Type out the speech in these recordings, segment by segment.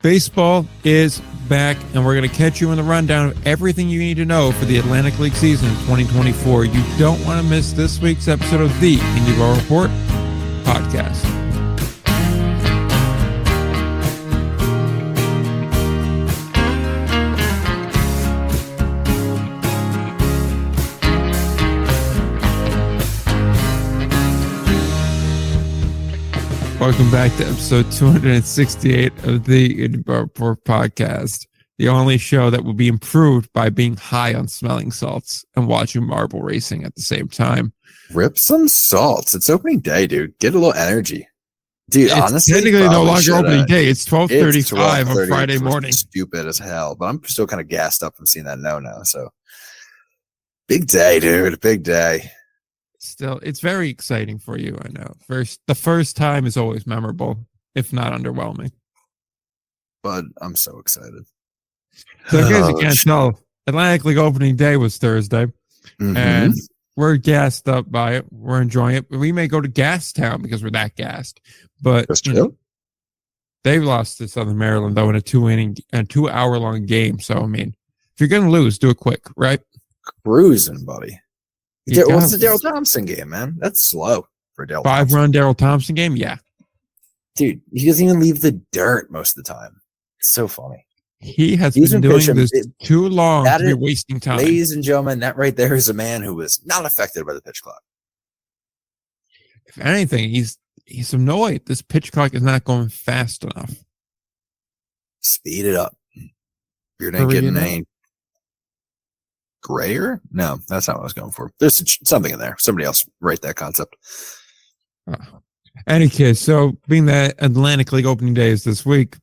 Baseball is back, and we're going to catch you in the rundown of everything you need to know for the Atlantic League season in 2024. You don't want to miss this week's episode of the Indie Ball Report podcast. Welcome back to episode 268 of the Indie Ball Report podcast, the only show that will be improved by being high on smelling salts and watching marble racing at the same time. Rip some salts. It's opening day, dude. Get a little energy. Dude, it's honestly, technically no longer opening day. It's 12:35 on Friday morning. Stupid as hell, but I'm still kind of gassed up from seeing that now. So big day, dude. Big day. Still, it's very exciting for you, I know. The first time is always memorable, if not underwhelming. But I'm so excited. So in case you can't tell, Atlantic League opening day was Thursday, and we're gassed up by it. We're enjoying it. We may go to Gas Town because we're that gassed. But they lost to Southern Maryland, though, in a 2-hour-long game. So, I mean, if you're going to lose, do it quick, right? Cruising, buddy. What's the Daryl Thompson game, man? That's slow for Daryl. 5-run Daryl Thompson game, yeah. Dude, he doesn't even leave the dirt most of the time. It's so funny. He's been doing this too long to be wasting time. Ladies and gentlemen, that right there is a man who was not affected by the pitch clock. If anything, he's annoyed. This pitch clock is not going fast enough. Speed it up. You're not getting any grayer? No, that's not what I was going for. There's something in there. Somebody else write that concept. Any case, so being that Atlantic League opening day is this week,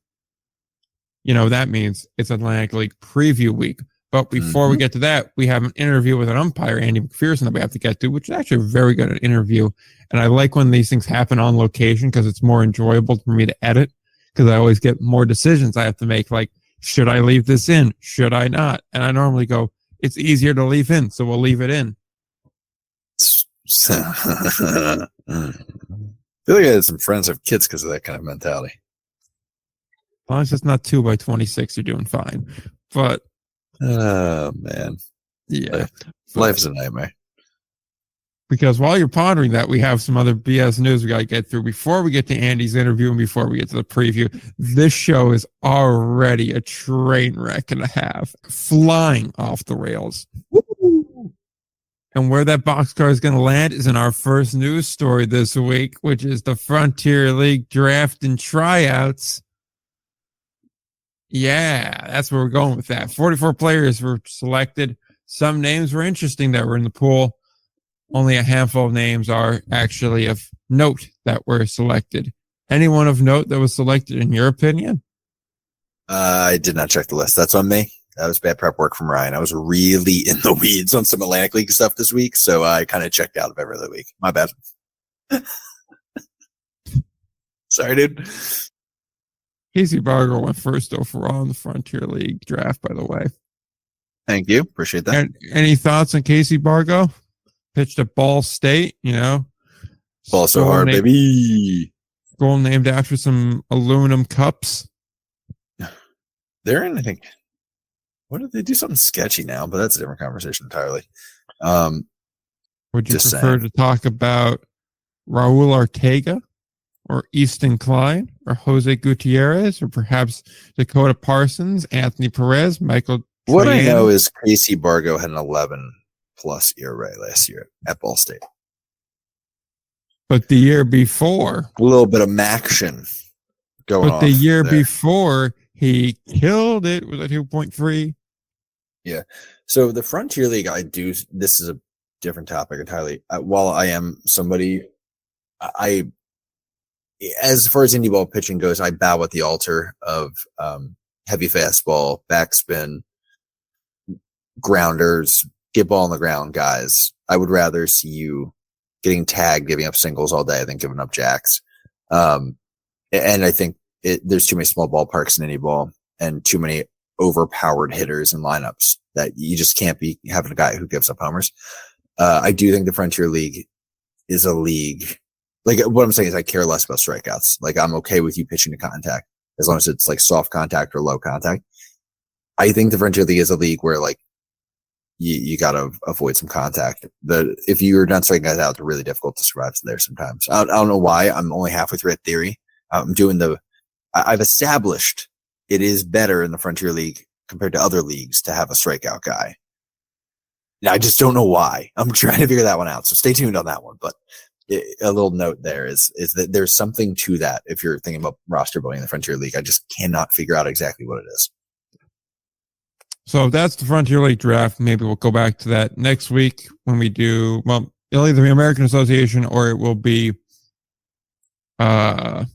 that means it's Atlantic League preview week. But before we get to that, we have an interview with an umpire, Andy McPherson, that we have to get to, which is actually a very good interview. And I like when these things happen on location because it's more enjoyable for me to edit because I always get more decisions I have to make, like, should I leave this in? Should I not? And I normally go, it's easier to leave in, so we'll leave it in. I feel like I had some friends have kids because of that kind of mentality. As long as it's not 2 by 26, you're doing fine. But oh man, yeah, life's a nightmare. Because while you're pondering that, we have some other BS news we got to get through before we get to Andy's interview and before we get to the preview. This show is already a train wreck and a half, flying off the rails. Woo! And where that boxcar is going to land is in our first news story this week, which is the Frontier League draft and tryouts. Yeah, that's where we're going with that. 44 players were selected. Some names were interesting that were in the pool. Only a handful of names are actually of note that were selected. Anyone of note that was selected in your opinion? I did not check the list. That's on me. That was bad prep work from Ryan. I was really in the weeds on some Atlantic League stuff this week, so I kind of checked out of every other week. My bad. Sorry, dude. Casey Bargo went first overall in the Frontier League draft, by the way. Thank you. Appreciate that. And any thoughts on Casey Bargo? Pitched at Ball State, Ball so hard, baby. School named after some aluminum cups. They're in, I think. What did they do? Something sketchy now, but that's a different conversation entirely. Would you prefer to talk about Raul Ortega or Easton Klein or Jose Gutierrez or perhaps Dakota Parsons, Anthony Perez, Michael What I know is Casey Bargo had an 11+ ERA last year at Ball State. But the year before, a little bit of action going on. But the year before, he killed it with a 2.3. Yeah. So the Frontier League, this is a different topic entirely. While I am somebody, as far as indie ball pitching goes, I bow at the altar of heavy fastball, backspin, grounders, get ball on the ground guys. I would rather see you getting tagged, giving up singles all day than giving up jacks. And I think there's too many small ballparks in any ball and too many overpowered hitters and lineups that you just can't be having a guy who gives up homers. I do think the Frontier League is a league. Like what I'm saying is I care less about strikeouts. Like I'm okay with you pitching to contact. as long as it's like soft contact or low contact. I think the Frontier League is a league where like you got to avoid some contact. If you're not striking guys out, it's really difficult to survive there sometimes. I don't know why. I'm only halfway through that theory. I've established it is better in the Frontier League compared to other leagues to have a strikeout guy. Now, I just don't know why. I'm trying to figure that one out. So stay tuned on that one. But a little note there is that there's something to that if you're thinking about roster building in the Frontier League. I just cannot figure out exactly what it is. So that's the Frontier League draft. Maybe we'll go back to that next week when we do, well, it'll either be American Association or it will be Frontier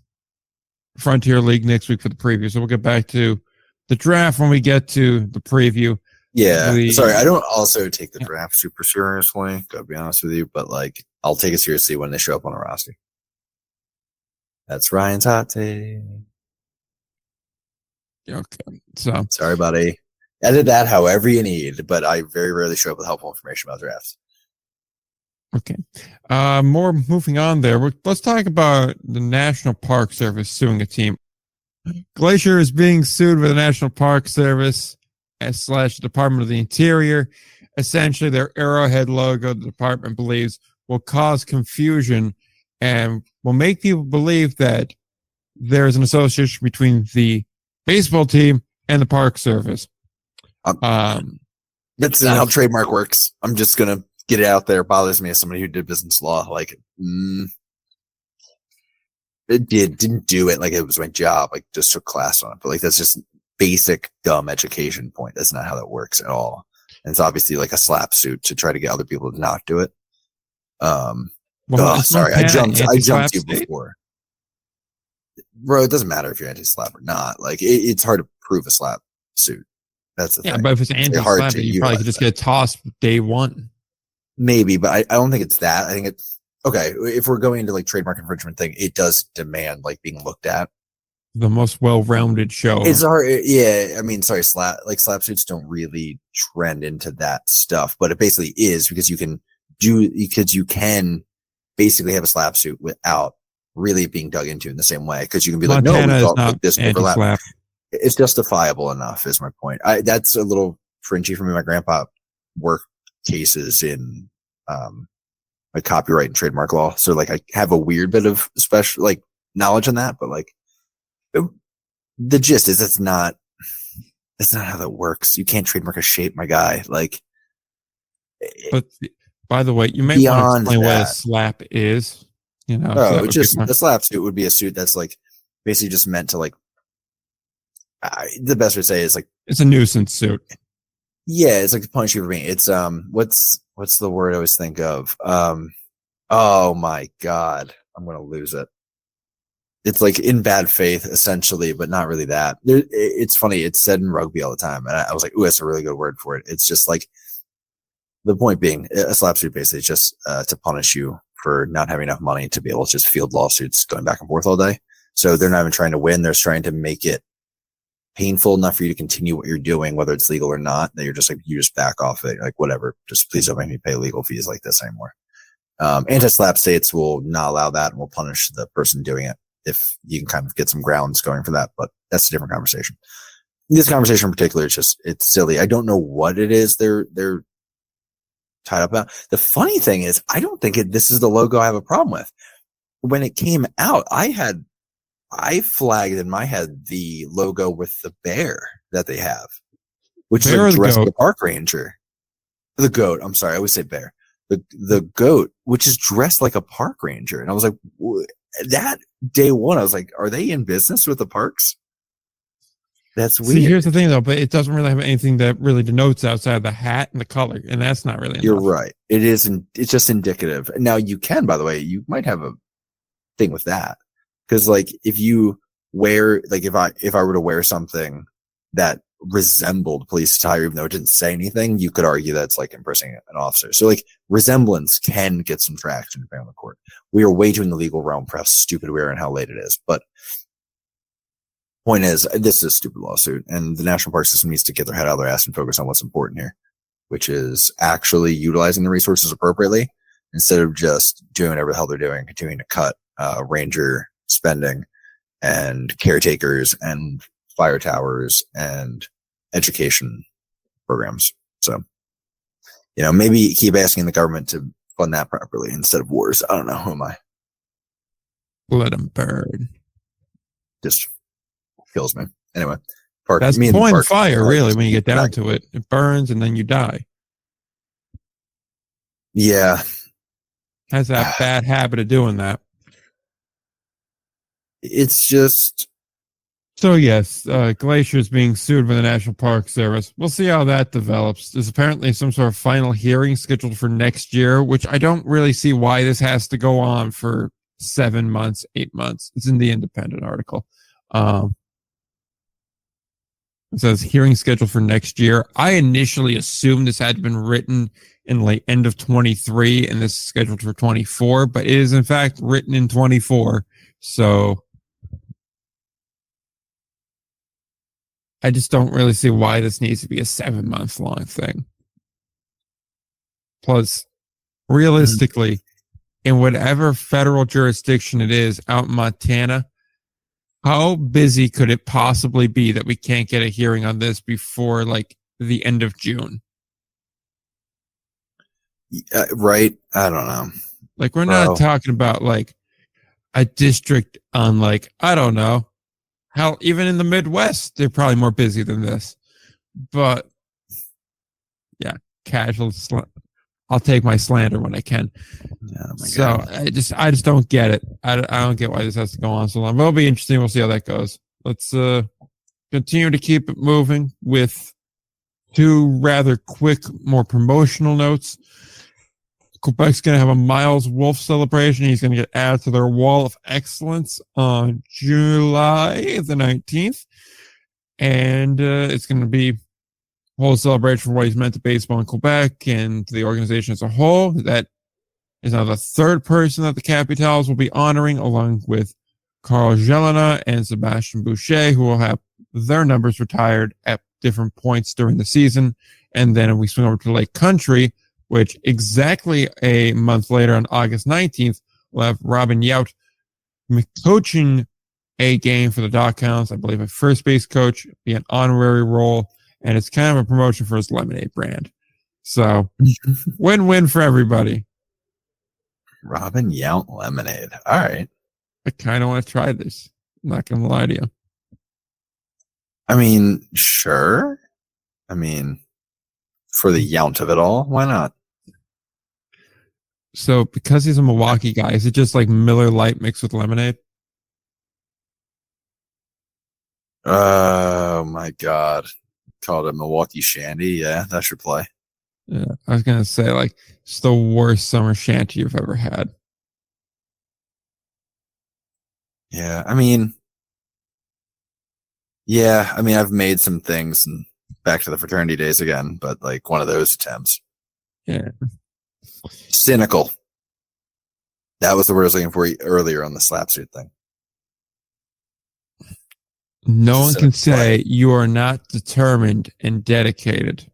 League next week for the preview. So we'll get back to the draft when we get to the preview. Yeah. Sorry, I don't also take the draft super seriously, gotta be honest with you, but like I'll take it seriously when they show up on a roster. That's Ryan's hot take. Okay. So sorry, buddy. Edit that however you need, but I very rarely show up with helpful information about drafts. Okay. More moving on there. Let's talk about the National Park Service suing a team. Glacier is being sued by the National Park Service / Department of the Interior. Essentially, their arrowhead logo, the department believes, will cause confusion and will make people believe that there is an association between the baseball team and the Park Service. That's not how trademark works. I'm just gonna get it out there. It bothers me as somebody who did business law. Like, didn't do it like it was my job. Like, just took class on it. But like, that's just basic dumb education point. That's not how that works at all. And it's obviously like a slap suit to try to get other people to not do it. Sorry, I jumped you before. Bro, it doesn't matter if you're anti-slap or not. Like, it's hard to prove a slap suit. That's the thing. Yeah, but if it's anti-slap, you probably could just get tossed day one. Maybe, but I don't think it's that. I think it's okay. If we're going into like trademark infringement thing, it does demand like being looked at. The most well-rounded show. It's hard. Yeah. I mean, sorry, slap suits don't really trend into that stuff, but it basically is because you can basically have a slap suit without really being dug into in the same way. Cause you can be Montana like, no, is not this anti-slap. overlap. It's justifiable enough is my point. That's a little fringy for me. My grandpa worked cases in, like copyright and trademark law. So like I have a weird bit of special like knowledge on that, but like the gist is that's not how that works. You can't trademark a shape, my guy. Like, but by the way, you may want to explain what a slap is. You know, so it's just a slap suit would be a suit that's like basically just meant to like. The best way to say is like it's a nuisance suit. Yeah, it's like to punish you for being. It's what's the word I always think of? Oh my god, I'm gonna lose it. It's like in bad faith, essentially, but not really that. It's funny. It's said in rugby all the time, and I was like, "Ooh, that's a really good word for it." It's just like the point being, a slap suit basically is just to punish you for not having enough money to be able to just field lawsuits going back and forth all day. So they're not even trying to win; they're trying to make it painful enough for you to continue what you're doing, whether it's legal or not. That you're just like you just back off it, like whatever. Just please don't make me pay legal fees like this anymore. Anti-slap states will not allow that and will punish the person doing it if you can kind of get some grounds going for that. But that's a different conversation. This conversation in particular, it's silly. I don't know what it is they're tied up about. The funny thing is, I don't think this is the logo I have a problem with. When it came out, I flagged in my head the logo with the bear that they have, which is like dressed like a park ranger. The goat. I'm sorry. I always say bear. The goat, which is dressed like a park ranger. And I was like, that day one, I was like, are they in business with the parks? That's weird. See, here's the thing though, but it doesn't really have anything that really denotes outside the hat and the color. And that's not really enough. You're right. It isn't. It's just indicative. Now you can, by the way, you might have a thing with that. Cause like if you wear, like if I were to wear something that resembled police attire, even though it didn't say anything, you could argue that's like impersonating an officer. So like resemblance can get some traction depending on the court. We are way too in the legal realm for how stupid we are and how late it is. But point is, this is a stupid lawsuit and the National Park System needs to get their head out of their ass and focus on what's important here, which is actually utilizing the resources appropriately instead of just doing whatever the hell they're doing, continuing to cut ranger spending and caretakers and fire towers and education programs. So, maybe keep asking the government to fund that properly instead of wars. I don't know. Who am I? Let them burn. Just kills me. Anyway, that's the point of fire, really, when you get down to it. It burns and then you die. Yeah. Has that bad habit of doing that. It's just... So, yes, Glacier's being sued by the National Park Service. We'll see how that develops. There's apparently some sort of final hearing scheduled for next year, which I don't really see why this has to go on for 7 months, 8 months. It's in the Independent article. It says hearing scheduled for next year. I initially assumed this had been written in like end of 23 and this is scheduled for 24, but it is in fact written in 24. So I just don't really see why this needs to be a 7-month long thing. Plus, realistically, in whatever federal jurisdiction it is out in Montana, how busy could it possibly be that we can't get a hearing on this before like the end of June? Right? I don't know. Like, we're not talking about like a district on like, I don't know. Hell, even in the Midwest, they're probably more busy than this. But yeah, casual. I'll take my slander when I can. Oh my so God. I just don't get it. I don't get why this has to go on so long. But it'll be interesting. We'll see how that goes. Let's continue to keep it moving with 2 rather quick, more promotional notes. Quebec's going to have a Miles Wolf celebration. He's going to get added to their Wall of Excellence on July the 19th. And it's going to be a whole celebration for what he's meant to baseball in Quebec and to the organization as a whole. That is now the 3rd person that the Capitals will be honoring, along with Carl Jelena and Sebastian Boucher, who will have their numbers retired at different points during the season. And then we swing over to Lake Country, which exactly a month later on August 19th, we'll have Robin Yount coaching a game for the Doghounds. I believe a first base coach, be an honorary role, and it's kind of a promotion for his lemonade brand. So, win-win for everybody. Robin Yount lemonade. All right. I kind of want to try this. I'm not going to lie to you. I mean, sure. I mean, for the Yount of it all, why not? So, because he's a Milwaukee guy, is it just like Miller Lite mixed with lemonade? Oh my God. Called it Milwaukee Shandy. Yeah, that should play. Yeah, I was going to say, like, it's the worst summer shanty you've ever had. Yeah, I mean, I've made some things and back to the fraternity days again, but like one of those attempts. Yeah. Cynical. That was the word I was looking for earlier on the slap suit thing. No one can say you are not determined and dedicated.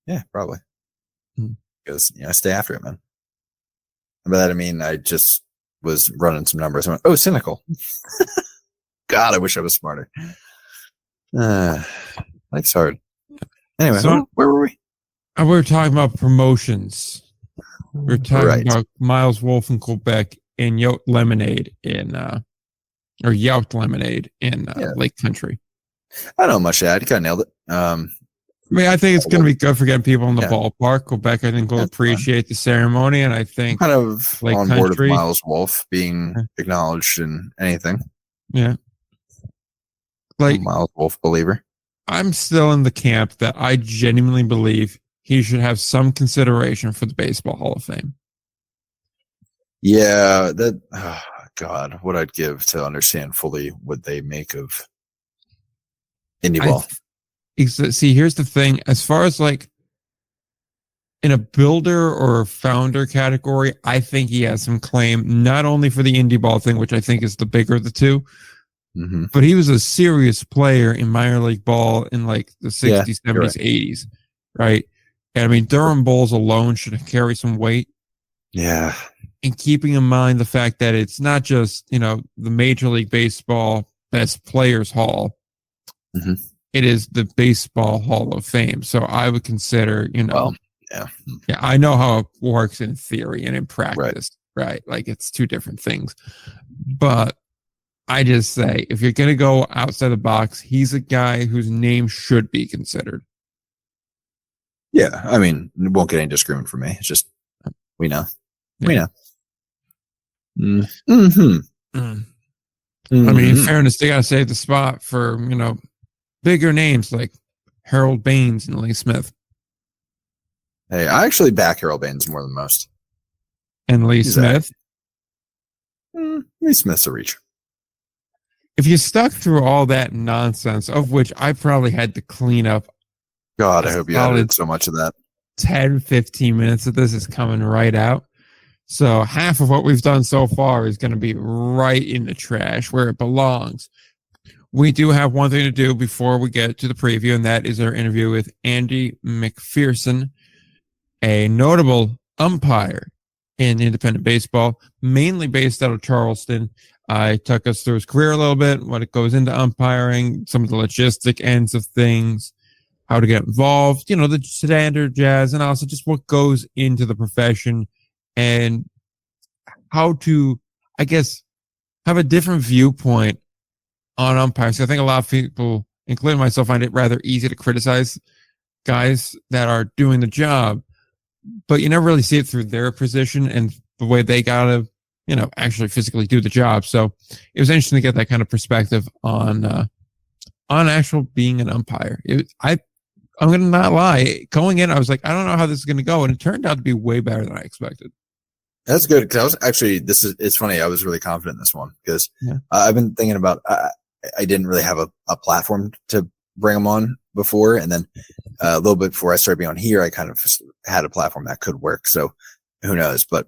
Yeah, probably. Because I stay after it, man. And by that I mean I just was running some numbers. I went, oh, cynical. God, I wish I was smarter. Life's hard. Anyway, So, where were we? We were talking about promotions. We were talking about Miles Wolf in Quebec and Yount Lemonade in Lake Country. I don't know much to add. You kind of nailed it. I mean, I think it's going to be good for getting people in the ballpark. Quebec, I think, will appreciate the ceremony, and I think kind of Lake on Country, board with Miles Wolf being acknowledged in anything. Yeah, like Miles Wolf believer. I'm still in the camp that I genuinely believe he should have some consideration for the Baseball Hall of Fame. Yeah, that. Oh, God, what I'd give to understand fully what they make of indie ball. See, here's the thing. As far as like in a builder or a founder category, I think he has some claim, not only for the indie ball thing, which I think is the bigger of the two, but he was a serious player in minor league ball in like the 60s, 70s, 80s, right? And I mean, Durham Bulls alone should carry some weight. Yeah. and keeping in mind the fact that it's not just, the Major League Baseball Best Players Hall. Mm-hmm. It is the Baseball Hall of Fame. So I would consider, yeah, I know how it works in theory and in practice, right? Like it's two different things. But I just say, if you're going to go outside the box, he's a guy whose name should be considered. Yeah, I mean, it won't get any disagreement from me. It's just, we know. Yeah. We know. Mm-hmm. I mean, in fairness, they got to save the spot for, bigger names like Harold Baines and Lee Smith. Hey, I actually back Harold Baines more than most. And Lee Smith? Lee Smith's a reach. If you stuck through all that nonsense, of which I probably had to clean up. God, I hope you edited so much of that. 10, 15 minutes of this is coming right out. So half of what we've done so far is going to be right in the trash where it belongs. We do have one thing to do before we get to the preview, and that is our interview with Andy McPherson, a notable umpire in independent baseball, mainly based out of Charleston. He took us through his career a little bit, what it goes into umpiring, some of the logistic ends of things, how to get involved, the standard jazz, and also just what goes into the profession and how to, I guess, have a different viewpoint on umpires. I think a lot of people, including myself, find it rather easy to criticize guys that are doing the job, but you never really see it through their position and the way they gotta, actually physically do the job. So it was interesting to get that kind of perspective on actual being an umpire. I'm gonna not lie. Going in, I was like, I don't know how this is gonna go, and it turned out to be way better than I expected. That's good because I was actually. It's funny. I was really confident in this one because I've been thinking about. I didn't really have a platform to bring them on before, and then a little bit before I started being on here, I kind of had a platform that could work. So who knows? But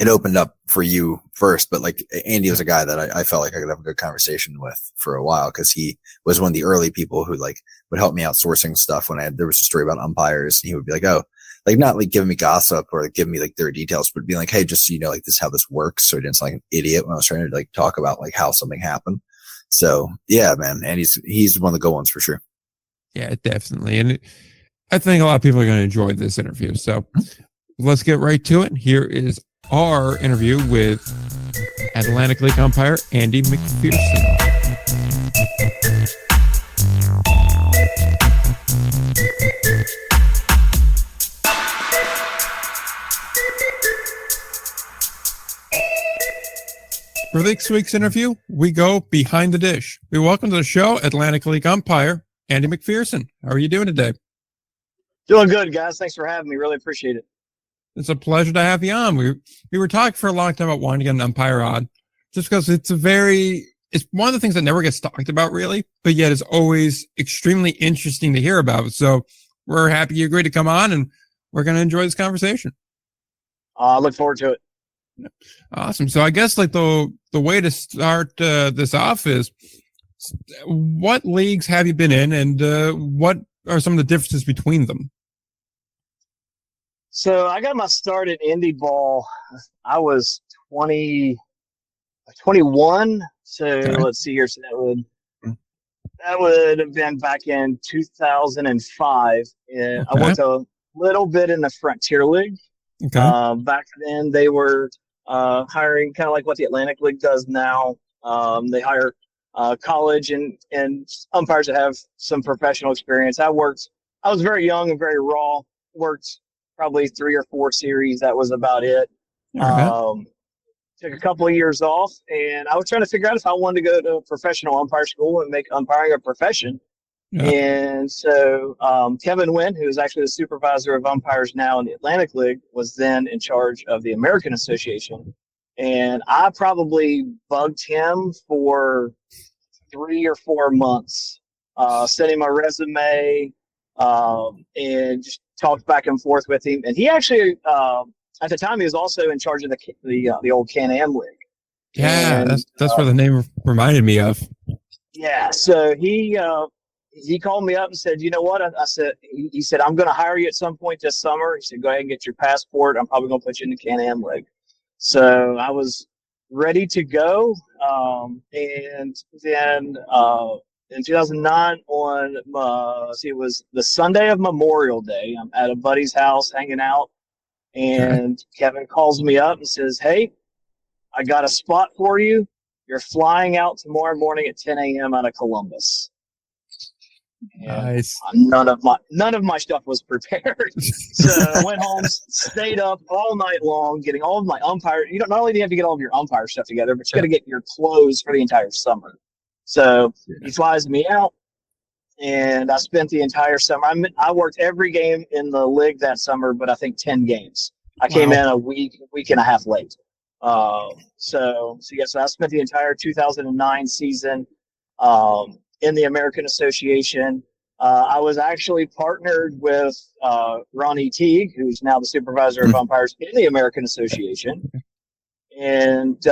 it opened up for you first. But like Andy was a guy that I felt like I could have a good conversation with for a while because he was one of the early people who like would help me out sourcing stuff when there was a story about umpires, and he would be like, oh. Like not like giving me gossip or like giving me like their details, but being like, hey, just so you know, like this is how this works. So I didn't sound like an idiot when I was trying to like talk about like how something happened. So yeah, man. And he's one of the good ones for sure. Yeah, definitely. And I think a lot of people are going to enjoy this interview. So let's get right to it. Here is our interview with Atlantic League umpire Andy McPherson. For this week's interview, we go behind the dish. We welcome to the show Atlantic League umpire Andy McPherson. How are you doing today? Doing good, guys. Thanks for having me. Really appreciate it. It's a pleasure to have you on. We were talking for a long time about wanting to get an umpire on, just because it's one of the things that never gets talked about really, but yet is always extremely interesting to hear about. So we're happy you agreed to come on, and we're going to enjoy this conversation. I look forward to it. Awesome. So I guess like the way to start this off is, what leagues have you been in, and what are some of the differences between them? So I got my start at indie ball. I was 21. So okay. Let's see here. So that would have been back in 2005. And okay. I worked a little bit in the Frontier League. Okay. Back then they were hiring kind of like what the Atlantic League does now. They hire college and umpires that have some professional experience. I was very young and very raw, worked probably 3 or 4 series. That was about it. Right. Took a couple of years off, and I was trying to figure out if I wanted to go to professional umpire school and make umpiring a profession. Yeah. And so Kevin Wynn, who is actually the supervisor of umpires now in the Atlantic League, was then in charge of the American Association. And I probably bugged him for 3 or 4 months, sent him my resume, and just talked back and forth with him. And he actually, at the time, he was also in charge of the old Can-Am League. Yeah, and, that's where the name reminded me of. Yeah, so he called me up and said, you know what? He said, I'm going to hire you at some point this summer. He said, go ahead and get your passport. I'm probably going to put you in the Can-Am League. So I was ready to go. And then in 2009 it was the Sunday of Memorial Day. I'm at a buddy's house hanging out, and Kevin calls me up and says, "Hey, I got a spot for you. You're flying out tomorrow morning at 10 a.m. out of Columbus." And Nice. none of my stuff was prepared. So I went home, stayed up all night long, getting all of my umpire. Not only do you have to get all of your umpire stuff together, but you got to get your clothes for the entire summer. So he flies me out, and I spent the entire summer. I worked every game in the league that summer, but I think 10 games. I came in a week and a half late. So I spent the entire 2009 season in the American Association. I was actually partnered with Ronnie Teague, who's now the supervisor of umpires in the American Association. And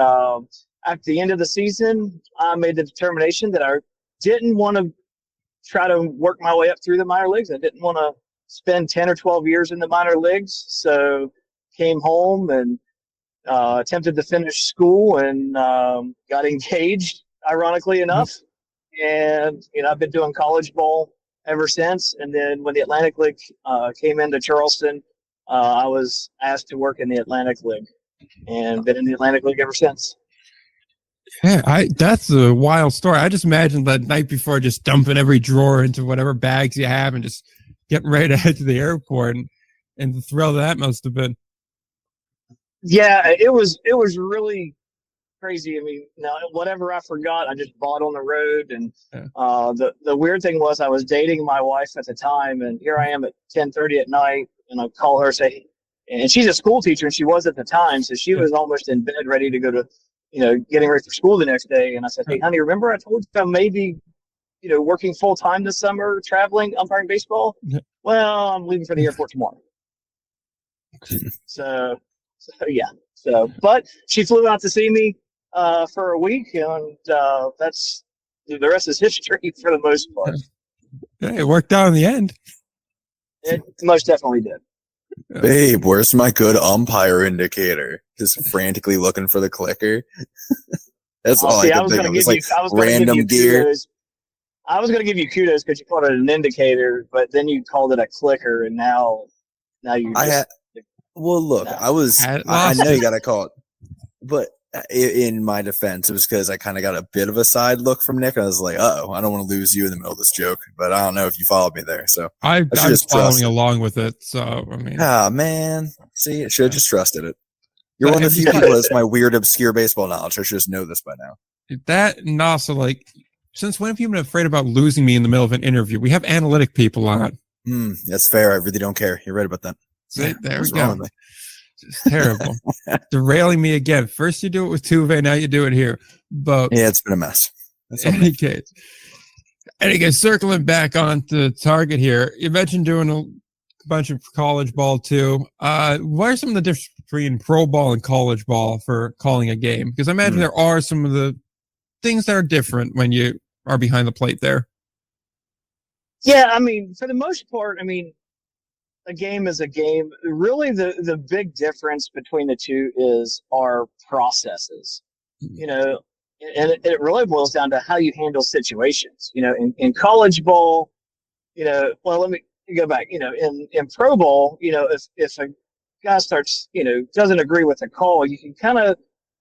at the end of the season, I made the determination that I didn't want to try to work my way up through the minor leagues. I didn't want to spend 10 or 12 years in the minor leagues. So came home and attempted to finish school and got engaged, ironically enough. And, I've been doing college ball ever since. And then when the Atlantic League came into Charleston, I was asked to work in the Atlantic League and been in the Atlantic League ever since. Yeah, that's a wild story. I just imagined that night before just dumping every drawer into whatever bags you have and just getting ready to head to the airport, and the thrill that must have been. Yeah, it was really crazy. I mean, whatever I forgot, I just bought on the road. And the weird thing was I was dating my wife at the time, and here I am at 10:30 at night, and I call her, say, and she's a school teacher, and she was at the time, so she was almost in bed ready to go to, getting ready for school the next day. And I said, "Hey, honey, remember I told you I may be, working full time this summer, traveling, umpiring baseball? Well, I'm leaving for the airport tomorrow." So yeah. But she flew out to see me for a week, and that's the rest is history for the most part. Yeah, it worked out in the end. It most definitely did. Babe, where's my good umpire indicator? Just frantically looking for the clicker. That's all I could think of. It's like random gear. I was going to give you kudos because you called it an indicator, but then you called it a clicker, and now you just... Well, look, I know you got to call it, but in my defense, it was because I kind of got a bit of a side look from Nick. I was like, I don't want to lose you in the middle of this joke, but I don't know if you followed me there. So I'm following along with it. So, I mean, man, see, I should have just trusted it. You're one of the few people that's my weird, obscure baseball knowledge. I should just know this by now. That, and also, like, since when have you been afraid about losing me in the middle of an interview? We have analytic people on. That's fair. I really don't care. You're right about that. See, there we go. It's terrible. Derailing me again. First you do it with Tuve, now you do it here. But yeah, it's been a mess. Any case, circling back on the target here, you mentioned doing a bunch of college ball too. What are some of the differences between pro ball and college ball for calling a game? Because I imagine there are some of the things that are different when you are behind the plate there. Yeah, I mean, for the most part, a game is a game. Really, the big difference between the two is our processes. And it really boils down to how you handle situations. In college ball, well, let me go back. In pro ball, if a guy starts, doesn't agree with the call, you can kind of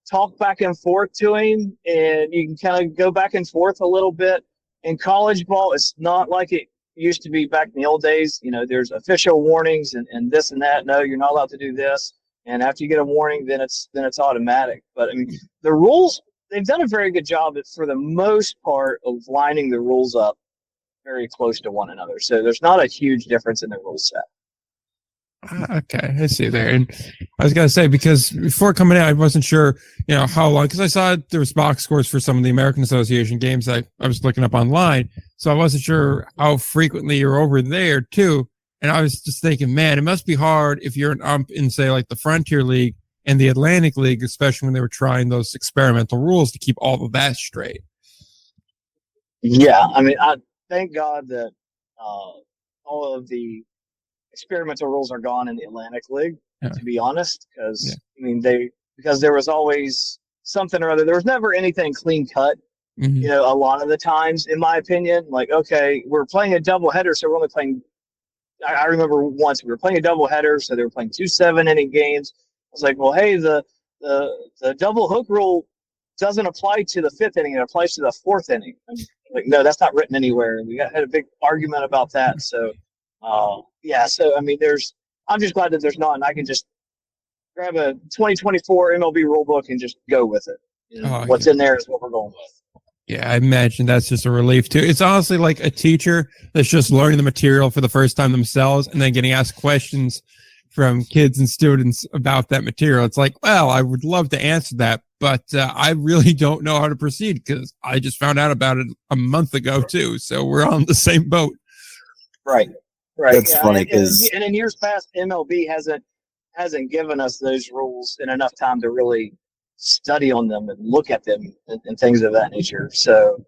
talk back and forth to him, and you can kind of go back and forth a little bit. In college ball, it's not like it used to be back in the old days. There's official warnings and this and that. No, you're not allowed to do this. And after you get a warning, then it's automatic. But the rules, they've done a very good job for the most part of lining the rules up very close to one another. So there's not a huge difference in the rule set. Okay, I see there. And I was going to say, because before coming out, I wasn't sure, how long, because I saw there was box scores for some of the American Association games I was looking up online. So I wasn't sure how frequently you're over there too. And I was just thinking, man, it must be hard if you're an ump in, say, like the Frontier League and the Atlantic League, especially when they were trying those experimental rules to keep all of that straight. Yeah, I thank God that all of the experimental rules are gone in the Atlantic League, to be honest, because they because there was always something or other. There was never anything clean cut. Mm-hmm. A lot of the times, in my opinion, like, okay, we're playing a doubleheader, so we're only playing. I remember once we were playing a doubleheader, so they were playing 2 7-inning games. I was like, well, hey, the double hook rule doesn't apply to the 5th inning; it applies to the 4th inning. I'm like, no, that's not written anywhere. We had a big argument about that. So, yeah. So, I mean, I'm just glad that there's not, and I can just grab a 2024 MLB rulebook and just go with it. What's in there is what we're going with. Yeah, I imagine that's just a relief too. It's honestly like a teacher that's just learning the material for the first time themselves and then getting asked questions from kids and students about that material. It's like, well, I would love to answer that, but I really don't know how to proceed because I just found out about it a month ago too. So we're on the same boat. Right. That's funny because and in years past, MLB hasn't given us those rules in enough time to really study on them and look at them and things of that nature. So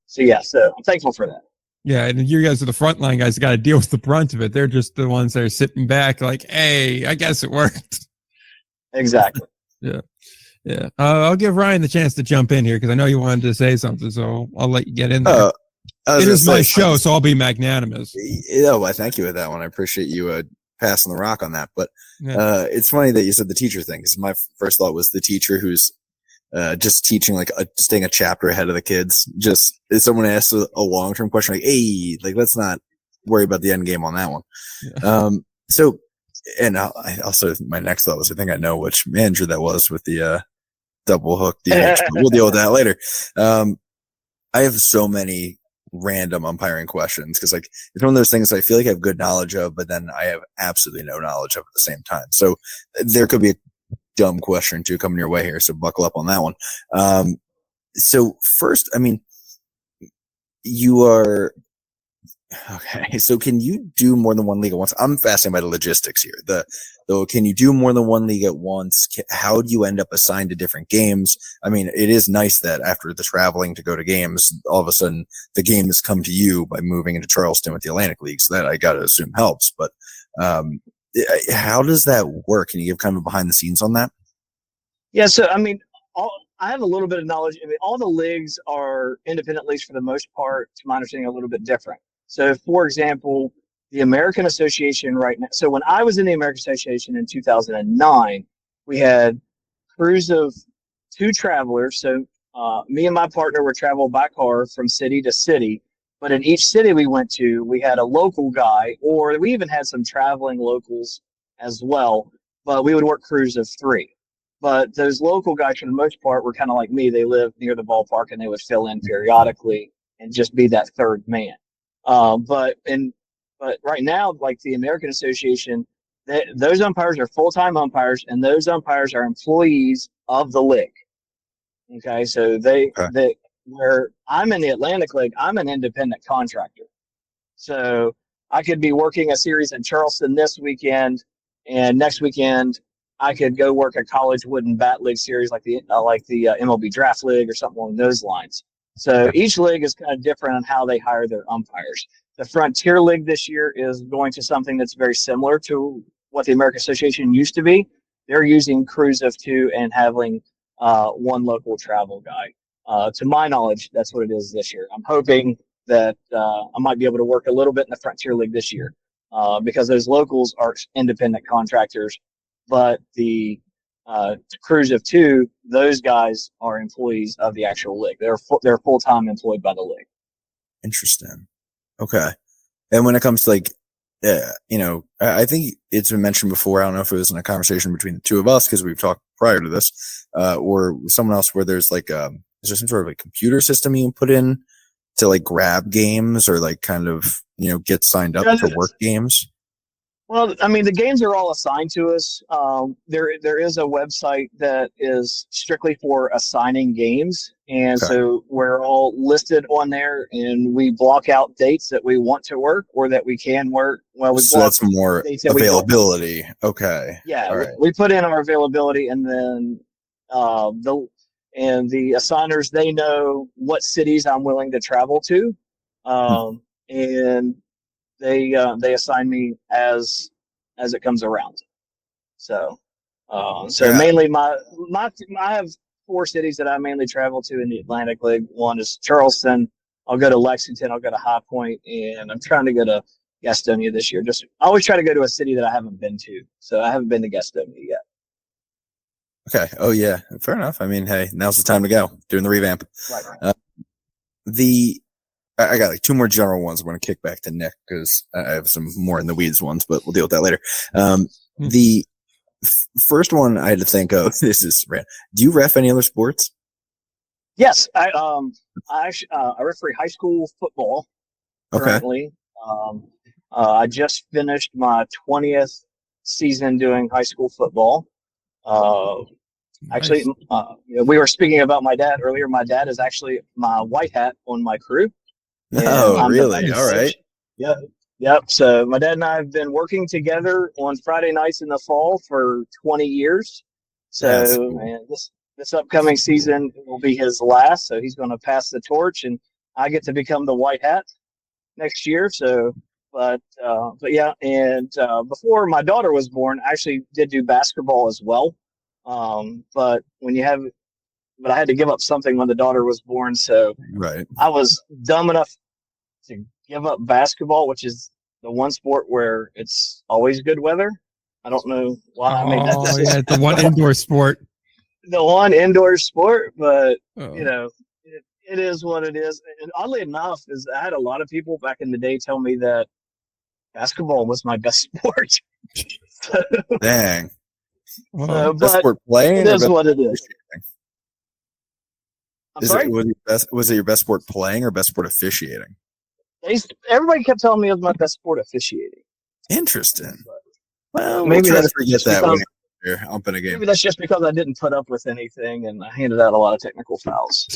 so I'm thankful for that. Yeah, and you guys are the frontline guys that got to deal with the brunt of it. They're just the ones that are sitting back like, hey, I guess it worked. Exactly. Yeah. I'll give Ryan the chance to jump in here because I know you wanted to say something, so I'll let you get in there. It is my show, so I'll be magnanimous. I thank you with that one. I appreciate you passing the rock on that. But it's funny that you said the teacher thing because my first thought was the teacher who's just teaching, like staying a chapter ahead of the kids. Just if someone asks a long-term question, like, hey, like, let's not worry about the end game on that one. Yeah. So, and I also, my next thought was, I think I know which manager that was with the double hook DH. We'll deal with that later. I have so many random umpiring questions because, like, it's one of those things I feel like I have good knowledge of, but then I have absolutely no knowledge of at the same time. So there could be a dumb question or two coming your way here, so buckle up on that one. So first, I mean, you are okay. So can you do more than one league at once? I'm fascinated by the logistics here. Can you do more than one league at once? How do you end up assigned to different games? I mean, it is nice that after the traveling to go to games, all of a sudden the games come to you by moving into Charleston with the Atlantic League. So that I got to assume helps. But how does that work? Can you give kind of behind the scenes on that? Yeah. So, I mean, I have a little bit of knowledge. I mean, all the leagues are independent leagues for the most part, to my understanding, a little bit different. So, for example, the American Association right now. So when I was in the American Association in 2009, we had crews of 2 travelers. So me and my partner would travel by car from city to city. But in each city we went to, we had a local guy, or we even had some traveling locals as well. But we would work crews of 3. But those local guys, for the most part, were kind of like me. They lived near the ballpark, and they would fill in periodically and just be that third man. But right now, like the American Association, those umpires are full-time umpires, and those umpires are employees of the league. Okay, so where I'm in the Atlantic League, I'm an independent contractor. So I could be working a series in Charleston this weekend, and next weekend I could go work a college wooden bat league series like the MLB Draft League or something along those lines. So each league is kind of different on how they hire their umpires. The Frontier League this year is going to something that's very similar to what the American Association used to be. They're using crews of 2 and having 1 local travel guy. To my knowledge, that's what it is this year. I'm hoping that I might be able to work a little bit in the Frontier League this year because those locals are independent contractors, but the crews of 2, those guys are employees of the actual league. They're full-time employed by the league. Interesting. Okay. And when it comes to like, I think it's been mentioned before. I don't know if it was in a conversation between the 2 of us because we've talked prior to this, or someone else where there's like, is there some sort of a computer system you can put in to like grab games or like kind of, get signed up for work games? Well, I mean, the games are all assigned to us. There is a website that is strictly for assigning games. And so we're all listed on there, and we block out dates that we want to work or that we can work. Well, so that's more availability. Okay. Yeah. Right. We put in our availability, and then the assigners, they know what cities I'm willing to travel to. And they assign me as it comes around. So So mainly I have 4 cities that I mainly travel to in the Atlantic League. One is Charleston. I'll go to Lexington. I'll go to High Point, and I'm trying to go to Gastonia this year. I always try to go to a city that I haven't been to. So I haven't been to Gastonia yet. Okay. Oh yeah. Fair enough. I mean, hey, now's the time to go during the revamp. Right. I got like 2 more general ones. I'm going to kick back to Nick because I have some more in the weeds ones, but we'll deal with that later. The first one I had to think of, this is random. Do you ref any other sports? Yes. I referee high school football currently. Okay. I just finished my 20th season doing high school football. Actually, we were speaking about my dad earlier. My dad is actually my white hat on my crew. Oh, really? All right. Yeah. Yep. So my dad and I have been working together on Friday nights in the fall for 20 years. So cool. And this upcoming season will be his last. So he's going to pass the torch, and I get to become the white hat next year. So, but yeah. And before my daughter was born, I actually did do basketball as well. But I had to give up something when the daughter was born. So right. I was dumb enough to give up basketball, which is the one sport where it's always good weather. I don't know why I made that decision. Oh, yeah, the one indoor sport. The one indoor sport, but it is what it is. And oddly enough, I had a lot of people back in the day tell me that basketball was my best sport. Dang. But best sport playing? It is what it is. Was it your best sport playing or best sport officiating? Everybody kept telling me it was my best sport officiating. Interesting. Well, maybe we'll try to forget that when you're umping a game. Maybe that's just because I didn't put up with anything and I handed out a lot of technical fouls.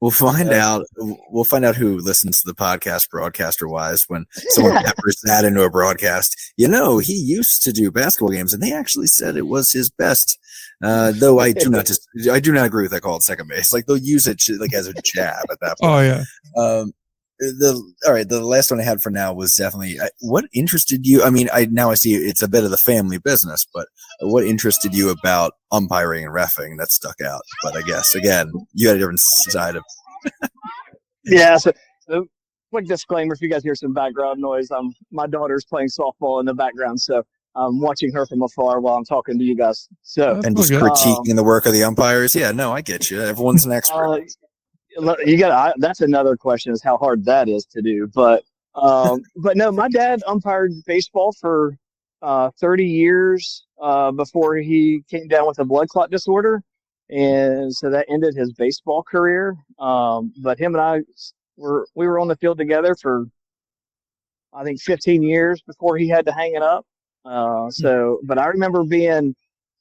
We'll find out. We'll find out who listens to the podcast, broadcaster-wise, when someone peppers that into a broadcast. He used to do basketball games, and they actually said it was his best. Though I do not agree with that call at second base. Like they'll use it like as a jab at that point. Oh yeah. The last one I had for now was definitely what interested you. I mean, I see it's a bit of the family business, but what interested you about umpiring and reffing that stuck out? But I guess again, you had a different side of. Yeah. So quick disclaimer: if you guys hear some background noise, my daughter's playing softball in the background, so I'm watching her from afar while I'm talking to you guys. So and just critiquing the work of the umpires. Yeah, no, I get you. Everyone's an expert. That's another question is how hard that is to do. But no, my dad umpired baseball for 30 years before he came down with a blood clot disorder. And so that ended his baseball career. But him and I we were on the field together for, I think, 15 years before he had to hang it up. But I remember being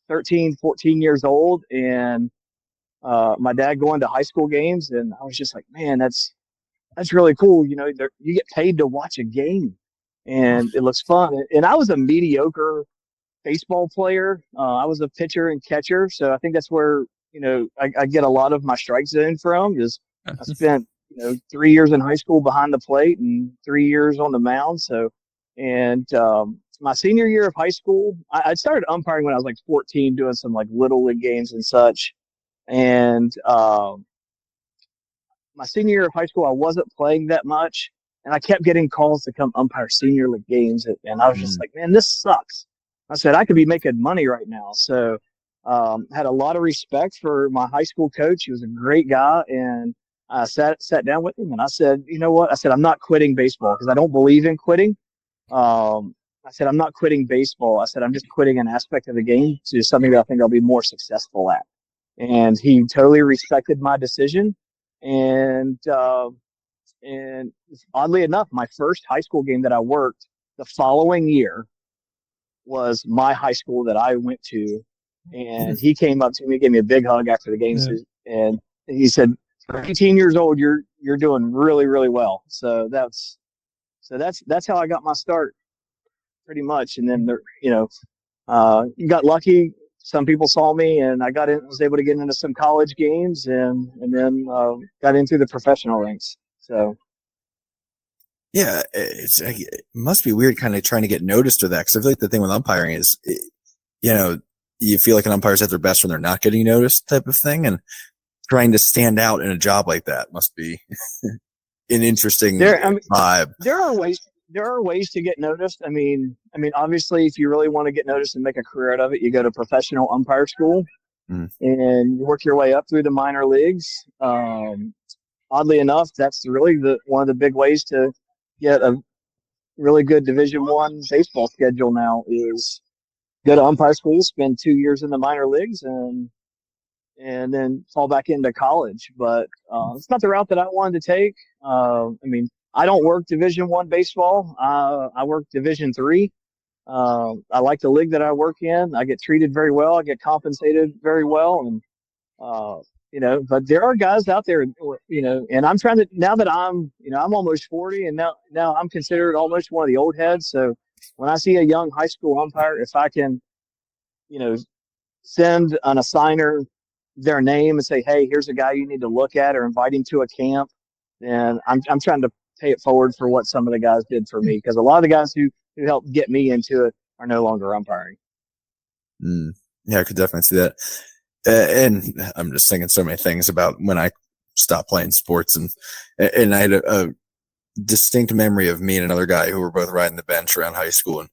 13, 14 years old and my dad going to high school games, and I was just like, man, that's really cool. You get paid to watch a game, and it looks fun. And I was a mediocre baseball player. I was a pitcher and catcher, so I think that's where I get a lot of my strike zone from. Is I spent 3 years in high school behind the plate and 3 years on the mound. So, and my senior year of high school, I started umpiring when I was like 14, doing some like little league games and such. And my senior year of high school, I wasn't playing that much, and I kept getting calls to come umpire senior league games, and I was just like, man, this sucks. I said, I could be making money right now. So had a lot of respect for my high school coach. He was a great guy, and I sat down with him, and I said, you know what? I said, I'm not quitting baseball because I don't believe in quitting. I said, I'm not quitting baseball. I said, I'm just quitting an aspect of the game to something that I think I'll be more successful at. And he totally respected my decision. And oddly enough, my first high school game that I worked the following year was my high school that I went to. And he came up to me, gave me a big hug after the game, and he said, "For 18 years old, you're doing really, really well." So that's how I got my start, pretty much. And then you got lucky. Some people saw me, and I was able to get into some college games, and then got into the professional ranks. So, yeah, it must be weird, kind of trying to get noticed with that. Because I feel like the thing with umpiring is, you feel like an umpire's at their best when they're not getting noticed type of thing. And trying to stand out in a job like that must be an interesting vibe. There are ways to get noticed. I mean, obviously, if you really want to get noticed and make a career out of it, you go to professional umpire school and you work your way up through the minor leagues. Oddly enough, that's really one of the big ways to get a really good Division I baseball schedule now is go to umpire school, spend 2 years in the minor leagues, and then fall back into college. But it's not the route that I wanted to take. I don't work Division I baseball. I work Division III. I like the league that I work in. I get treated very well. I get compensated very well. And, but there are guys out there, and I'm trying to, now that I'm almost 40 and now I'm considered almost one of the old heads. So when I see a young high school umpire, if I can, send an assigner their name and say, hey, here's a guy you need to look at, or invite him to a camp, then I'm trying to pay it forward for what some of the guys did for me. Because a lot of the guys who helped get me into it are no longer umpiring. Yeah, I could definitely see that. And I'm just thinking so many things about when I stopped playing sports, and I had a distinct memory of me and another guy who were both riding the bench around high school, and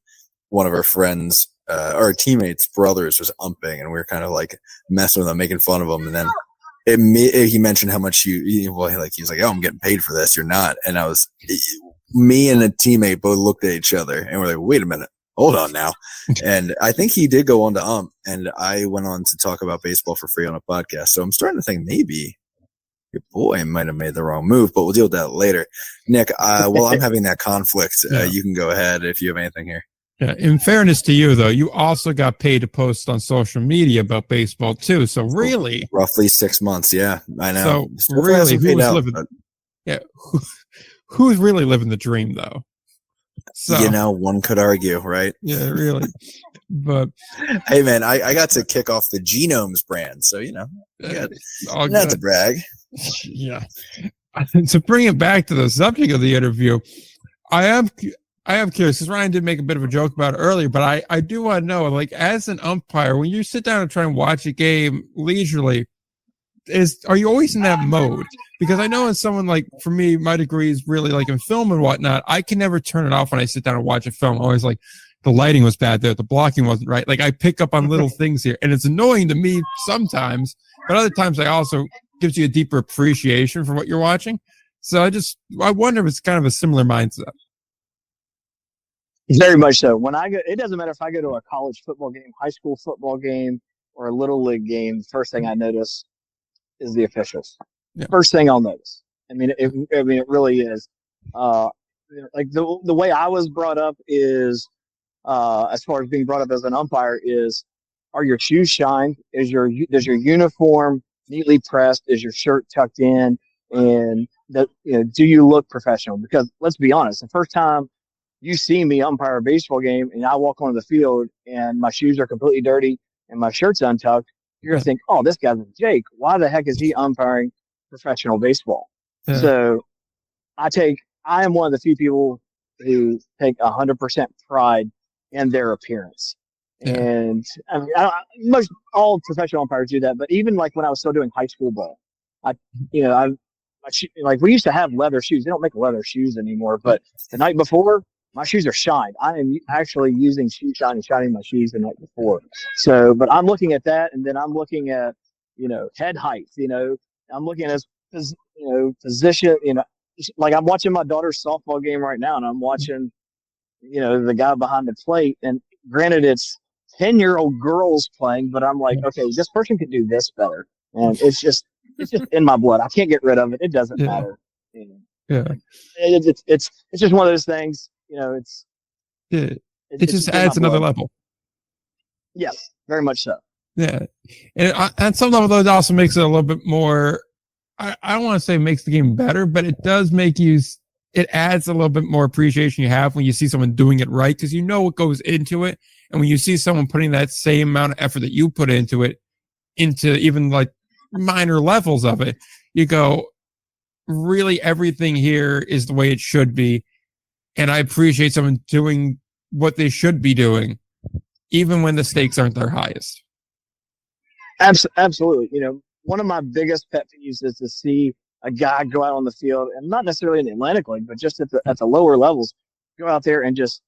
one of our friends, our teammates' brothers, was umping, and we were kind of like messing with him, making fun of him, and then he mentioned how much he was like, oh, I'm getting paid for this, you're not. And me and a teammate both looked at each other and we're like, wait a minute, hold on now. And I think he did go on to ump, and I went on to talk about baseball for free on a podcast. So I'm starting to think maybe your boy might have made the wrong move, but we'll deal with that later. Nick, while I'm having that conflict, you can go ahead if you have anything here. Yeah, in fairness to you, though, you also got paid to post on social media about baseball too. So really, roughly 6 months. Yeah, I know. So really, who's really living the dream, though? So one could argue, right? Yeah, really. But hey, man, I got to kick off the Genomes brand, so not to brag. Yeah. To bring it back to the subject of the interview, I am curious, because Ryan did make a bit of a joke about it earlier, but I do want to know, like, as an umpire, when you sit down and try and watch a game leisurely, are you always in that mode? Because I know as someone, like, for me, my degree is really like in film and whatnot. I can never turn it off when I sit down and watch a film. Always like, the lighting was bad there, the blocking wasn't right. Like, I pick up on little things here, and it's annoying to me sometimes, but other times I also gives you a deeper appreciation for what you're watching. So I wonder if it's kind of a similar mindset. Very much so. When I go, it doesn't matter if I go to a college football game, high school football game, or a little league game. First thing I notice is the officials. Yeah. First thing I'll notice. It really is. Like the way I was brought up is, as far as being brought up as an umpire, is, are your shoes shined? Does your uniform neatly pressed? Is your shirt tucked in? And do you look professional? Because let's be honest, the first time you see me umpire a baseball game and I walk onto the field and my shoes are completely dirty and my shirt's untucked, you're going to think, oh, this guy's a Jake. Why the heck is he umpiring professional baseball? Yeah. So I am one of the few people who take 100% pride in their appearance. Yeah. And most all professional umpires do that. But even like when I was still doing high school ball, we used to have leather shoes. They don't make leather shoes anymore. But the night before, my shoes are shined. I am actually using shoe shine and shining my shoes the night before. So, but I'm looking at that, and then I'm looking at, head height. I'm looking at position. Like I'm watching my daughter's softball game right now, and I'm watching, the guy behind the plate. And granted, it's 10-year-old girls playing, but I'm like, okay, this person could do this better, and it's just in my blood. I can't get rid of it. It doesn't matter. Yeah, it's just one of those things. It just adds another level. Yes, very much so. Yeah, and on some level, though, it also makes it a little bit more. I don't want to say makes the game better, but it does make it adds a little bit more appreciation you have when you see someone doing it right, because you know what goes into it, and when you see someone putting that same amount of effort that you put into it, into even like minor levels of it, you go, really, everything here is the way it should be. And I appreciate someone doing what they should be doing, even when the stakes aren't their highest. Absolutely. One of my biggest pet peeves is to see a guy go out on the field, and not necessarily in the Atlantic League, but just at the lower levels, go out there and just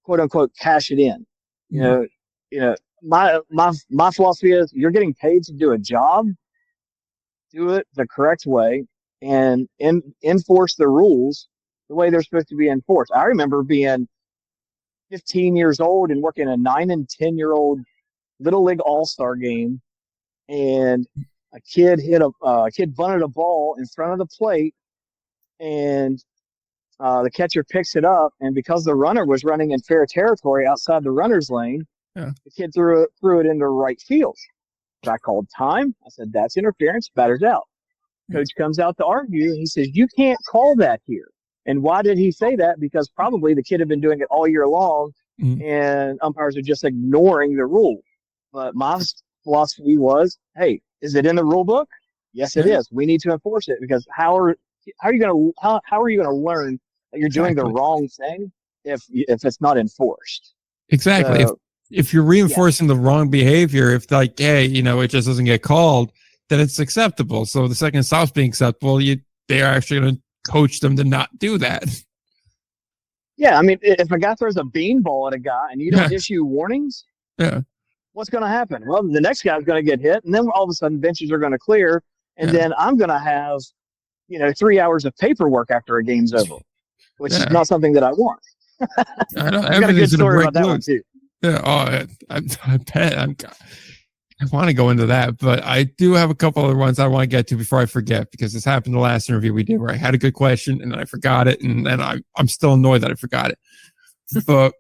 quote unquote cash it in. You know, my philosophy is you're getting paid to do a job, do it the correct way, and enforce the rules the way they're supposed to be enforced. I remember being 15 years old and working a 9 and 10-year-old little league all-star game, and a kid bunted a ball in front of the plate, and the catcher picks it up, and because the runner was running in fair territory outside the runner's lane, the kid threw it into right field. So I called time. I said, that's interference. Batter's out. Coach comes out to argue. He says, you can't call that here. And why did he say that? Because probably the kid had been doing it all year long, and umpires are just ignoring the rule. But my philosophy was, hey, is it in the rule book? Yes, it is. We need to enforce it, because how are you going to learn that you're doing the wrong thing if it's not enforced? Exactly. So, if you're reinforcing the wrong behavior, if like, hey, it just doesn't get called, then it's acceptable. So the second it stops being acceptable, they are actually going to coach them to not do that. Yeah, I mean, if a guy throws a beanball at a guy and you don't issue warnings, what's going to happen? Well, the next guy's going to get hit, and then all of a sudden benches are going to clear, and then I'm going to have 3 hours of paperwork after a game's over, which is not something that I want. I know. I've got a good story about that one too. Yeah, I bet. I want to go into that, but I do have a couple other ones I want to get to before I forget, because this happened the last interview we did where I had a good question and then I forgot it, and then I'm still annoyed that I forgot it. But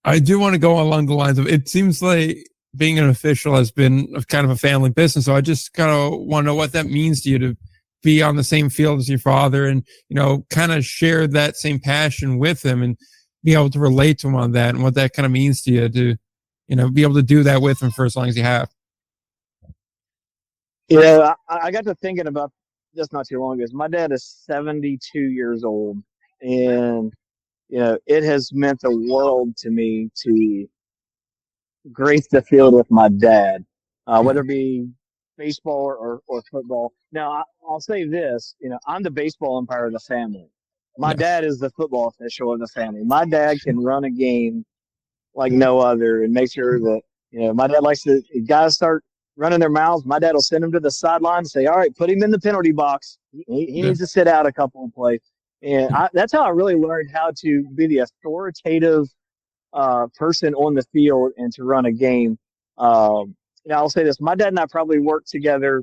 I do want to go along the lines of, it seems like being an official has been kind of a family business, so I just kind of want to know what that means to you to be on the same field as your father and, kind of share that same passion with him and be able to relate to him on that, and what that kind of means to you to, be able to do that with him for as long as you have. I got to thinking about this not too long ago. My dad is 72 years old, and, it has meant the world to me to grace the field with my dad, whether it be baseball or football. Now, I'll say this, I'm the baseball umpire of the family. My dad is the football official of the family. My dad can run a game like no other and make sure that, my dad likes to, guys start running their mouths. My dad will send them to the sideline and say, all right, put him in the penalty box. He needs to sit out a couple of plays. And that's how I really learned how to be the authoritative person on the field and to run a game. I'll say this. My dad and I probably worked together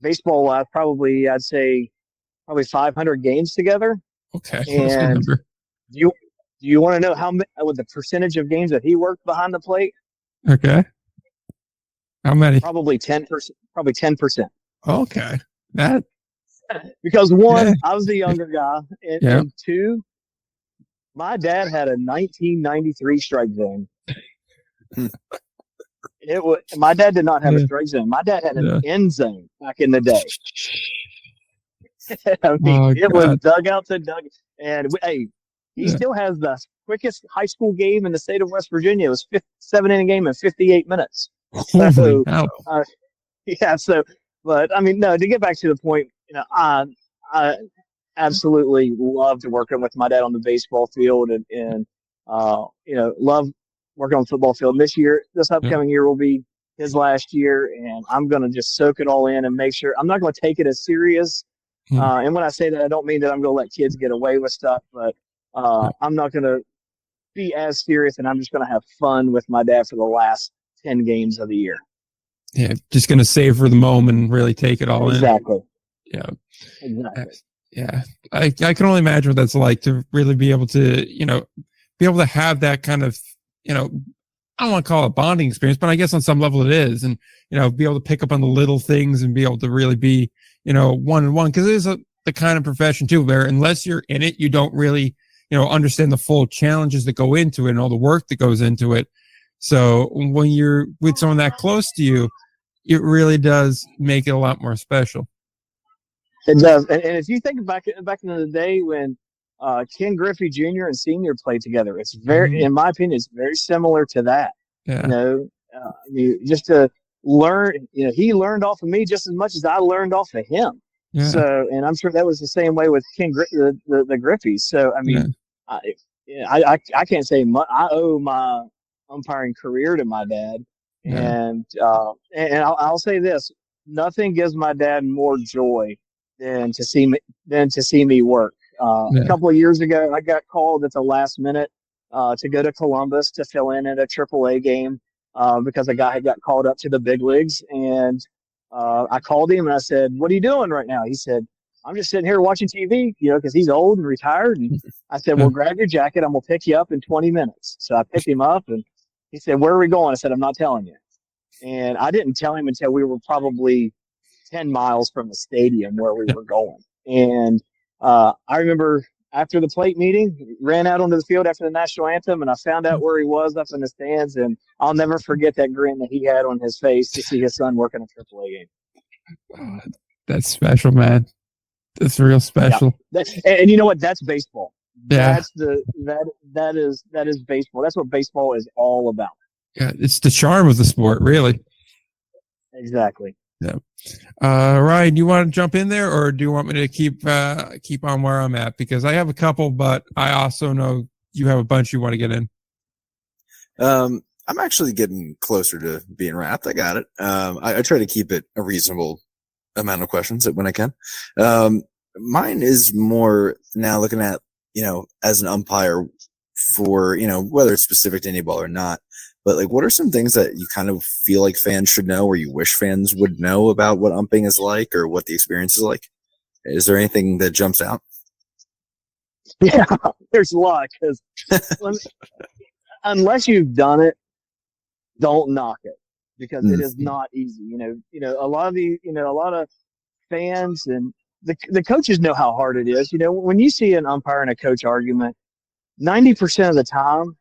baseball-wise, I'd say 500 games together. Okay. And do you want to know what the percentage of games that he worked behind the plate? Okay. How many? Probably 10%. Probably 10%. Okay. Because one, I was the younger guy, and two, my dad had a 1993 strike zone. My dad did not have a strike zone. My dad had an end zone back in the day. I mean, it was dugout to dugout. And he still has the quickest high school game in the state of West Virginia. It was 7-inning game in 58 minutes. So, but I mean, no, to get back to the point, I absolutely loved working with my dad on the baseball field and love working on the football field. This upcoming year will be his last year, and I'm going to just soak it all in and make sure I'm not going to take it as serious. And when I say that, I don't mean that I'm going to let kids get away with stuff, but I'm not going to be as serious, and I'm just going to have fun with my dad for the last 10 games of the year. Yeah, just going to savor the moment and really take it all in. Exactly. Yeah. Exactly. Yeah. I can only imagine what that's like to really be able to, be able to have that kind of, I don't want to call it a bonding experience, but I guess on some level it is. And, be able to pick up on the little things and be able to really be, one-on-one, because it is the kind of profession too, where unless you're in it, you don't really, understand the full challenges that go into it and all the work that goes into it. So when you're with someone that close to you, it really does make it a lot more special. It does. And if you think back in the day when Ken Griffey Jr. and Sr. played together, it's very, in my opinion, it's very similar to that. Yeah. Just to he learned off of me just as much as I learned off of him. Yeah. So, and I'm sure that was the same way with the Griffies. So, I mean, I can't say much. I owe my umpiring career to my dad, and I'll say this: nothing gives my dad more joy than to see me work. A couple of years ago, I got called at the last minute to go to Columbus to fill in at a AAA game because a guy had got called up to the big leagues, and I called him and I said, "What are you doing right now?" He said, "I'm just sitting here watching TV, because he's old and retired." And I said, "Well, grab your jacket. I'm going to pick you up in 20 minutes. So I picked him up and he said, "Where are we going?" I said, "I'm not telling you." And I didn't tell him until we were probably 10 miles from the stadium where we were going. And I remember after the plate meeting, ran out onto the field after the national anthem, and I found out where he was up in the stands. And I'll never forget that grin that he had on his face to see his son working a AAA game. Oh, that's special, man. That's real special. Yeah. And you know what? That's baseball. Yeah. That is baseball. That's what baseball is all about. Yeah, it's the charm of the sport, really. Exactly. Yeah. Ryan, you want to jump in there, or do you want me to keep on where I'm at? Because I have a couple, but I also know you have a bunch you want to get in. I'm actually getting closer to being wrapped. I got it. I try to keep it a reasonable amount of questions when I can. Mine is more now looking at, as an umpire for, whether it's specific to any ball or not, but like, what are some things that you kind of feel like fans should know, or you wish fans would know about what umping is like, or what the experience is like? Is there anything that jumps out? Yeah, there's a lot, because unless you've done it, don't knock it, because it is not easy. A lot of fans and the coaches know how hard it is. When you see an umpire and a coach argument, 90% of the time,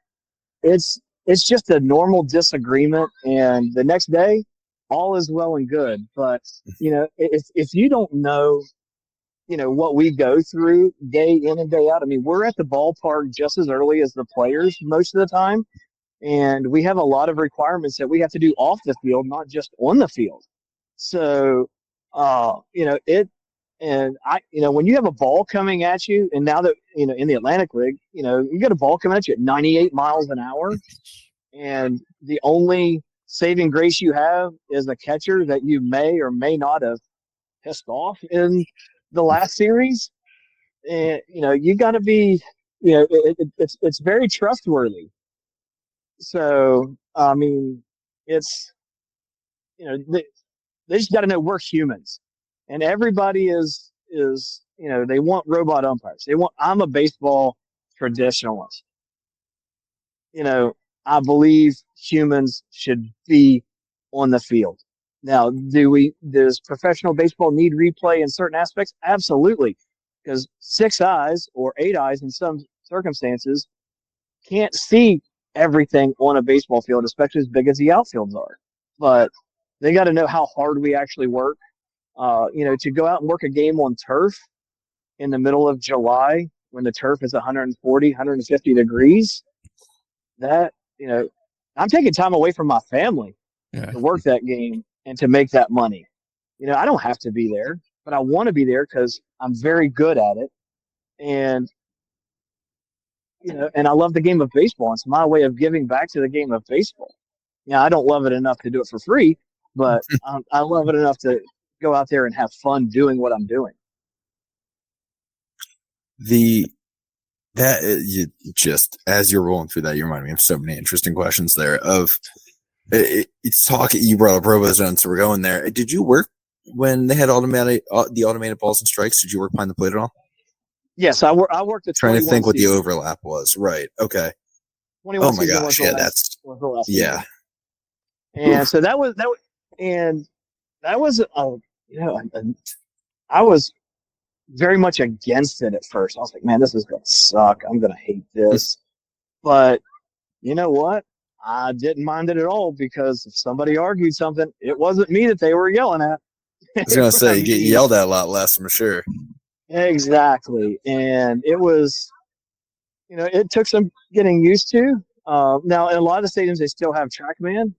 it's just a normal disagreement, and the next day, all is well and good. But if you don't know, what we go through day in and day out. I mean, we're at the ballpark just as early as the players most of the time, and we have a lot of requirements that we have to do off the field, not just on the field. So, when you have a ball coming at you, and now that, in the Atlantic League, you get a ball coming at you at 98 miles an hour, and the only saving grace you have is a catcher that you may or may not have pissed off in the last series. And, you got to be, it's very trustworthy. So, I mean, it's, they just got to know we're humans. And everybody is they want robot umpires. I'm a baseball traditionalist. I believe humans should be on the field. Now, does professional baseball need replay in certain aspects? Absolutely. Because 6 eyes or 8 eyes in some circumstances can't see everything on a baseball field, especially as big as the outfields are. But they got to know how hard we actually work. To go out and work a game on turf in the middle of July when the turf is 140, 150 degrees, that, I'm taking time away from my family to work that game and to make that money. I don't have to be there, but I want to be there because I'm very good at it. And, and I love the game of baseball. It's my way of giving back to the game of baseball. I don't love it enough to do it for free, but I love it enough to go out there and have fun doing what I'm doing. You just, as you're rolling through that, you remind me of so many interesting questions there. You brought up RoboZone, so we're going there. Did you work when they had the automated balls and strikes? Did you work behind the plate at all? Yes, I worked the 21 trying to think what season. the overlap was. Right. Okay. 21 oh my season gosh! was Yeah, the last yeah. season. And so that was I was very much against it at first. I was like, man, this is going to suck. I'm going to hate this. But you know what? I didn't mind it at all, because if somebody argued something, it wasn't me that they were yelling at. I was going to say, you get yelled at a lot less, I'm sure. Exactly. And it was, it took some getting used to. Now, in a lot of the stadiums, they still have TrackMan.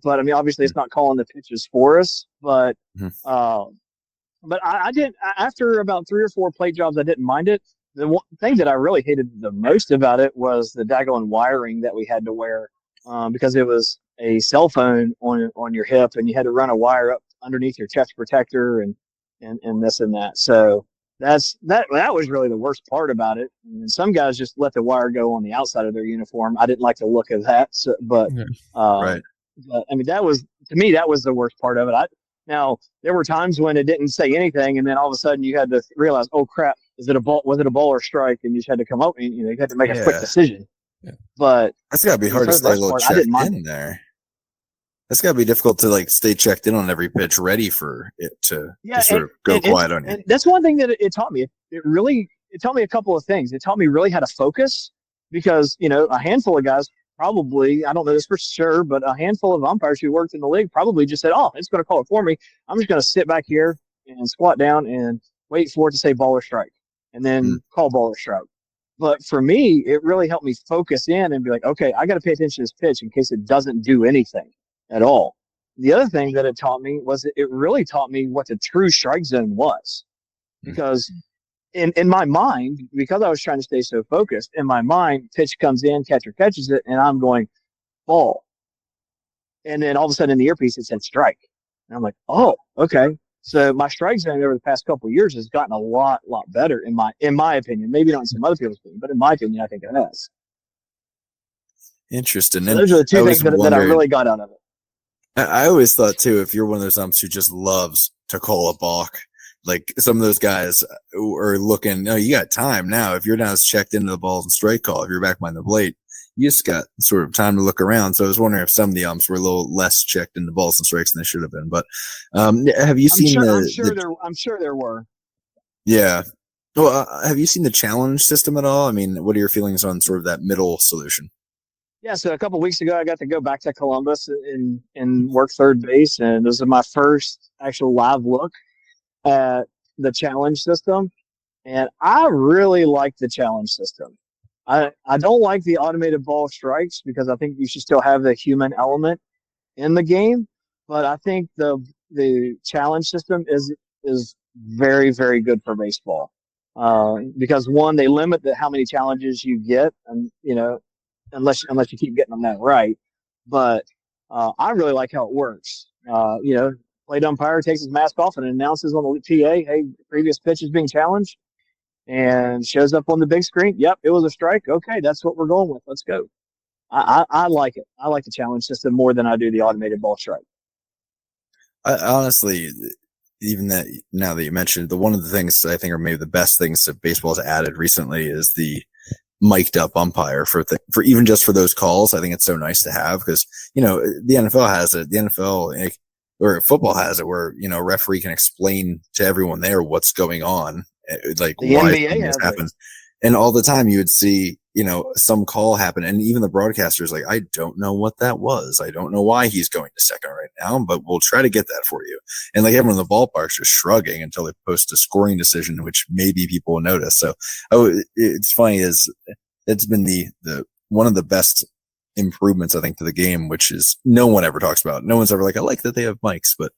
But I mean, obviously, it's not calling the pitches for us. But I didn't. After about 3 or 4 plate jobs, I didn't mind it. The one thing that I really hated the most about it was the daggone wiring that we had to wear, because it was a cell phone on your hip, and you had to run a wire up underneath your chest protector and this and that. So that was really the worst part about it. And some guys just let the wire go on the outside of their uniform. I didn't like the look of that. So, but right. but, I mean, that was, to me, that was the worst part of it. Now, there were times when it didn't say anything, and then all of a sudden you had to realize, oh crap, is it a ball? Was it a ball or strike? And you just had to come up and you had to make a quick decision. Yeah. But that's got to be hard to stay a little checked in there. That's got to be difficult to stay checked in on every pitch, ready for it to sort of go quiet on you. And that's one thing that it taught me. It taught me a couple of things. It taught me really how to focus, because a handful of guys probably, I don't know this for sure, but a handful of umpires who worked in the league probably just said, "Oh, it's going to call it for me. I'm just going to sit back here and squat down and wait for it to say ball or strike, and then call ball or strike." But for me, it really helped me focus in and be like, okay, I got to pay attention to this pitch in case it doesn't do anything at all. The other thing that it taught me was it really taught me what the true strike zone was, because in my mind, because I was trying to stay so focused, in my mind, pitch comes in, catcher catches it, and I'm going ball. And then all of a sudden in the earpiece, it said strike. And I'm like, oh, okay. So my strike zone over the past couple of years has gotten a lot better in my opinion. Maybe not in some other people's opinion, but in my opinion, I think it has. Interesting. So those are the two things that I really got out of it. I always thought too, if you're one of those umps who just loves to call a balk, like some of those guys are looking, no, you got time now. If you're not checked into the balls and strike call, if you're back behind the plate, you just got sort of time to look around. So I was wondering if some of the umps were a little less checked into balls and strikes than they should have been. But have you seen I'm sure there were. Yeah. Well, have you seen the challenge system at all? I mean, what are your feelings on sort of that middle solution? Yeah, so a couple of weeks ago, I got to go back to Columbus and work third base, and this is my first actual live look at the challenge system, and I really like the challenge system. I don't like the automated ball strikes, because I think you should still have the human element in the game, but I think the challenge system is very, very good for baseball, because one, they limit how many challenges you get, and unless you keep getting them that right. But I really like how it works. Plate umpire takes his mask off and announces on the PA, hey, previous pitch is being challenged, and shows up on the big screen. Yep, it was a strike. Okay, that's what we're going with. Let's go. I like it. I like the challenge system more than I do the automated ball strike. Honestly, even that, now that you mentioned it, one of the things I think are maybe the best things that baseball's added recently is the mic'd up umpire for even just for those calls. I think it's so nice to have, because the NFL has it. The NFL or football has it, where a referee can explain to everyone there what's going on, like the why NBA this happens. And all the time you would see some call happen, and even the broadcasters like, I don't know what that was. I don't know why he's going to second right now, but we'll try to get that for you. And like everyone in the ballpark's just shrugging until they post a scoring decision, which maybe people will notice. So it's funny, it's been the one of the best improvements, I think, to the game, which is no one ever talks about. No one's ever like, I like that they have mics, but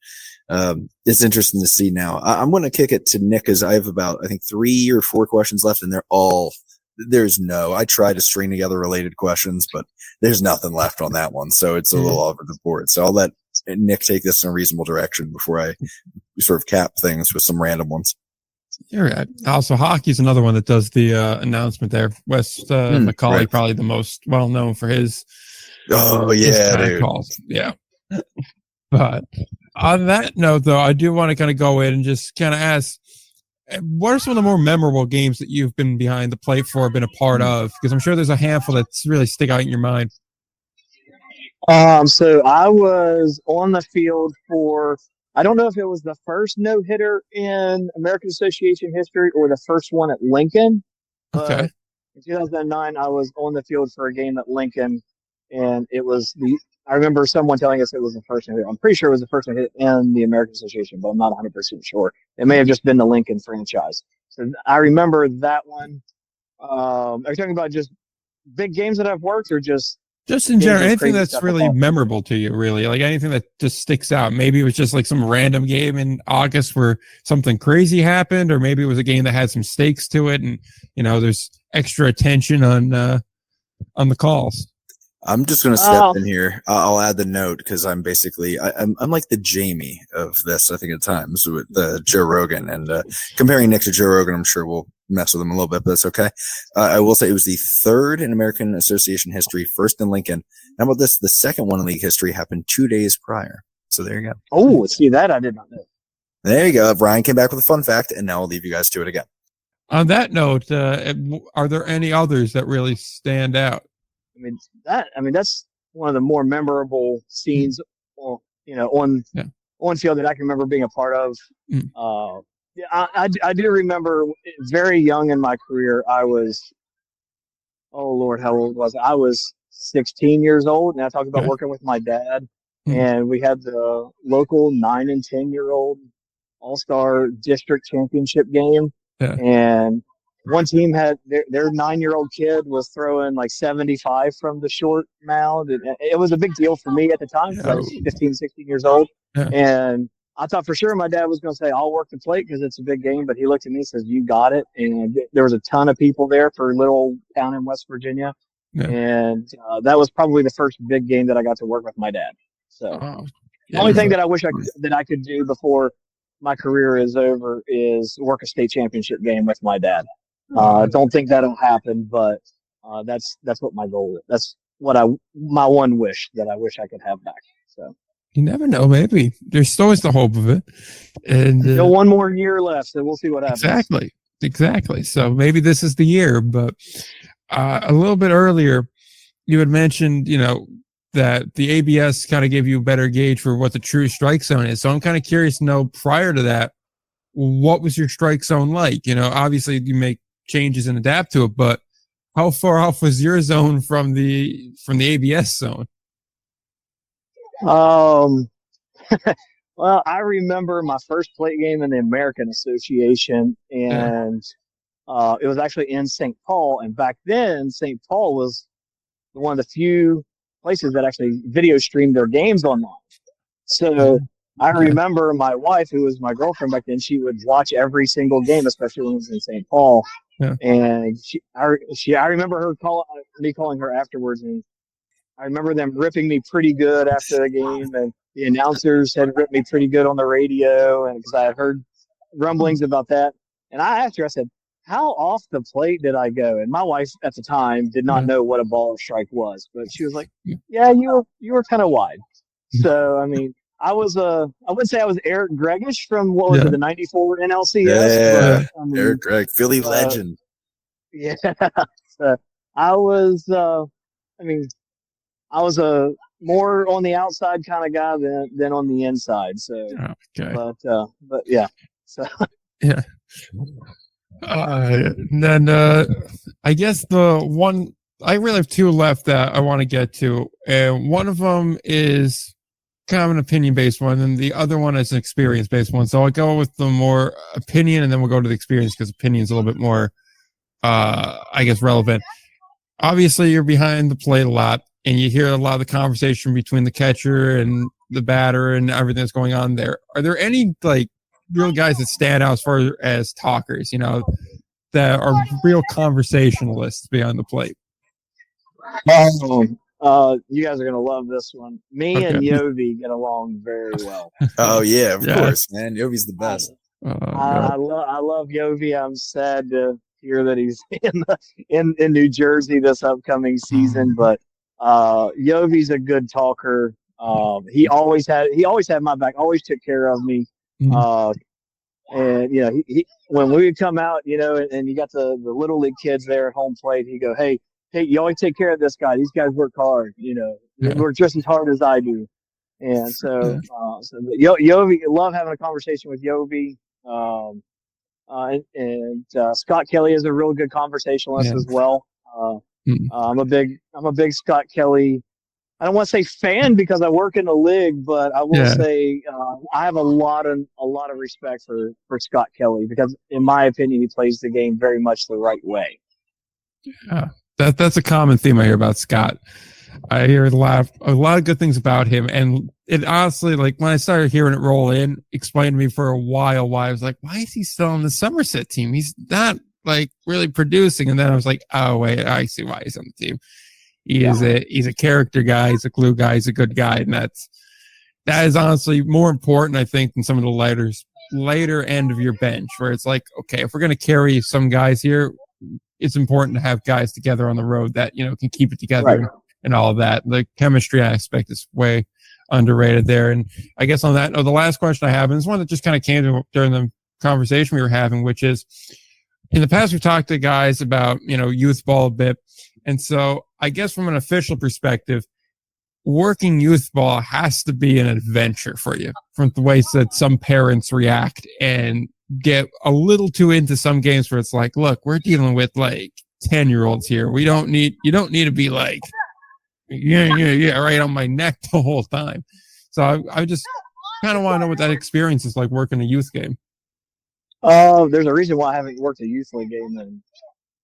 it's interesting to see now. I'm going to kick it to Nick, because I have about, I think, 3 or 4 questions left, and I tried to string together related questions, but there's nothing left on that one. So it's a little over the board. So I'll let Nick take this in a reasonable direction before I sort of cap things with some random ones. You're right. Also, hockey's another one that does the announcement there. Wes McCauley, right. Probably the most well known for his. Oh yeah, dude. Calls. Yeah. But on that note, though, I do want to kind of go in and just kind of ask, what are some of the more memorable games that you've been behind the plate for, been a part of? Because I'm sure there's a handful that's really stick out in your mind. So I was on the field for, I don't know if it was the first no-hitter in American Association history or the first one at Lincoln. Okay. In 2009, I was on the field for a game at Lincoln, and it was I remember someone telling us it was the first no-hitter. I'm pretty sure it was the first no-hitter in the American Association, but I'm not 100% sure. It may have just been the Lincoln franchise. So I remember that one. Are you talking about just big games that I've worked, or just Just in games general, of anything crazy that's stuff really involved. memorable to you, really, like anything that just sticks out. Maybe it was just like some random game in August where something crazy happened, or maybe it was a game that had some stakes to it, and there's extra attention on the calls. I'm just going to step in here. I'll add the note because I'm basically I'm like the Jamie of this. I think at times with Joe Rogan, and comparing Nick to Joe Rogan, I'm sure we'll mess with him a little bit, but that's okay. I will say it was the third in American Association history, first in Lincoln. How about this? The second one in league history happened 2 days prior. So there you go. Oh, see that I did not know. There you go. Brian came back with a fun fact, and now I'll leave you guys to it again. On that note, are there any others that really stand out? I mean that's one of the more memorable scenes, on field that I can remember being a part of. I do remember very young in my career. I was, oh Lord, how old was I? I was 16 years old, and I talked about working with my dad, and we had the local 9 and 10-year-old all-star district championship game, and one team had their 9-year-old kid was throwing like 75 from the short mound. And it was a big deal for me at the time because I was 15, 16 years old. And I thought for sure my dad was going to say, I'll work the plate because it's a big game. But he looked at me and says, you got it. And there was a ton of people there for a little town in West Virginia. And that was probably the first big game that I got to work with my dad. So the only thing that I wish I could do before my career is over is work a state championship game with my dad. Don't think that'll happen, but that's what my goal is. That's what my one wish that I wish I could have back. So you never know. Maybe there's always the hope of it. And still one more year left, so we'll see what happens. Exactly. So maybe this is the year. But a little bit earlier, you had mentioned, that the ABS kind of gave you a better gauge for what the true strike zone is. So I'm kind of curious to know, prior to that, what was your strike zone like? Obviously you make changes and adapt to it, but how far off was your zone from the ABS zone? Well, I remember my first plate game in the American Association, and it was actually in St. Paul. And back then, St. Paul was one of the few places that actually video streamed their games online. So I remember my wife, who was my girlfriend back then, she would watch every single game, especially when it was in St. Paul. And I remember her calling her afterwards, and I remember them ripping me pretty good after the game, and the announcers had ripped me pretty good on the radio, and because I had heard rumblings about that. And I asked her, I said, how off the plate did I go? And my wife at the time did not know what a ball or strike was, but she was like, yeah, you were kind of wide. So, I mean, I wouldn't say I was Eric Gregish from, what was it, the 94 NLCS? Yeah, but, I mean, Eric Gregg, Philly legend. Yeah. So I was a more on the outside kind of guy than on the inside. So, but yeah. So, yeah. Then I guess the one, I really have two left that I want to get to, and one of them is kind of an opinion-based one, and the other one is an experience-based one. So I'll go with the more opinion, and then we'll go to the experience because opinion is a little bit more, I guess, relevant. Obviously, you're behind the plate a lot, and you hear a lot of the conversation between the catcher and the batter and everything that's going on there. Are there any real guys that stand out as far as talkers, that are real conversationalists behind the plate? You guys are gonna love this one. Me and Yovi get along very well. Oh yeah, of course, man. Yovi's the best. I love Yovi. I'm sad to hear that he's in New Jersey this upcoming season, but Yovi's a good talker. He always had my back, always took care of me. And he when we would come out, and you got the little league kids there at home plate, he'd go, hey, you always take care of this guy. These guys work hard, work just as hard as I do. And so Yovi, love having a conversation with Yovi. And Scott Kelly is a real good conversationalist as well. I'm a big Scott Kelly. I don't want to say fan because I work in the league, but I will say I have a lot of respect for Scott Kelly because, in my opinion, he plays the game very much the right way. Yeah, that's a common theme I hear about Scott. I hear a lot of good things about him, and it honestly, like when I started hearing it roll in, explained to me for a while why I was like, why is he still on the Somerset team? He's not like really producing, and then I was like, oh wait, I see why he's on the team. He's a character guy, he's a glue guy, he's a good guy, and that is honestly more important, I think, than some of the later end of your bench, where it's like, okay, if we're gonna carry some guys here, it's important to have guys together on the road that, you know, can keep it together. Right. And all of that. The chemistry aspect is way underrated there. And I guess on that, the last question I have, and it's one that just kind of came to during the conversation we were having, which is, in the past, we've talked to guys about, you know, youth ball a bit. And so I guess from an official perspective, working youth ball has to be an adventure for you, from the ways that some parents react and get a little too into some games where it's like, look, we're dealing with like 10-year-olds here. You don't need to be like, yeah, right on my neck the whole time. So I just kind of want to know what that experience is like working a youth game. There's a reason why I haven't worked a youth league game in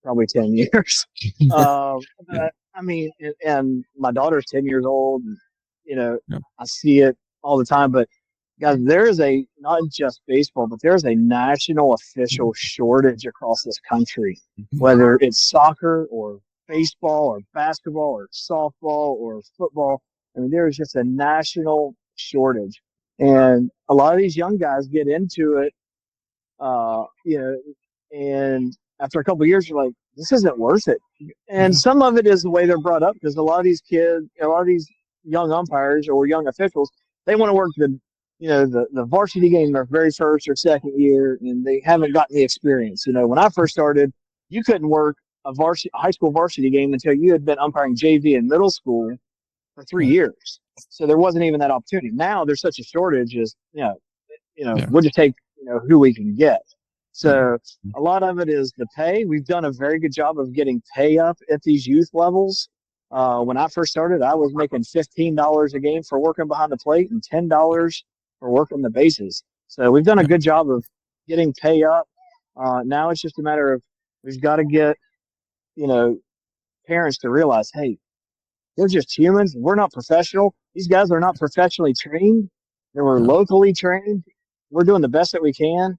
probably 10 years. I mean, and my daughter's 10 years old. And, you know, I see it all the time. But guys, there is not just baseball, but there's a national official shortage across this country, whether it's soccer or baseball or basketball or softball or football. I mean, there's just a national shortage. And a lot of these young guys get into it, you know, and after a couple of years, you're like, this isn't worth it. And some of it is the way they're brought up, because a lot of these young umpires or young officials, they want to work the varsity game their very first or second year, and they haven't gotten the experience. You know, when I first started, you couldn't work a high school varsity game until you had been umpiring JV in middle school for 3 years. So there wasn't even that opportunity. Now there's such a shortage, we'll just take, who we can get. So a lot of it is the pay. We've done a very good job of getting pay up at these youth levels. When I first started, I was making $15 a game for working behind the plate and $10 for working the bases. So we've done a good job of getting pay up. Now it's just a matter of, we've got to get, parents to realize, hey, they're just humans. We're not professional. These guys are not professionally trained. They were locally trained. We're doing the best that we can.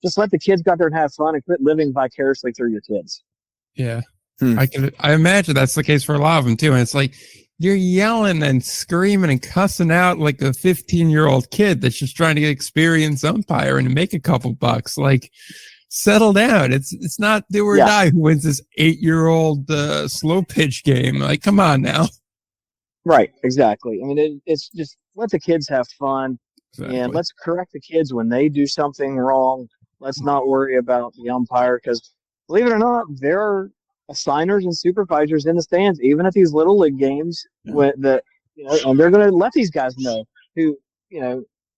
Just let the kids go out there and have fun and quit living vicariously through your kids. Yeah. I imagine that's the case for a lot of them too. And it's like, you're yelling and screaming and cussing out like a 15-year-old kid that's just trying to get experience umpiring and make a couple bucks. Like, settle down. It's not do or die who wins this 8-year-old slow pitch game. Like, come on now. Right. Exactly. I mean, it's just let the kids have fun. Exactly. And let's correct the kids when they do something wrong. Let's not worry about the umpire, because believe it or not, there are assigners and supervisors in the stands, even at these little league games, and they're going to let these guys know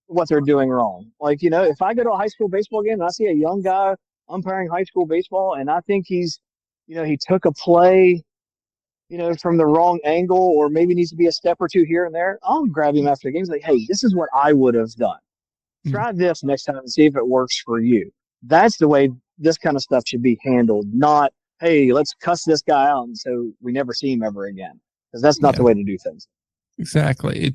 what they're doing wrong. Like, if I go to a high school baseball game and I see a young guy umpiring high school baseball, and I think he's, he took a play, from the wrong angle, or maybe needs to be a step or two here and there, I'll grab him after the game and say, hey, this is what I would have done. Try this next time and see if it works for you. That's the way this kind of stuff should be handled, not, hey, let's cuss this guy out and so we never see him ever again. Because that's not the way to do things. Exactly.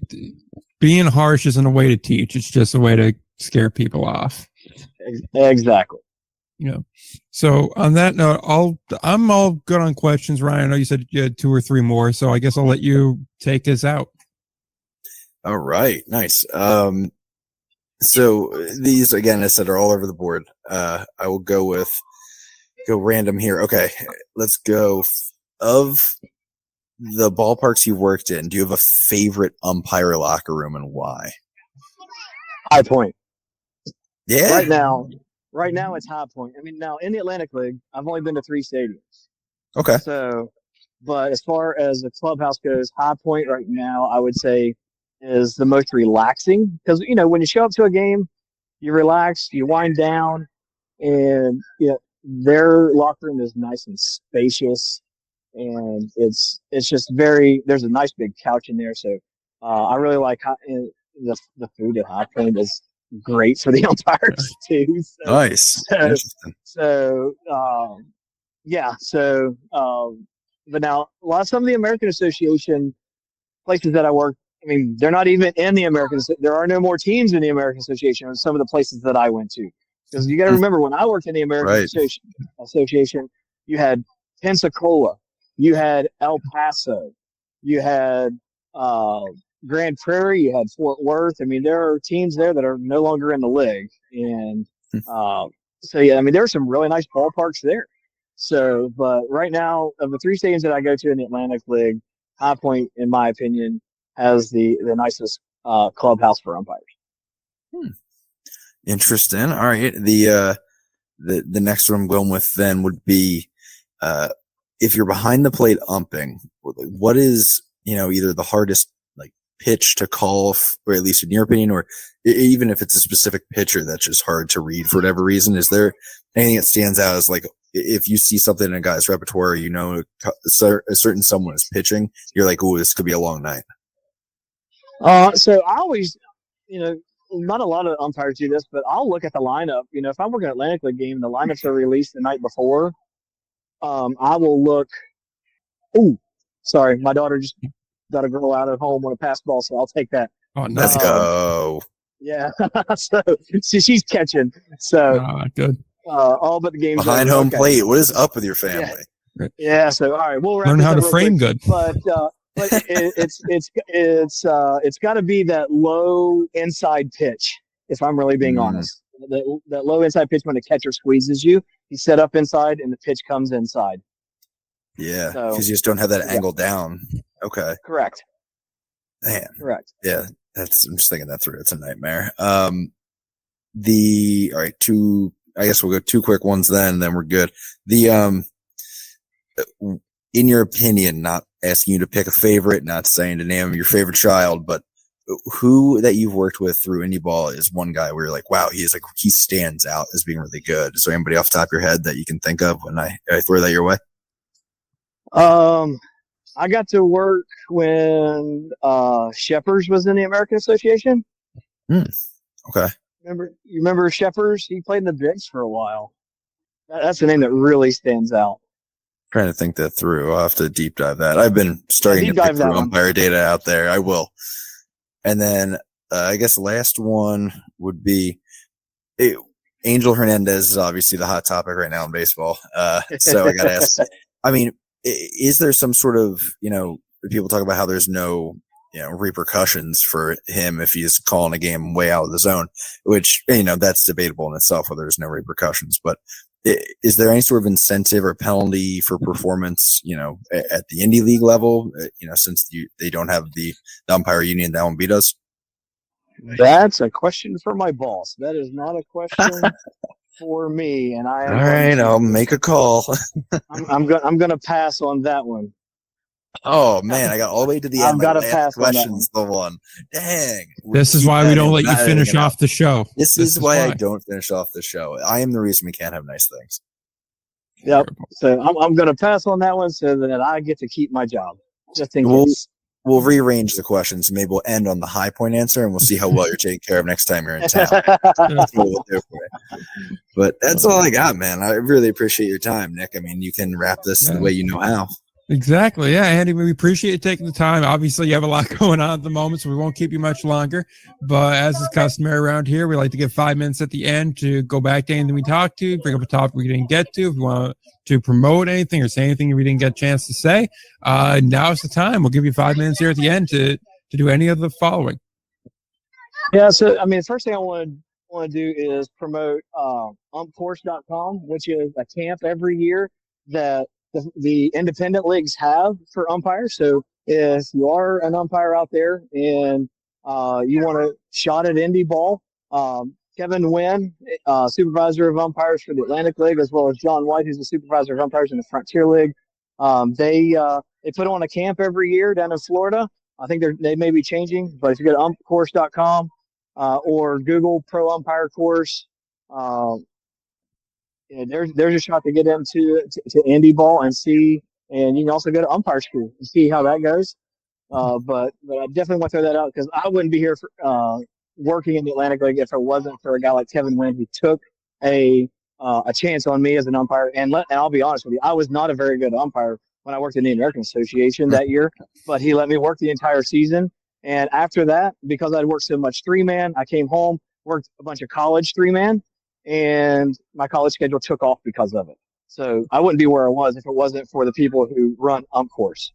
Being harsh isn't a way to teach. It's just a way to scare people off. Exactly. So on that note, I'm all good on questions. Ryan, I know you said you had 2 or 3 more, so I guess I'll let you take us out. All right. Nice. So these, again, I said, are all over the board. I will go random here. Okay. Let's go. Of the ballparks you worked in, do you have a favorite umpire locker room and why? High Point. Yeah. Right now it's High Point. I mean, now in the Atlantic League, I've only been to 3 stadiums. Okay. So, but as far as the clubhouse goes, High Point right now, I would say, is the most relaxing, because, when you show up to a game, you relax, you wind down, and their locker room is nice and spacious, and it's just there's a nice big couch in there. So I really like the food at High Point is great for the umpires too. So, nice. But now some of the American Association places that I work, I mean, they're not even in the American. There are no more teams in the American Association. Some of the places that I went to, because you got to remember when I worked in the American Association, you had Pensacola, you had El Paso, you had Grand Prairie, you had Fort Worth. I mean, there are teams there that are no longer in the league, and so yeah, I mean, there are some really nice ballparks there. So, but right now, of the 3 stadiums that I go to in the Atlantic League, High Point, in my opinion, has the nicest clubhouse for umpires. Interesting. All right. The next one I'm going with then would be if you're behind the plate umping, what is, either the hardest like pitch to call, or at least in your opinion, or even if it's a specific pitcher that's just hard to read for whatever reason? Is there anything that stands out as like, if you see something in a guy's repertoire, a certain someone is pitching, you're like, oh, this could be a long night. So I always, not a lot of umpires do this, but I'll look at the lineup. If I'm working an Atlantic League game, the lineups are released the night before. I will look. Oh, sorry, my daughter just got a girl out at home on a pass ball, so I'll take that. Oh, let's go. Yeah, so she's catching. So good. All but the games behind home plate. What is up with your family? Yeah. So all right, we'll learn how to frame quick. Good. But it's got to be that low inside pitch. If I'm really being honest, that low inside pitch when the catcher squeezes you, you set up inside and the pitch comes inside. Yeah, because you just don't have that angle down. Okay. Correct. Man. Correct. Yeah, I'm just thinking that through. It's a nightmare. All right, I guess we'll go 2 quick ones then we're good. In your opinion, not asking you to pick a favorite, not saying to name your favorite child, but who that you've worked with through indie ball is one guy where you're like, wow, he stands out as being really good. Is there anybody off the top of your head that you can think of when I throw that your way? I got to work when Shepers was in the American Association. Okay. You remember Shepers? He played in the bigs for a while. That's the name that really stands out. Trying to think that through. I'll have to deep dive that. I've been starting to pick through umpire data out there. I will. And then I guess the last one would be Angel Hernandez is obviously the hot topic right now in baseball. So I got to ask, I mean, is there some sort of, people talk about how there's no, repercussions for him if he's calling a game way out of the zone, which, that's debatable in itself whether there's no repercussions. But is there any sort of incentive or penalty for performance, at the indie league level, since they don't have the umpire union that one beat us? That's a question for my boss. That is not a question for me. And all right, I'll make a call. I'm going to pass on that one. Oh man, I got all the way to the end. I've got to pass questions. On that one. The one. Dang. This is why we don't let you finish off the show. This is why I don't finish off the show. I am the reason we can't have nice things. Yep. So I'm going to pass on that one so that I get to keep my job. Just in case. We'll rearrange the questions. Maybe we'll end on the high point answer, and we'll see how well you're taken care of next time you're in town. That's what we'll do for you. But that's all I got, man. I really appreciate your time, Nick. I mean, you can wrap this the way you know how. Exactly. Yeah, Andy, we appreciate you taking the time. Obviously, you have a lot going on at the moment, so we won't keep you much longer. But as is customary around here, we like to give 5 minutes at the end to go back to anything we talked to, bring up a topic we didn't get to. If you want to promote anything or say anything we didn't get a chance to say, now's the time. We'll give you 5 minutes here at the end to do any of the following. Yeah, so, I mean, the first thing I want to do is promote umpcourse.com, which is a camp every year that the independent leagues have for umpires. So if you are an umpire out there and you want a shot at indie ball, Kevin Wynn, supervisor of umpires for the Atlantic League, as well as John White, who's the supervisor of umpires in the Frontier League, they put on a camp every year down in Florida. I think they may be changing, but if you go to umpcourse.com or Google Pro Umpire Course, there's a shot to get into to indie ball and see, and you can also go to umpire school and see how that goes. But I definitely want to throw that out because I wouldn't be here for working in the Atlantic League if it wasn't for a guy like Kevin Wynn who took a chance on me as an umpire. And I'll be honest with you, I was not a very good umpire when I worked in the American Association that year, but he let me work the entire season. And after that, because I'd worked so much 3-man, I came home, worked a bunch of college 3-man, and my college schedule took off because of it. So I wouldn't be where I was if it wasn't for the people who run ump course.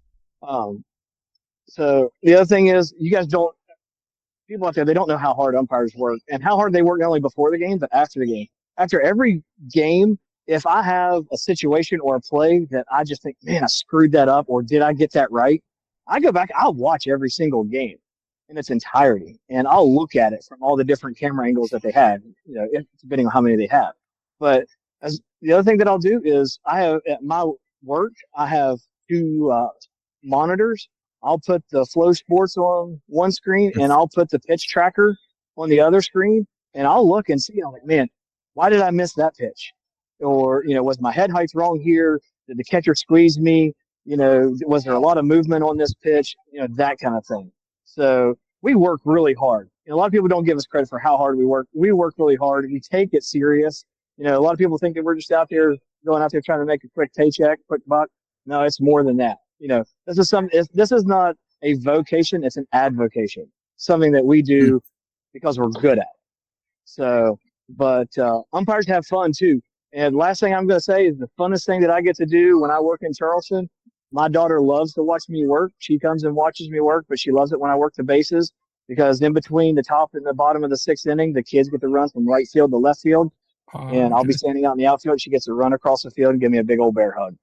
So the other thing is, you guys don't, people out there, they don't know how hard umpires work and how hard they work not only before the game, but after the game. After every game, if I have a situation or a play that I just think, man, I screwed that up, or did I get that right? I go back, I'll watch every single game in its entirety, and I'll look at it from all the different camera angles that they had, depending on how many they have. But the other thing that I'll do is, I have at my work, I have 2 monitors. I'll put the Flow Sports on one screen, and I'll put the pitch tracker on the other screen, and I'll look and see, I'm like, man, why did I miss that pitch? Or, was my head height wrong here? Did the catcher squeeze me? Was there a lot of movement on this pitch? That kind of thing. So we work really hard. A lot of people don't give us credit for how hard we work. We work really hard. We take it serious. A lot of people think that we're just going out there trying to make a quick paycheck, quick buck. No, it's more than that. This is not a vocation. It's an advocation, something that we do because we're good at it. So, but umpires have fun too. And last thing I'm going to say is, the funnest thing that I get to do when I work in Charleston, my daughter loves to watch me work. She comes and watches me work, but she loves it when I work the bases, because in between the top and the bottom of the 6th inning, the kids get to run from right field to left field. And I'll be standing out in the outfield. She gets to run across the field and give me a big old bear hug.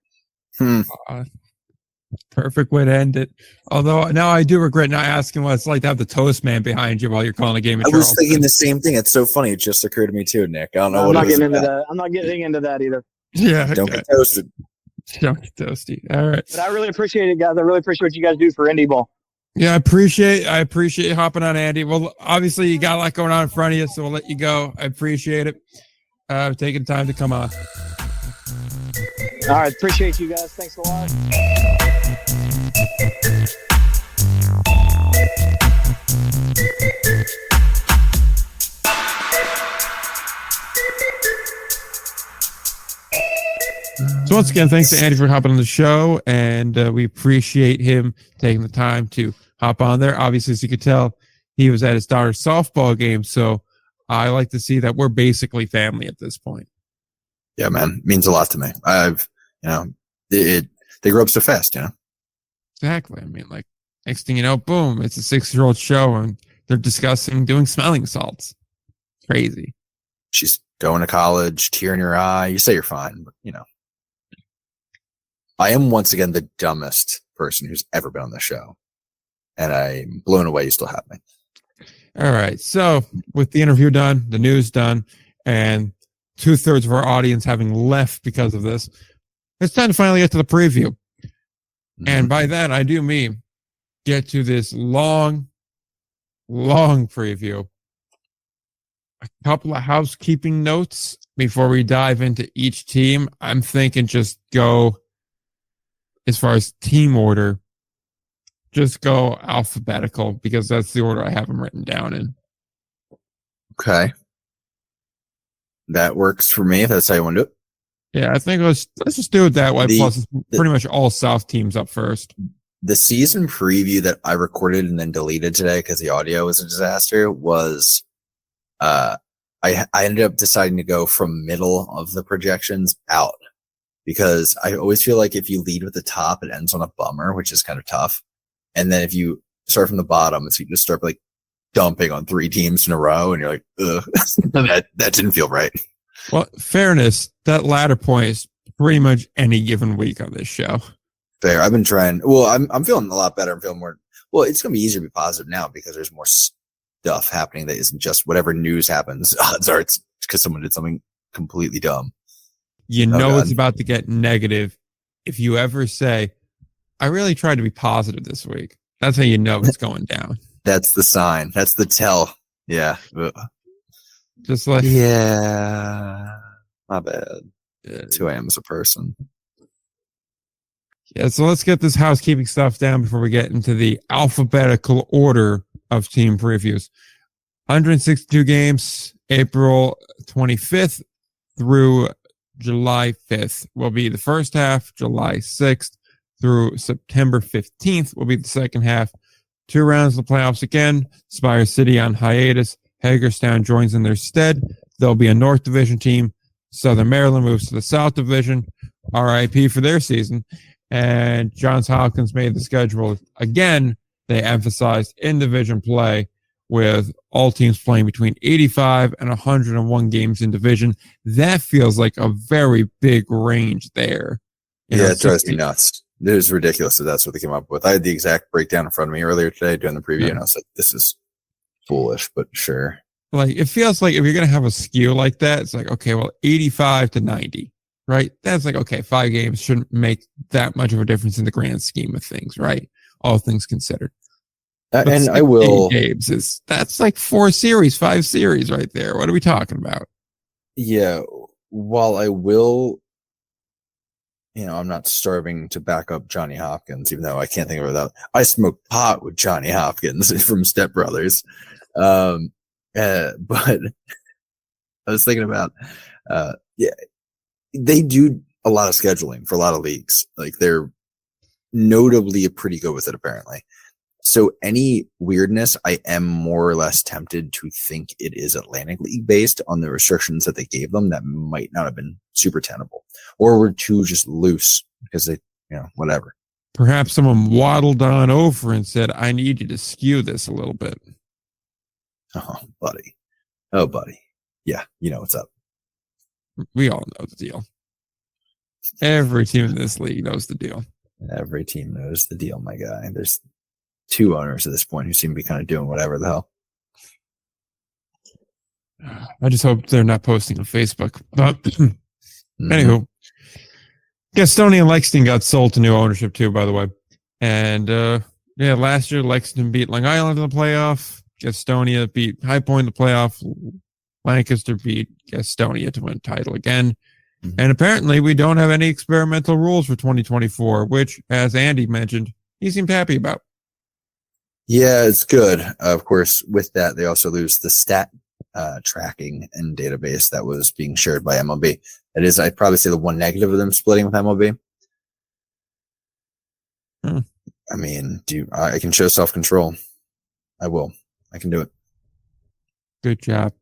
Perfect way to end it. Although now I do regret not asking what it's like to have the toast man behind you while you're calling a game. I was thinking the same thing. It's so funny. It just occurred to me too, Nick. I don't know I'm what not it was getting into about. that. I'm not getting into that either. Yeah. Don't get toasted. Don't get toasty. All right. But I really appreciate it, guys. I really appreciate what you guys do for Indie Ball. Yeah, I appreciate you hopping on, Andy. Well, obviously you got a lot going on in front of you, so we'll let you go. I appreciate it. Taking time to come on. All right. Appreciate you guys. Thanks a lot. So once again, thanks to Andy for hopping on the show, and we appreciate him taking the time to hop on there. Obviously, as you could tell, he was at his daughter's softball game, so I like to see that we're basically family at this point. Yeah, man, it means a lot to me. They grow up so fast, Exactly. I mean, like, next thing you know, boom, it's a 6-year-old show, and they're discussing doing smelling salts. Crazy. She's going to college, tear in your eye. You say you're fine, but I am once again the dumbest person who's ever been on the show, and I'm blown away you still have me. All right. So with the interview done, the news done, and 2/3 of our audience having left because of this, it's time to finally get to the preview. And by that, I do mean get to this long preview. A couple of housekeeping notes before we dive into each team. I'm thinking just go, as far as team order, just go alphabetical, because that's the order I have them written down in. Okay. That works for me, if that's how you want to do it. Yeah, I think let's just do it that way. Plus, it's pretty much all South teams up first. The season preview that I recorded and then deleted today because the audio was a disaster was, I ended up deciding to go from middle of the projections out, because I always feel like if you lead with the top, it ends on a bummer, which is kind of tough. And then if you start from the bottom, it's you just start like dumping on 3 teams in a row, and you're like, ugh, that didn't feel right. Well, fairness, that latter point is pretty much any given week on this show. Fair. I've been trying. Well, I'm feeling a lot better. I'm feeling more. Well, it's going to be easier to be positive now because there's more stuff happening that isn't just whatever news happens. Odds are it's because someone did something completely dumb. It's about to get negative if you ever say, I really tried to be positive this week. That's how you know it's going down. That's the sign. That's the tell. Yeah. Ugh. Just like, yeah, my bad. That's who I am as a person. Yeah, so let's get this housekeeping stuff down before we get into the alphabetical order of team previews. 162 games, April 25th through July 5th will be the first half. July 6th through September 15th will be the second half. 2 rounds of the playoffs again. Spire City on hiatus. Hagerstown joins in their stead. There'll be a North Division team. Southern Maryland moves to the South Division. RIP for their season. And Johns Hopkins made the schedule again. They emphasized in-division play with all teams playing between 85 and 101 games in division. That feels like a very big range there. It drives me nuts. It was ridiculous that that's what they came up with. I had the exact breakdown in front of me earlier today during the preview, and I was like, this is foolish, but sure. Like, it feels like if you're going to have a skew like that, it's like, okay, well, 85 to 90, right? That's like, okay, 5 games shouldn't make that much of a difference in the grand scheme of things, right? All things considered. And I will. Games that's like 4 series, 5 series right there. What are we talking about? Yeah. While I will, I'm not starving to back up Johnny Hopkins, even though I can't think of it without. I smoked pot with Johnny Hopkins from Step Brothers. But I was thinking about, they do a lot of scheduling for a lot of leagues. Like, they're notably pretty good with it, apparently. So any weirdness, I am more or less tempted to think it is Atlantic League based on the restrictions that they gave them that might not have been super tenable, or were too just loose because they, whatever. Perhaps someone waddled on over and said, I need you to skew this a little bit. Oh, buddy. Oh, buddy. Yeah, you know what's up. We all know the deal. Every team in this league knows the deal. Every team knows the deal, my guy. There's 2 owners at this point who seem to be kind of doing whatever the hell. I just hope they're not posting on Facebook. But anywho, Gastonia and Lexington got sold to new ownership too, by the way. And last year Lexington beat Long Island in the playoff. Gastonia beat High Point in the playoff. Lancaster beat Gastonia to win the title again. And apparently we don't have any experimental rules for 2024, which, as Andy mentioned, he seemed happy about. Yeah, it's good. Of course, with that, they also lose the stat tracking and database that was being shared by MLB. That is, I'd probably say the one negative of them splitting with MLB. I mean, I can show self-control. I will. I can do it. Good job.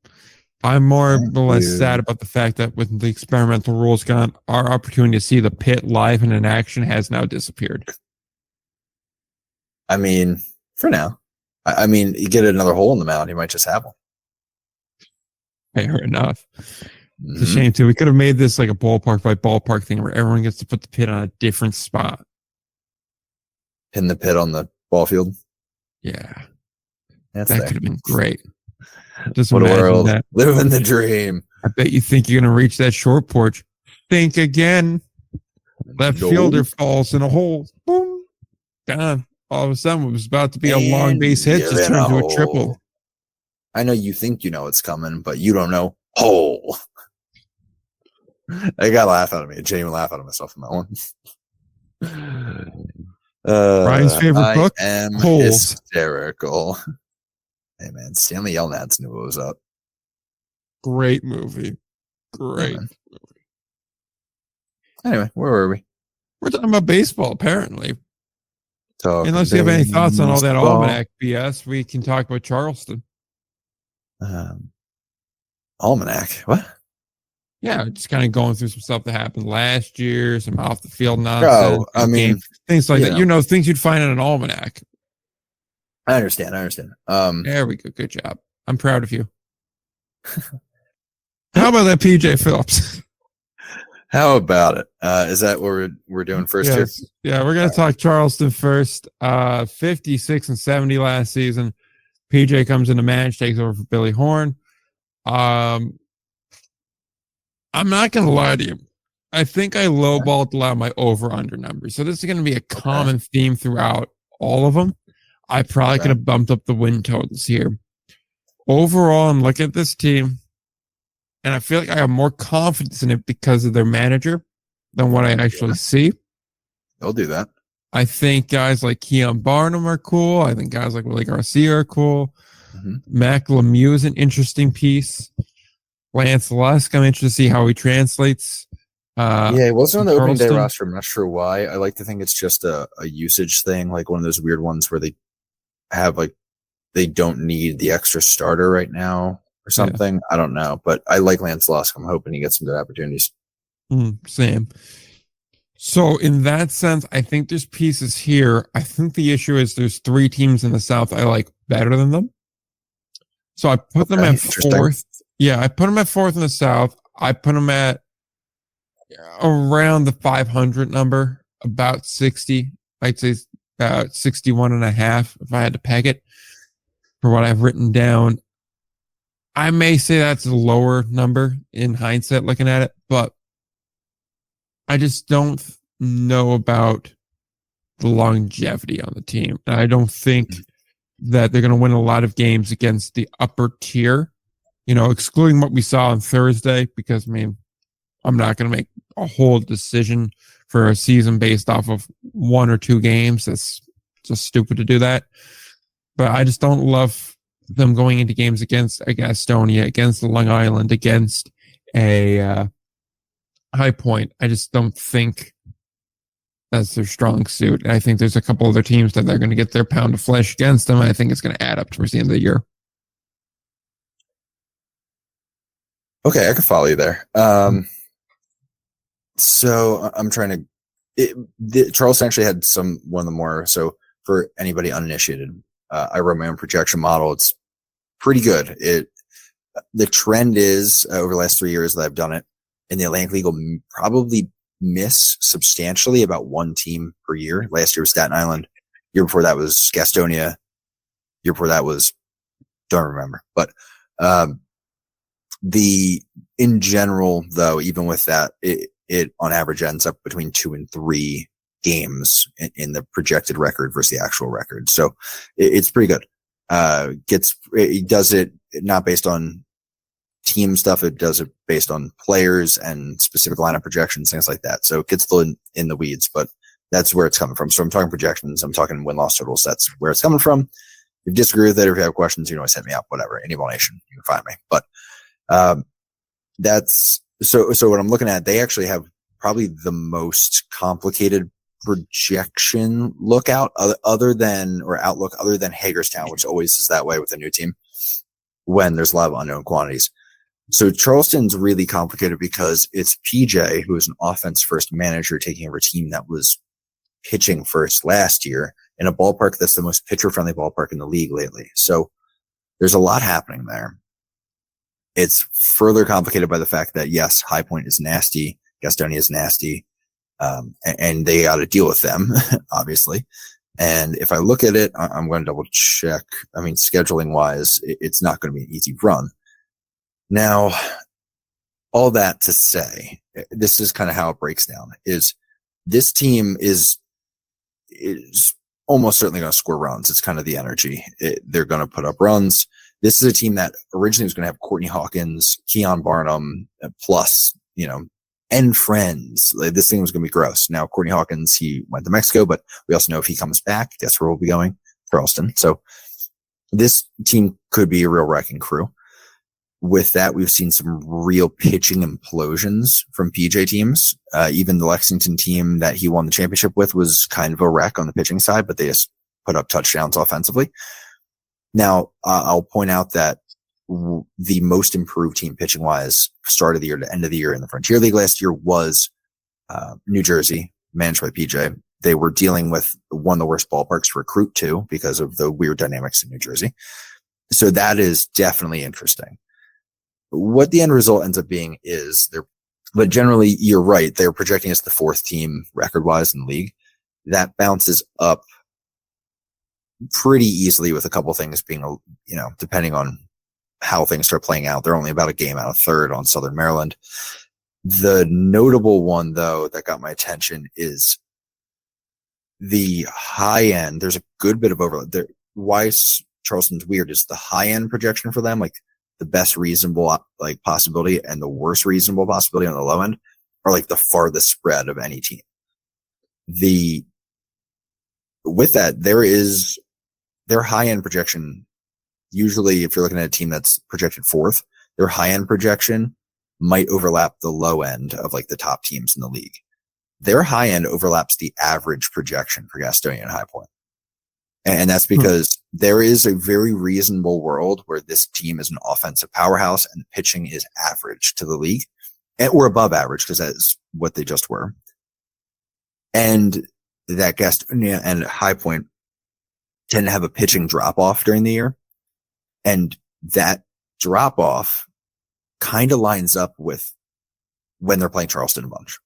I'm more or less sad about the fact that with the experimental rules gone, our opportunity to see the pit live and in action has now disappeared. I mean, for now. I mean, you get another hole in the mound, you might just have one. Fair enough. It's a shame, too. We could have made this like a ballpark by ballpark thing where everyone gets to put the pit on a different spot. Pin the pit on the ball field? Yeah. That could have been great. Just what a world. That. Living the dream. I bet you think you're going to reach that short porch. Think again. Left fielder falls in a hole. Boom. Gone. All of a sudden, it was about to be a long base hit. Just turned into a triple. I know you think you know it's coming, but you don't know. Hole. I got to laugh out of me. I genuinely laugh out of myself in that one. Brian's favorite book? I am Holes. Hysterical. Hey, man. Stanley Yelnats knew what was up. Great movie. Great movie. Anyway, where were we? We're talking about baseball, apparently. Unless you have any thoughts on all that almanac BS, we can talk about Charleston. Almanac? What? Yeah, just kind of going through some stuff that happened last year, some off the field nonsense. Oh, I mean, things like that. Things you'd find in an almanac. I understand. There we go. Good job. I'm proud of you. How about that PJ Phillips? How about it? Is that what we're doing first here? Yeah, we're going to talk Charleston first. 56 and 70 last season. PJ comes in to manage, takes over for Billy Horn. I'm not going to lie to you. I think I lowballed a lot of my over-under numbers. So this is going to be a common theme throughout all of them. I probably could have bumped up the win totals here. Overall, I'm looking at this team, and I feel like I have more confidence in it because of their manager than what I actually see. They'll do that. I think guys like Keon Barnum are cool. I think guys like Willie Garcia are cool. Mac Lemieux is an interesting piece. Lance Lusk, I'm interested to see how he translates Yeah, it wasn't on the opening day Charleston. roster. I'm not sure why. I like to think it's just a usage thing, like one of those weird ones where they have like they don't need the extra starter right now or something. Yeah. I don't know, but I like Lance Lusk. I'm hoping he gets some good opportunities. Same. So in that sense, I think there's pieces here. I think the issue is there's 3 teams in the South I like better than them. So I put them at 4th. Yeah, I put them at 4th in the South. I put them at around the 500 number, about 60. I'd say about 61 and a half if I had to peg it for what I've written down. I may say that's a lower number in hindsight looking at it, but I just don't know about the longevity on the team. And I don't think that they're going to win a lot of games against the upper tier, excluding what we saw on Thursday, because, I'm not going to make a whole decision for a season based off of 1 or 2 games. That's just stupid to do that. But I just don't love them going into games against a Gastonia, against the Long Island, against a High Point. I just don't think that's their strong suit. And I think there's a couple other teams that they're going to get their pound of flesh against them. And I think it's going to add up towards the end of the year. Okay, I can follow you there. So I'm trying to. Charleston actually had one of the more. So for anybody uninitiated, I wrote my own projection model. It's pretty good. The trend is over the last 3 years that I've done it, in the Atlantic League will probably miss substantially about 1 team per year. Last year was Staten Island. Year before that was Gastonia. Year before that was don't remember, but in general though, even with that, it on average ends up between 2 and 3 games in the projected record versus the actual record. So it's pretty good. It does it not based on team stuff. It does it based on players and specific lineup projections, things like that. So it gets still in the weeds, but that's where it's coming from. So I'm talking projections. I'm talking win-loss totals. That's where it's coming from. If you disagree with it, or if you have questions, you can always hit me up, whatever. Any Nation, you can find me. But that's so what I'm looking at, they actually have probably the most complicated projection outlook other than Hagerstown, which always is that way with a new team when there's a lot of unknown quantities. So Charleston's really complicated because it's PJ, who is an offense first manager, taking over a team that was pitching first last year in a ballpark that's the most pitcher friendly ballpark in the league lately. So there's a lot happening there. It's further complicated by the fact that, yes, High Point is nasty. Gastonia is nasty. And they got to deal with them, obviously. And if I look at it, I'm going to double check. Scheduling wise, it's not going to be an easy run. Now, all that to say, this is kind of how it breaks down, is this team is almost certainly going to score runs. It's kind of the energy. They're going to put up runs. This is a team that originally was going to have Courtney Hawkins, Keon Barnum, plus, and friends. This thing was going to be gross. Now, Courtney Hawkins, he went to Mexico, but we also know if he comes back, guess where we'll be going? Charleston. So this team could be a real wrecking crew. With that, we've seen some real pitching implosions from PJ teams. Even the Lexington team that he won the championship with was kind of a wreck on the pitching side, but they just put up touchdowns offensively. Now, I'll point out that the most improved team pitching wise, start of the year to end of the year in the Frontier League last year was New Jersey, managed by PJ. They were dealing with one of the worst ballparks to recruit to because of the weird dynamics in New Jersey. So that is definitely interesting. What the end result ends up being is but generally you're right. They're projecting as the 4th team record wise in the league. That bounces up pretty easily with a couple things being, depending on how things start playing out. They're only about a game out of 3rd on Southern Maryland. The notable one though, that got my attention is the high end. There's a good bit of overlap there. Why Charleston's weird is the high end projection for them, like the best reasonable possibility and the worst reasonable possibility on the low end are like the farthest spread of any team. With that, their high end projection. Usually if you're looking at a team that's projected 4th, their high end projection might overlap the low end of like the top teams in the league. Their high end overlaps the average projection for Gastonia and High Point. And that's because there is a very reasonable world where this team is an offensive powerhouse and the pitching is average to the league, or above average, because that is what they just were. And that Gastonia and High Point tend to have a pitching drop off during the year. And that drop off kind of lines up with when they're playing Charleston a bunch.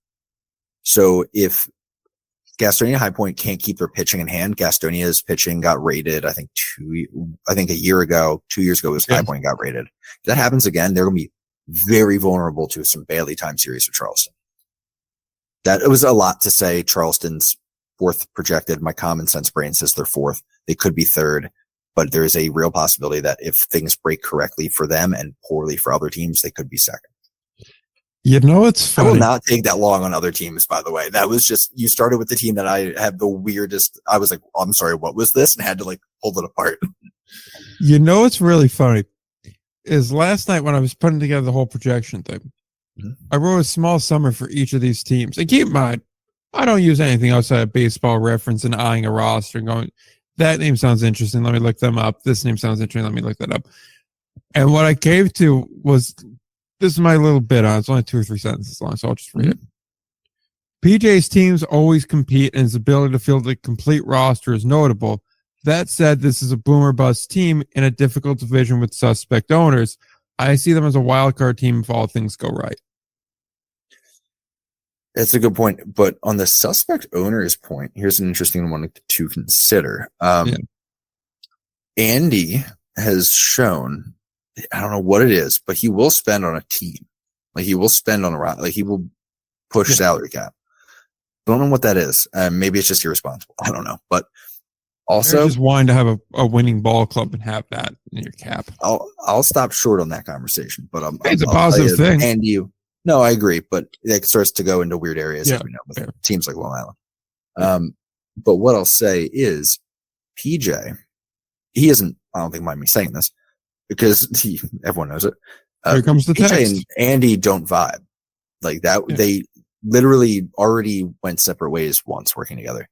So if Gastonia High Point can't keep their pitching in hand, Gastonia's pitching got rated, I think a year ago, 2 years ago, High Point got rated. If that happens again, they're going to be very vulnerable to some Bailey time series with Charleston. That it was a lot to say. Charleston's fourth projected. My common sense brain says they're fourth. They could be third, but there is a real possibility that if things break correctly for them and poorly for other teams, they could be second. It's funny. I will not take that long on other teams, by the way. That was just, you started with the team that I had the weirdest. I was like, I'm sorry, what was this? And had to like pull it apart. What's really funny is last night when I was putting together the whole projection thing, I wrote a small summary for each of these teams. And keep in mind, I don't use anything outside of Baseball Reference and eyeing a roster and going, that name sounds interesting. Let me look them up. This name sounds interesting. Let me look that up. And what I came to was, this is my little bit on. It's only 2 or 3 sentences long, so I'll just read it. PJ's teams always compete, and his ability to field a complete roster is notable. That said, this is a boomer bust team in a difficult division with suspect owners. I see them as a wild card team if all things go right. That's a good point. But on the suspect owners point, here's an interesting one to consider. Andy has shown, I don't know what it is, but he will spend on a team. Like he will spend on like he will push salary cap. Don't know what that is. Maybe it's just irresponsible. I don't know. But also, just wanting to have a winning ball club and have that in your cap. I'll stop short on that conversation. But it's a positive thing. And no, I agree. But it starts to go into weird areas, as we know, with fair. teams like Long Island. But what I'll say is, PJ, he isn't. I don't think mind me saying this, because everyone knows it. Here comes the text. PJ and Andy don't vibe like that. Yeah. They literally already went separate ways once working together.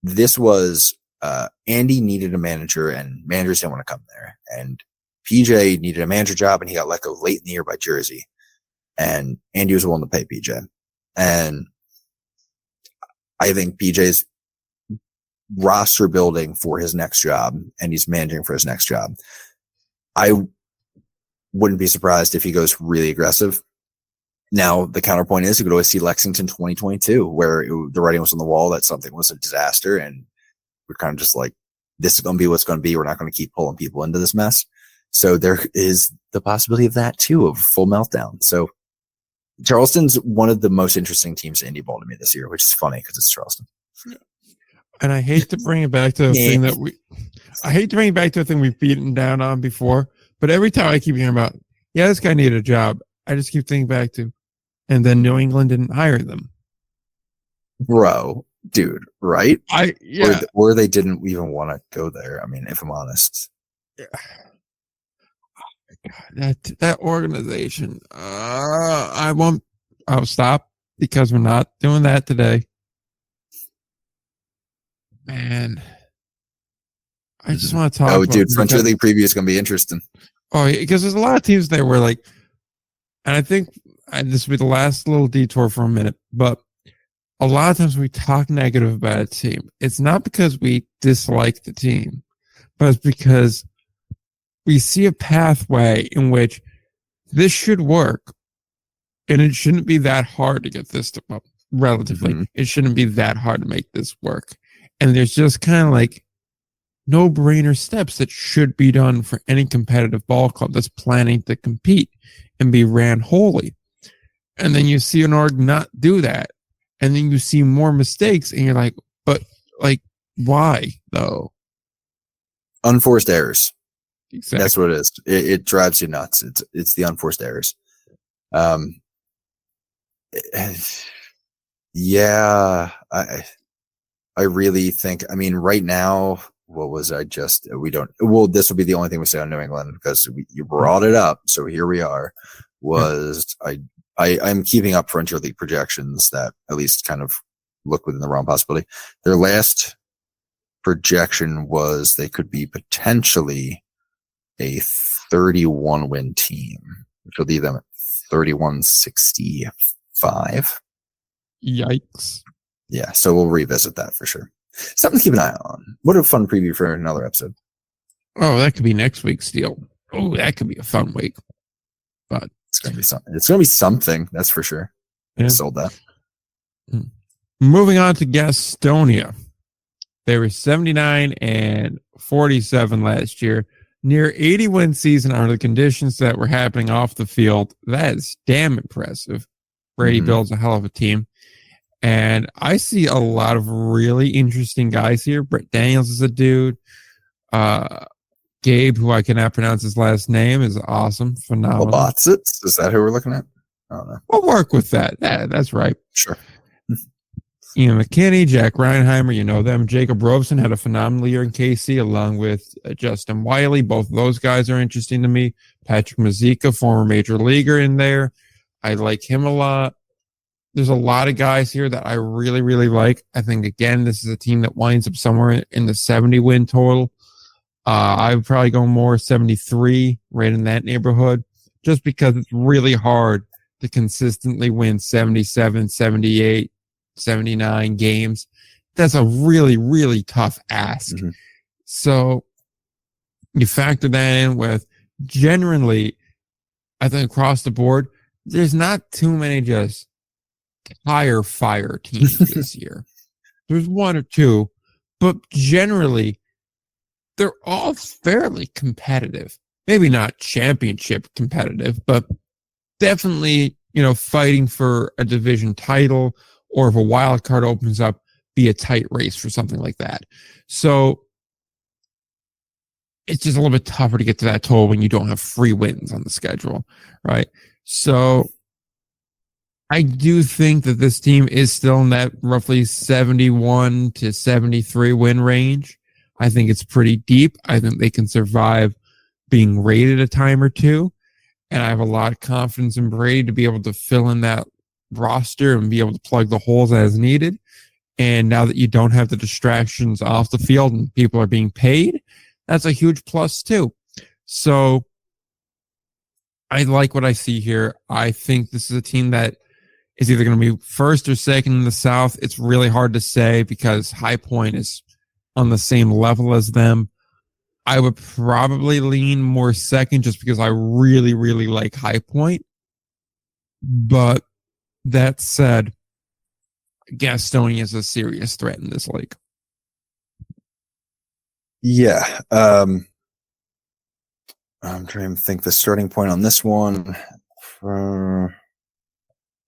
This was Andy needed a manager, and managers didn't want to come there. And PJ needed a manager job, and he got let go late in the year by Jersey. And Andy was willing to pay PJ. And I think PJ's roster building for his next job, and he's managing for his next job. I wouldn't be surprised if he goes really aggressive. Now, the counterpoint is you could always see Lexington 2022, where the writing was on the wall that something was a disaster, and we're kind of just like, this is going to be what's going to be. We're not going to keep pulling people into this mess. So there is the possibility of that too, of full meltdown. So Charleston's one of the most interesting teams in indie ball to me this year, which is funny because it's Charleston. And I hate to bring it back to a thing we've beaten down on before, but every time I keep hearing about, this guy needed a job, I just keep thinking back to, and then New England didn't hire them. Bro, dude, right? Yeah. Or they didn't even want to go there. I mean, if I'm honest. Yeah. God, that organization. I'll stop because we're not doing that today. Man, I just want to talk. Oh, dude, Frontier League preview is going to be interesting. Oh, because there's a lot of teams there where like, and I think this will be the last little detour for a minute, but a lot of times we talk negative about a team. It's not because we dislike the team, but it's because we see a pathway in which this should work, and it shouldn't be that hard to get this to up relatively. Mm-hmm. It shouldn't be that hard to make this work. And there's just kind of like no-brainer steps that should be done for any competitive ball club that's planning to compete and be ran wholly. And then you see an org not do that. And then you see more mistakes, and you're like, but like, why though? Unforced errors. Exactly. That's what it is. It drives you nuts. It's the unforced errors. Yeah, I really think, I mean, right now, this will be the only thing we say on New England because you brought it up. So here we are. was I'm keeping up Frontier League projections that at least kind of look within the realm possibility. Their last projection was they could be potentially a 31 win team, which will leave them at 31-65. Yikes. Yeah, so we'll revisit that for sure. Something to keep an eye on. What a fun preview for another episode. Oh, that could be next week's deal. Oh, that could be a fun week. But it's gonna be something. It's gonna be something, that's for sure. Yeah. Sold that. Moving on to Gastonia. They were 79-47 last year. Near 80-win season under the conditions that were happening off the field. That is damn impressive. Brady builds a hell of a team. And I see a lot of really interesting guys here. Brett Daniels is a dude. Gabe, who I cannot pronounce his last name, is awesome. Phenomenal. Lobotsits? Is that who we're looking at? I don't know. We'll work with that. Yeah, that's right. Sure. Ian McKinney, Jack Reinheimer, you know them. Jacob Robeson had a phenomenal year in KC along with Justin Wiley. Both of those guys are interesting to me. Patrick Mazika, former major leaguer in there. I like him a lot. There's a lot of guys here that I really, really like. I think, again, this is a team that winds up somewhere in the 70-win total. I would probably go more 73, right in that neighborhood, just because it's really hard to consistently win 77, 78, 79 games. That's a really, really tough ask. So you factor that in with generally, I think across the board, there's not too many just tire fire teams this year. There's one or two, but generally, they're all fairly competitive. Maybe not championship competitive, but definitely, fighting for a division title, or if a wild card opens up, be a tight race for something like that. So it's just a little bit tougher to get to that total when you don't have free wins on the schedule, right? So I do think that this team is still in that roughly 71 to 73 win range. I think it's pretty deep. I think they can survive being rated a time or two. And I have a lot of confidence in Brady to be able to fill in that roster and be able to plug the holes as needed. And now that you don't have the distractions off the field and people are being paid, that's a huge plus too. So I like what I see here. I think this is a team that is either going to be first or second in the South. It's really hard to say because High Point is on the same level as them. I would probably lean more second just because I really, really like High Point. But that said, Gastonia is a serious threat in this league. Yeah. I'm trying to think the starting point on this one.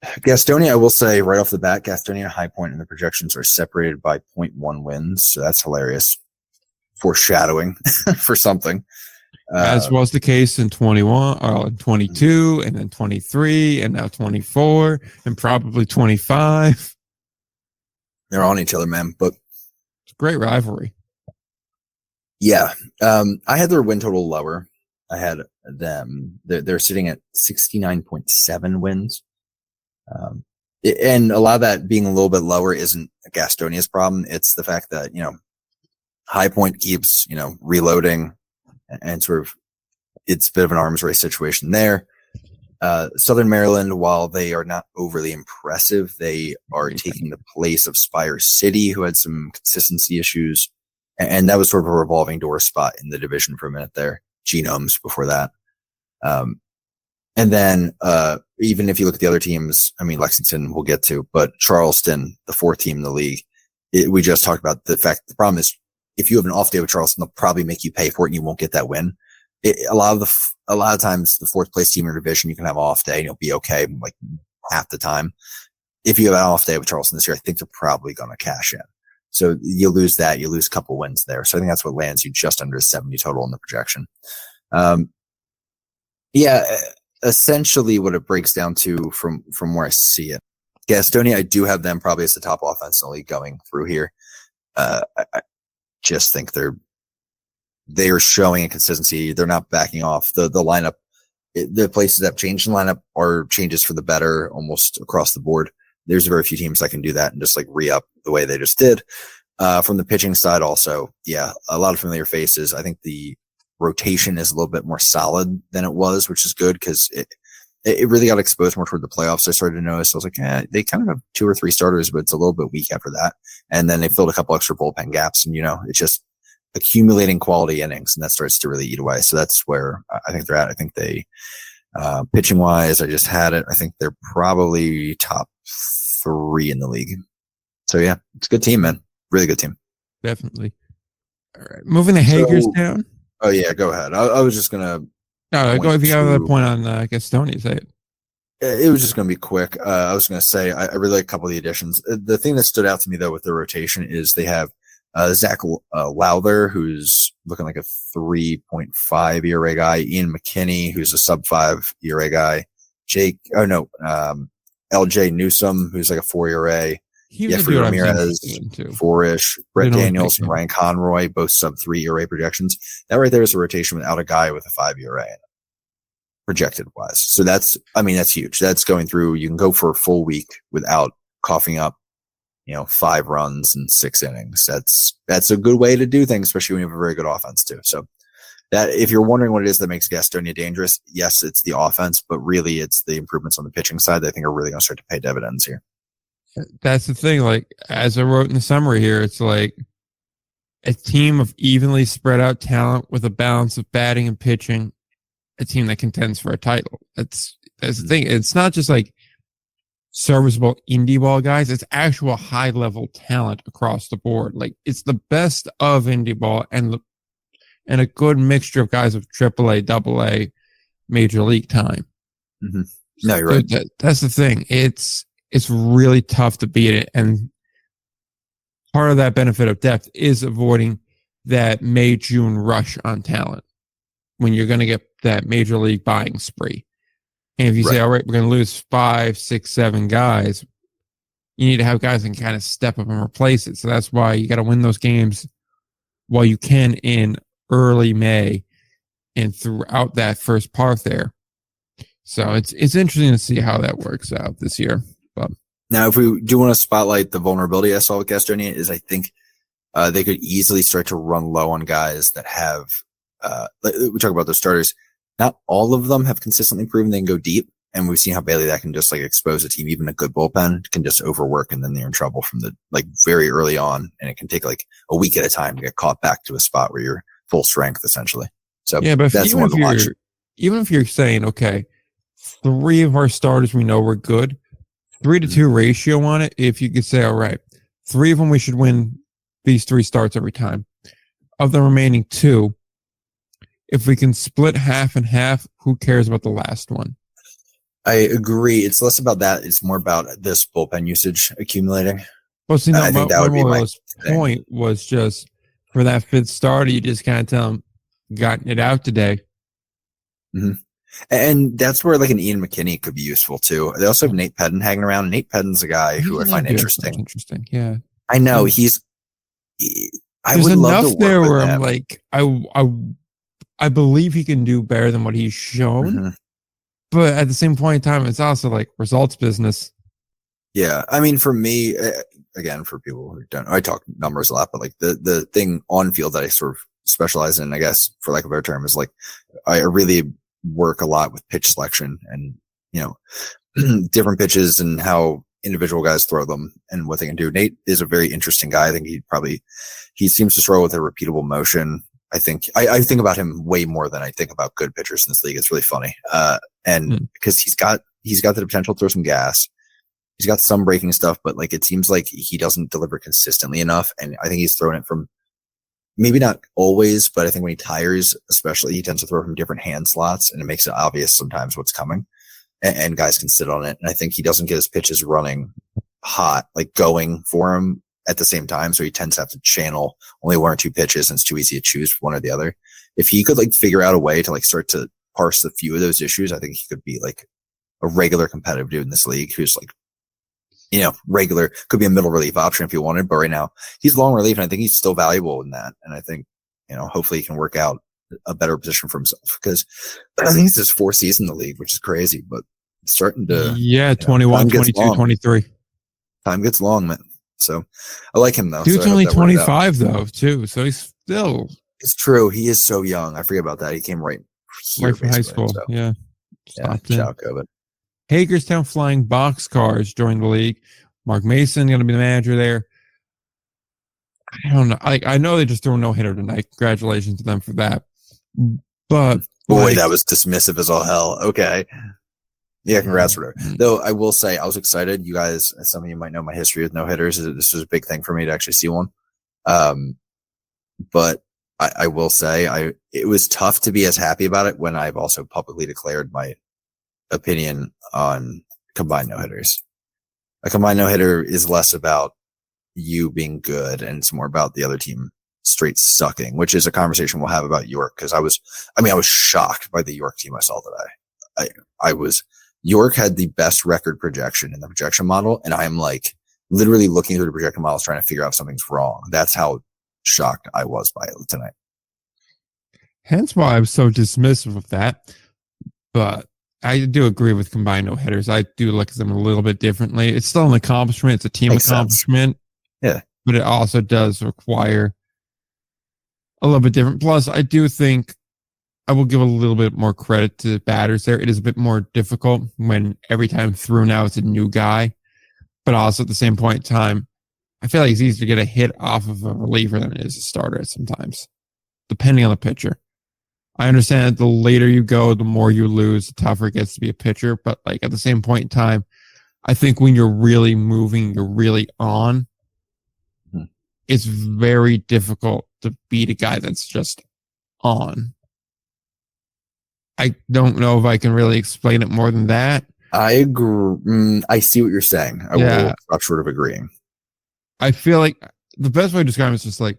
Gastonia, I will say right off the bat, Gastonia, High Point, and the projections are separated by 0.1 wins. So that's hilarious. Foreshadowing for something. As was the case in 21, 22, and then 23, and now 24, and probably 25. They're on each other, man. But it's a great rivalry. Yeah. I had their win total lower. I had them. They're sitting at 69.7 wins. And a lot of that being a little bit lower isn't Gastonia's problem. It's the fact that, High Point keeps, reloading and sort of it's a bit of an arms race situation there. Southern Maryland, while they are not overly impressive, they are taking the place of Spire City, who had some consistency issues. And that was sort of a revolving door spot in the division for a minute there. Genomes before that. And then, even if you look at the other teams, I mean, Lexington we'll get to, but Charleston, the fourth team in the league, we just talked about the problem is if you have an off day with Charleston, they'll probably make you pay for it and you won't get that win. A lot of times the fourth place team in your division, you can have an off day and you'll be okay like half the time. If you have an off day with Charleston this year, I think they're probably going to cash in. So you lose that, you lose a couple wins there. So I think that's what lands you just under 70 total in the projection. Essentially what it breaks down to from where I see it. Gastonia, I do have them probably as the top offense in the league going through here. I just think they are showing a consistency. They're not backing off. The lineup the places that have changed in lineup are changes for the better almost across the board. There's very few teams that can do that and just like re-up the way they just did. From the pitching side also, yeah, a lot of familiar faces. I think the rotation is a little bit more solid than it was, which is good because it really got exposed more toward the playoffs. I started to notice. I was like, they kind of have 2 or 3 starters, but it's a little bit weak after that. And then they filled a couple extra bullpen gaps, and it's just accumulating quality innings, and that starts to really eat away. So that's where I think they're at. I think they, pitching wise, I just had it. I think they're probably top 3 in the league. So yeah, it's a good team, man. Really good team. Definitely. All right. Moving the Hagers down. Oh yeah, go ahead. I was just going to. No, go if you have another point on Gastonia, say it. It was just going to be quick. I was going to say I really like a couple of the additions. The thing that stood out to me though with the rotation is they have Zach Lowther, who's looking like a 3.5 ERA guy. Ian McKinney, who's a sub 5 ERA guy. LJ Newsome, who's like a 4 ERA. Jeffrey Ramirez, 4-ish. Brett Daniels and Ryan Conroy, both sub 3 ERA projections. That right there is a rotation without a guy with a 5 ERA in it, projected wise. So that's huge. That's going through. You can go for a full week without coughing up, 5 runs and 6 innings. That's a good way to do things, especially when you have a very good offense too. So that, if you're wondering what it is that makes Gastonia dangerous, yes, it's the offense, but really it's the improvements on the pitching side that I think are really going to start to pay dividends here. That's the thing. Like, as I wrote in the summary here, it's like a team of evenly spread out talent with a balance of batting and pitching, a team that contends for a title. That's the thing. It's not just like serviceable indie ball guys. It's actual high level talent across the board. Like, it's the best of indie ball and a good mixture of guys of AAA, AA, major league time. Mm-hmm. No, you're right. That's the thing. It's really tough to beat it. And part of that benefit of depth is avoiding that May, June rush on talent when you're going to get that major league buying spree. And if you say, all right, we're going to lose 5, 6, 7 guys, you need to have guys that can kind of step up and replace it. So that's why you got to win those games while you can in early May and throughout that first part there. So it's interesting to see how that works out this year. But now, if we do want to spotlight the vulnerability I saw with Gastonia, is I think they could easily start to run low on guys that have, we talk about those starters. Not all of them have consistently proven they can go deep. And we've seen how badly that can just like expose a team. Even a good bullpen can just overwork, and then they're in trouble from the very early on. And it can take like a week at a time to get caught back to a spot where you're full strength essentially. So yeah, but that's one to watch. Even if you're saying, okay, 3 of our starters we know we're good, 3-to-2 ratio on it. If you could say, all right, 3 of them we should win these 3 starts every time. Of the remaining 2, if we can split half and half, who cares about the last one? I agree. It's less about that. It's more about this bullpen usage accumulating. Well, see, no, I think that would be my point was just for that 5th starter, you just kind of tell them, gotten it out today. Mm-hmm. And that's where like an Ian McKinney could be useful too. They also have Nate Pedden hanging around. Nate Pedden's a guy who I find interesting. Interesting, yeah. I know There's would love to work there with where him. I'm like, I believe he can do better than what he's shown, Mm-hmm. but at the same point in time, it's also like results business. Yeah, I mean, for me, again, for people who don't know, I talk numbers a lot, but like the thing on field that I sort of specialize in, I guess, for lack of a better term, is like I really work a lot with pitch selection and, different pitches and how individual guys throw them and what they can do. Nate is a very interesting guy. I think he seems to struggle with a repeatable motion. I think about him way more than I think about good pitchers in this league. It's really funny. And because he's got the potential to throw some gas. He's got some breaking stuff, but like, it seems like he doesn't deliver consistently enough. And I think he's throwing it from, maybe not always, but I think when he tires, especially, he tends to throw from different hand slots, and it makes it obvious sometimes what's coming, and guys can sit on it. And I think he doesn't get his pitches running hot, like going for him at the same time. So he tends to have to channel only 1 or 2 pitches, and it's too easy to choose one or the other. If he could like figure out a way to like start to parse a few of those issues, I think he could be like a regular competitive dude in this league who's like, regular, could be a middle relief option if you wanted, but right now he's long relief, and I think he's still valuable in that. And I think, hopefully he can work out a better position for himself, because I think it's his fourth season in the league, which is crazy, but it's starting to 21, 22, 23. Time gets long, man. So I like him though. Dude's so only 25 though, too. So he's still. It's true. He is so young. I forget about that. He came right here from high school. So. Yeah. Shout COVID. Hagerstown flying boxcars joined the league. Mark Mason going to be the manager there. I don't know. I know they just threw a no-hitter tonight. Congratulations to them for that. But boy, that was dismissive as all hell. Okay. Yeah, congrats for that. Though I will say, I was excited. You guys, some of you might know my history with no-hitters. This was a big thing for me to actually see one. But I will say, it was tough to be as happy about it when I've also publicly declared my opinion on combined no-hitters. A combined no-hitter is less about you being good and it's more about the other team straight sucking, which is a conversation we'll have about York. Cause I was shocked by the York team I saw today. York had the best record projection in the projection model. And I'm like literally looking through the projection models, trying to figure out if something's wrong. That's how shocked I was by it tonight. Hence why I was so dismissive of that. But I do agree with combined no-hitters. I do look at them a little bit differently. It's still an accomplishment. It's a team accomplishment. Yeah. But it also does require a little bit different. Plus, I do think I will give a little bit more credit to the batters there. It is a bit more difficult when every time through now it's a new guy. But also at the same point in time, I feel like it's easier to get a hit off of a reliever than it is a starter sometimes, depending on the pitcher. I understand that the later you go, the more you lose, the tougher it gets to be a pitcher. But like at the same point in time, I think when you're really moving, you're really on, it's very difficult to beat a guy that's just on. I don't know if I can really explain it more than that. I agree. I see what you're saying. I will stop short of agreeing. I feel like the best way to describe it is just like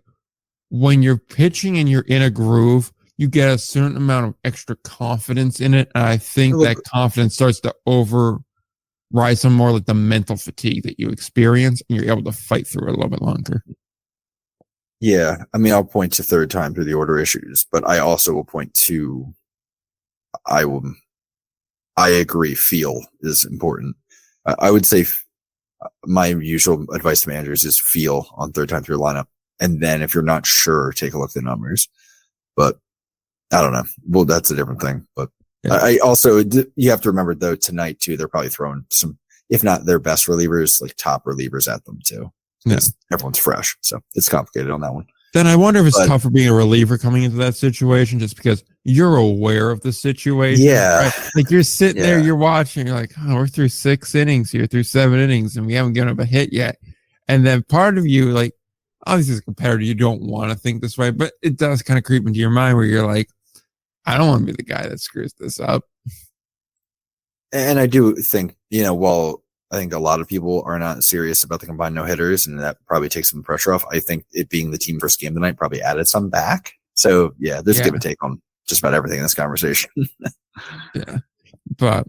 when you're pitching and you're in a groove, you get a certain amount of extra confidence in it. And I think that confidence starts to override some more like the mental fatigue that you experience, and you're able to fight through it a little bit longer. Yeah. I mean, I'll point to third time through the order issues, but I also will point to, I agree. Feel is important. I would say my usual advice to managers is feel on third time through lineup. And then if you're not sure, take a look at the numbers, but I don't know. Well, that's a different thing, but yeah. I also, you have to remember though, tonight too, they're probably throwing some, if not their best relievers, like top relievers at them too. Yeah. Everyone's fresh. So it's complicated on that one. Then I wonder if it's tougher being a reliever coming into that situation just because you're aware of the situation. Yeah. Right? Like you're sitting there, you're watching, you're like, oh, we're through 6 innings here, through 7 innings, and we haven't given up a hit yet. And then part of you, like, obviously as a competitor, you don't want to think this way, but it does kind of creep into your mind where you're like, I don't want to be the guy that screws this up. And I do think, while I think a lot of people are not serious about the combined no-hitters, and that probably takes some pressure off, I think it being the team first game tonight probably added some back. So, there's a give and take on just about everything in this conversation. Yeah. But,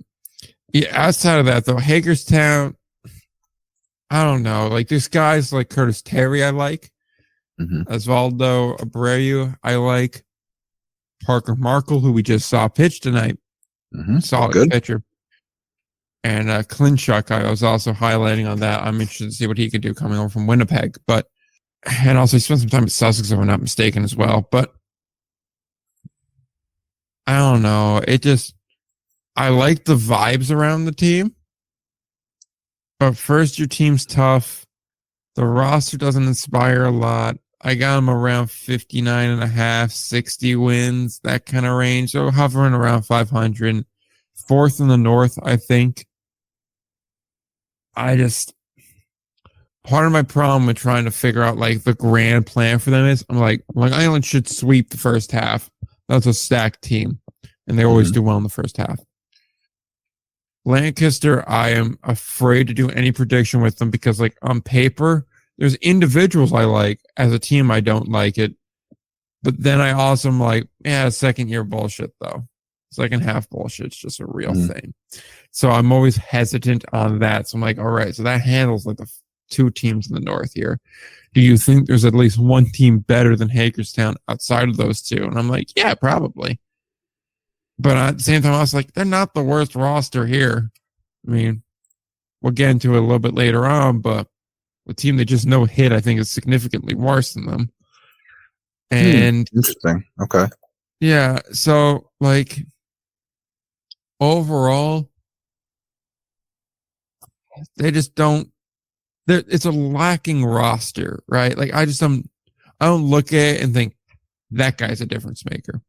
outside of that, though, Hagerstown, I don't know. Like, there's guys like Curtis Terry I like. Osvaldo Abreu I like. Parker Markle, who we just saw pitch tonight. Solid pitcher. And Klinchuk, I was also highlighting on that. I'm interested to see what he could do coming over from Winnipeg. And also he spent some time at Sussex, if I'm not mistaken, as well. But I don't know. I like the vibes around the team. But first, your team's tough. The roster doesn't inspire a lot. I got them around 59.5, 60 wins, that kind of range. So hovering around 500. Fourth in the North, I think. Part of my problem with trying to figure out like the grand plan for them is I'm like Long Island should sweep the first half. That's a stacked team, and they always do well in the first half. Lancaster, I am afraid to do any prediction with them because like on paper, there's individuals I like. As a team, I don't like it. But then I also am like, second year bullshit though. Second half bullshit's just a real thing. So I'm always hesitant on that. So I'm like, all right, so that handles like the two teams in the North here. Do you think there's at least one team better than Hagerstown outside of those two? And I'm like, yeah, probably. But at the same time, I was like, they're not the worst roster here. I mean, we'll get into it a little bit later on, but a team that just no hit, I think, is significantly worse than them. And interesting. Okay. Yeah. So, like, overall, they just don't. It's a lacking roster, right? Like, I don't look at it and think that guy's a difference maker.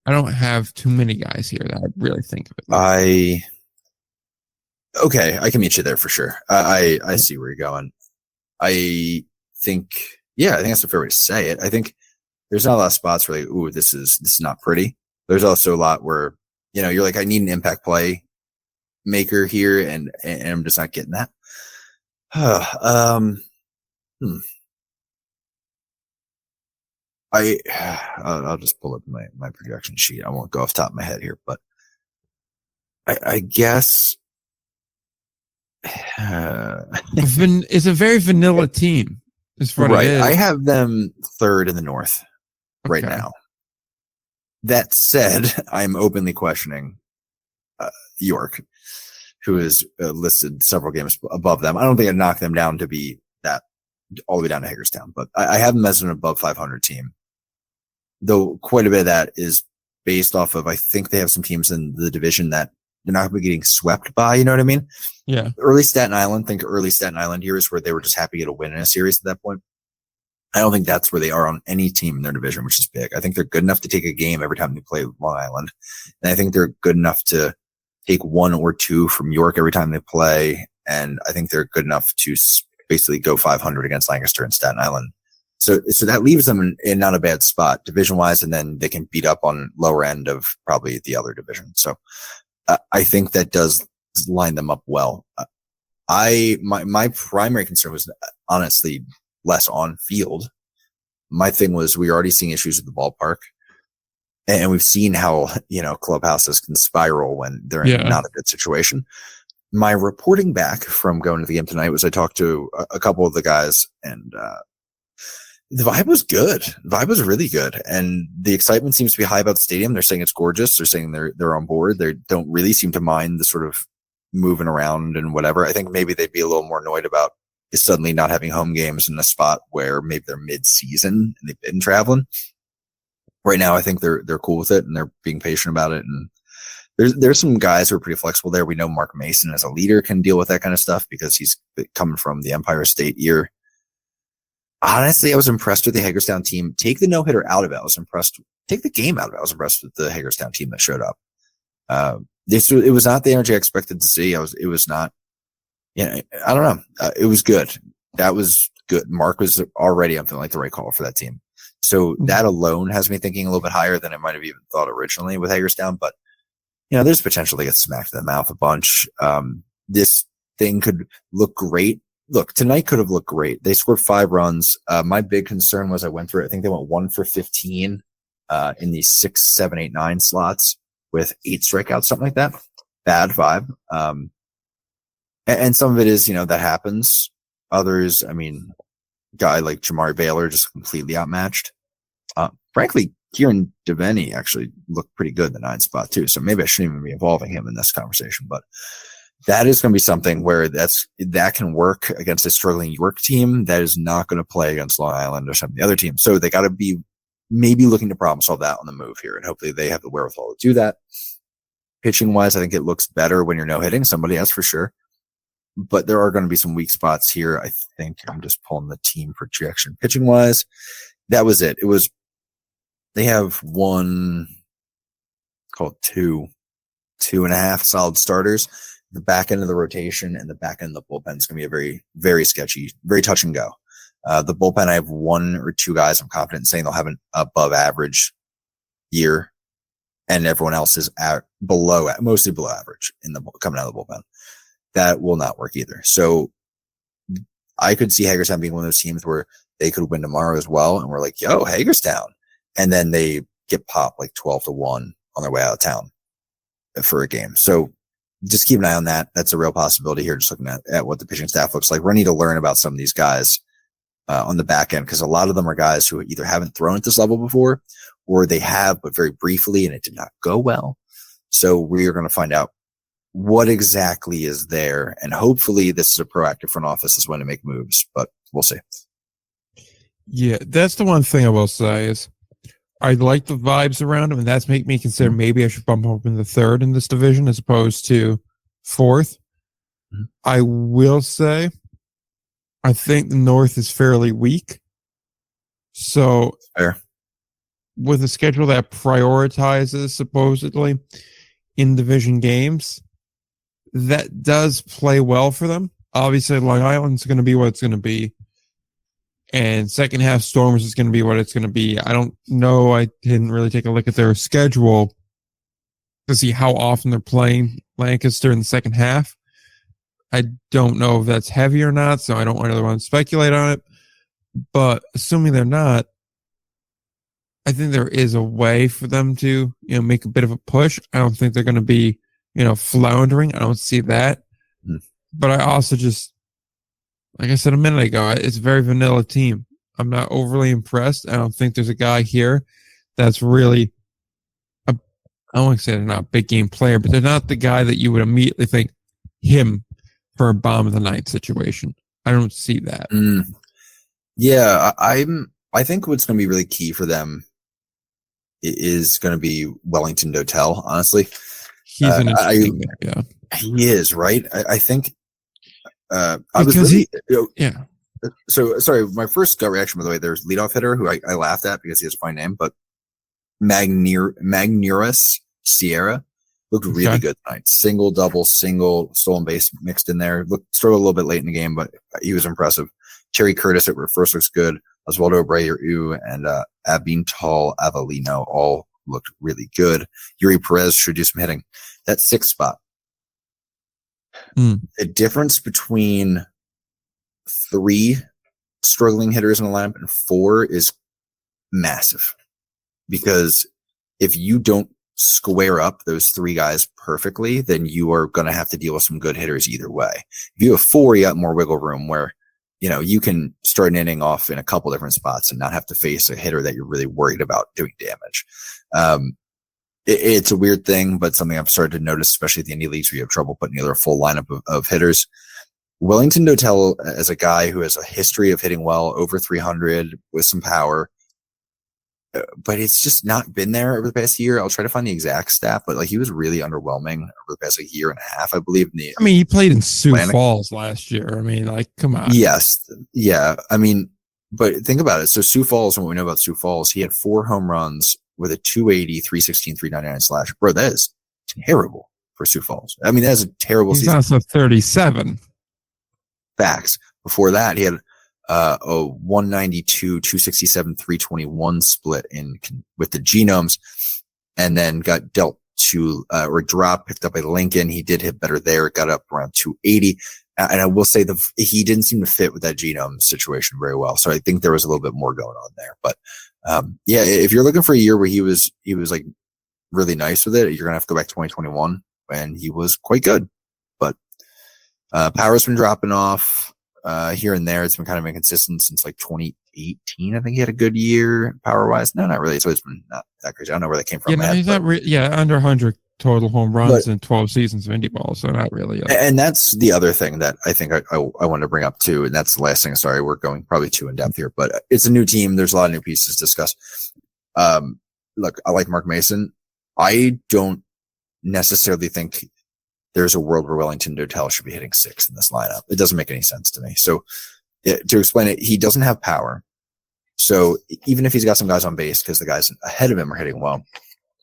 I don't have too many guys here that I really think of it. Okay, I can meet you there for sure. I see where you're going. I think that's a fair way to say it. I think there's not a lot of spots where like, ooh, this is not pretty. There's also a lot where, you're like, I need an impact play maker here, and I'm just not getting that. I'll just pull up my projection sheet. I won't go off the top of my head here, but I guess it's a very vanilla team. Is what it is. I have them third in the North right now. That said, I'm openly questioning York, who is listed several games above them. I don't think I'd knock them down to be that all the way down to Hagerstown, but I have them as an above 500 team. Though quite a bit of that is based off of, I think they have some teams in the division that they're not going to be getting swept by, you know what I mean? Yeah. Early Staten Island years where they were just happy to get a win in a series at that point. I don't think that's where they are on any team in their division, which is big. I think they're good enough to take a game every time they play Long Island. And I think they're good enough to take one or two from York every time they play. And I think they're good enough to basically go 500 against Lancaster and Staten Island. So that leaves them in not a bad spot division wise. And then they can beat up on lower end of probably the other division. So I think that does line them up well. My primary concern was honestly less on field. My thing was, we already seeing issues with the ballpark, and we've seen how, clubhouses can spiral when they're in not a good situation. My reporting back from going to the game tonight was I talked to a couple of the guys, and the vibe was good. The vibe was really good. And the excitement seems to be high about the stadium. They're saying it's gorgeous. They're saying they're on board. They don't really seem to mind the sort of moving around and whatever. I think maybe they'd be a little more annoyed about is suddenly not having home games in a spot where maybe they're mid-season and they've been traveling. Right now, I think they're cool with it and they're being patient about it. And there's some guys who are pretty flexible there. We know Mark Mason as a leader can deal with that kind of stuff because he's coming from the Empire State year. Honestly, I was impressed with the Hagerstown team. Take the no-hitter out of it. I was impressed. Take the game out of it. I was impressed with the Hagerstown team that showed up. It was not the energy I expected to see. It was not, I don't know. It was good. That was good. Mark was already, I'm feeling like the right call for that team. So that alone has me thinking a little bit higher than I might have even thought originally with Hagerstown. But, there's potential to get smacked in the mouth a bunch. This thing could look great. Look, tonight could have looked great. They scored 5 runs. My big concern was I went through it. I think they went 1 for 15 in the 6, 7, 8, 9 slots with 8 strikeouts, something like that. Bad vibe. And some of it is, that happens. Others, guy like Jamari Baylor just completely outmatched. Frankly, Kieran Devaney actually looked pretty good in the 9 spot too. So maybe I shouldn't even be involving him in this conversation, but that is going to be something where that can work against a struggling York team that is not going to play against Long Island or some of the other teams. So they got to be maybe looking to problem solve that on the move here, and hopefully they have the wherewithal to do that. Pitching wise, I think it looks better when you're no hitting somebody, that's for sure. But there are going to be some weak spots here. I think I'm just pulling the team projection. Pitching wise, that was it. They have two and a half solid starters. The back end of the rotation and the back end of the bullpen is going to be a very, very sketchy, very touch and go. The bullpen, I have 1 or 2 guys I'm confident in saying they'll have an above average year, and everyone else is mostly below average coming out of the bullpen. That will not work either. So I could see Hagerstown being one of those teams where they could win tomorrow as well, and we're like, yo, Hagerstown. And then they get popped like 12-1 on their way out of town for a game. So just keep an eye on that. That's a real possibility here. Just looking at what the pitching staff looks like. We need to learn about some of these guys on the back end, because a lot of them are guys who either haven't thrown at this level before, or they have, but very briefly, and it did not go well. So we are going to find out what exactly is there, and hopefully this is a proactive front office is when to make moves, but we'll see. Yeah, that's the one thing I will say is I like the vibes around him, and that's make me consider maybe I should bump him up in the third in this division as opposed to fourth. Mm-hmm. I will say I think the North is fairly weak. So fair. With a schedule that prioritizes supposedly in division games, that does play well for them. Obviously, Long Island's going to be what it's going to be. And second half Stormers is going to be what it's going to be. I don't know. I didn't really take a look at their schedule to see how often they're playing Lancaster in the second half. I don't know if that's heavy or not, so I don't really want to speculate on it. But assuming they're not, I think there is a way for them to, make a bit of a push. I don't think they're going to be, floundering. I don't see that. But I also just, like I said a minute ago, it's a very vanilla team. I'm not overly impressed. I don't think there's a guy here that's really, I don't want to say they're not a big game player, but they're not the guy that you would immediately think him for a bomb of the night situation. I don't see that. Yeah, I think what's going to be really key for them is going to be Wellington Dotel, honestly. He's an interesting guy, yeah. He is, right? I think yeah. So, sorry, my first gut reaction, by the way, there's leadoff hitter who I laughed at because he has a fine name, but Magnurus Sierra looked really good tonight. Single, double, single, stolen base mixed in there. Struggled a little bit late in the game, but he was impressive. Terry Curtis at first looks good. Oswaldo Abreu and Abintal Avellino all looked really good. Yuri Perez should do some hitting. That sixth spot. The difference between 3 struggling hitters in the lineup and 4 is massive. Because if you don't square up those 3 guys perfectly, then you are going to have to deal with some good hitters either way. If you have 4, you got more wiggle room where you can start an inning off in a couple different spots and not have to face a hitter that you're really worried about doing damage. It's a weird thing, but something I've started to notice, especially at the indie leagues where you have trouble putting together a full lineup of hitters. Wellington Dotel, as a guy who has a history of hitting well, over 300 with some power, but it's just not been there over the past year. I'll try to find the exact stat, but he was really underwhelming over the past year and a half, I believe. He played in Sioux Falls last year. Come on. Yes. Yeah. But think about it. So Sioux Falls, what we know about Sioux Falls, he had 4 home runs with a 280, 316, 399 slash. Bro, that is terrible for Sioux Falls. That is a terrible season. He's also 37. Facts. Before that, he had a 192, 267, 321 split with the genomes, and then got dealt to or dropped, picked up by Lincoln. He did hit better there, got up around 280. And I will say he didn't seem to fit with that genome situation very well. So I think there was a little bit more going on there. But yeah, if you're looking for a year where he was really nice with it, you're gonna have to go back to 2021 when he was quite good. But power's been dropping off here and there. It's been kind of inconsistent since 2018. I think he had a good year power wise. No, not really. It's always been not that crazy. I don't know where that came from. He's not under 100 total home runs in 12 seasons of indie ball, so not really. And that's the other thing that I think I wanted to bring up too, and that's the last thing. Sorry, we're going probably too in depth here, but it's a new team. There's a lot of new pieces to discuss. Look, I like Mark Mason. I don't necessarily think there's a world where Wellington Dotel should be hitting 6th in this lineup. It doesn't make any sense to me. So to explain it, he doesn't have power. So even if he's got some guys on base because the guys ahead of him are hitting well,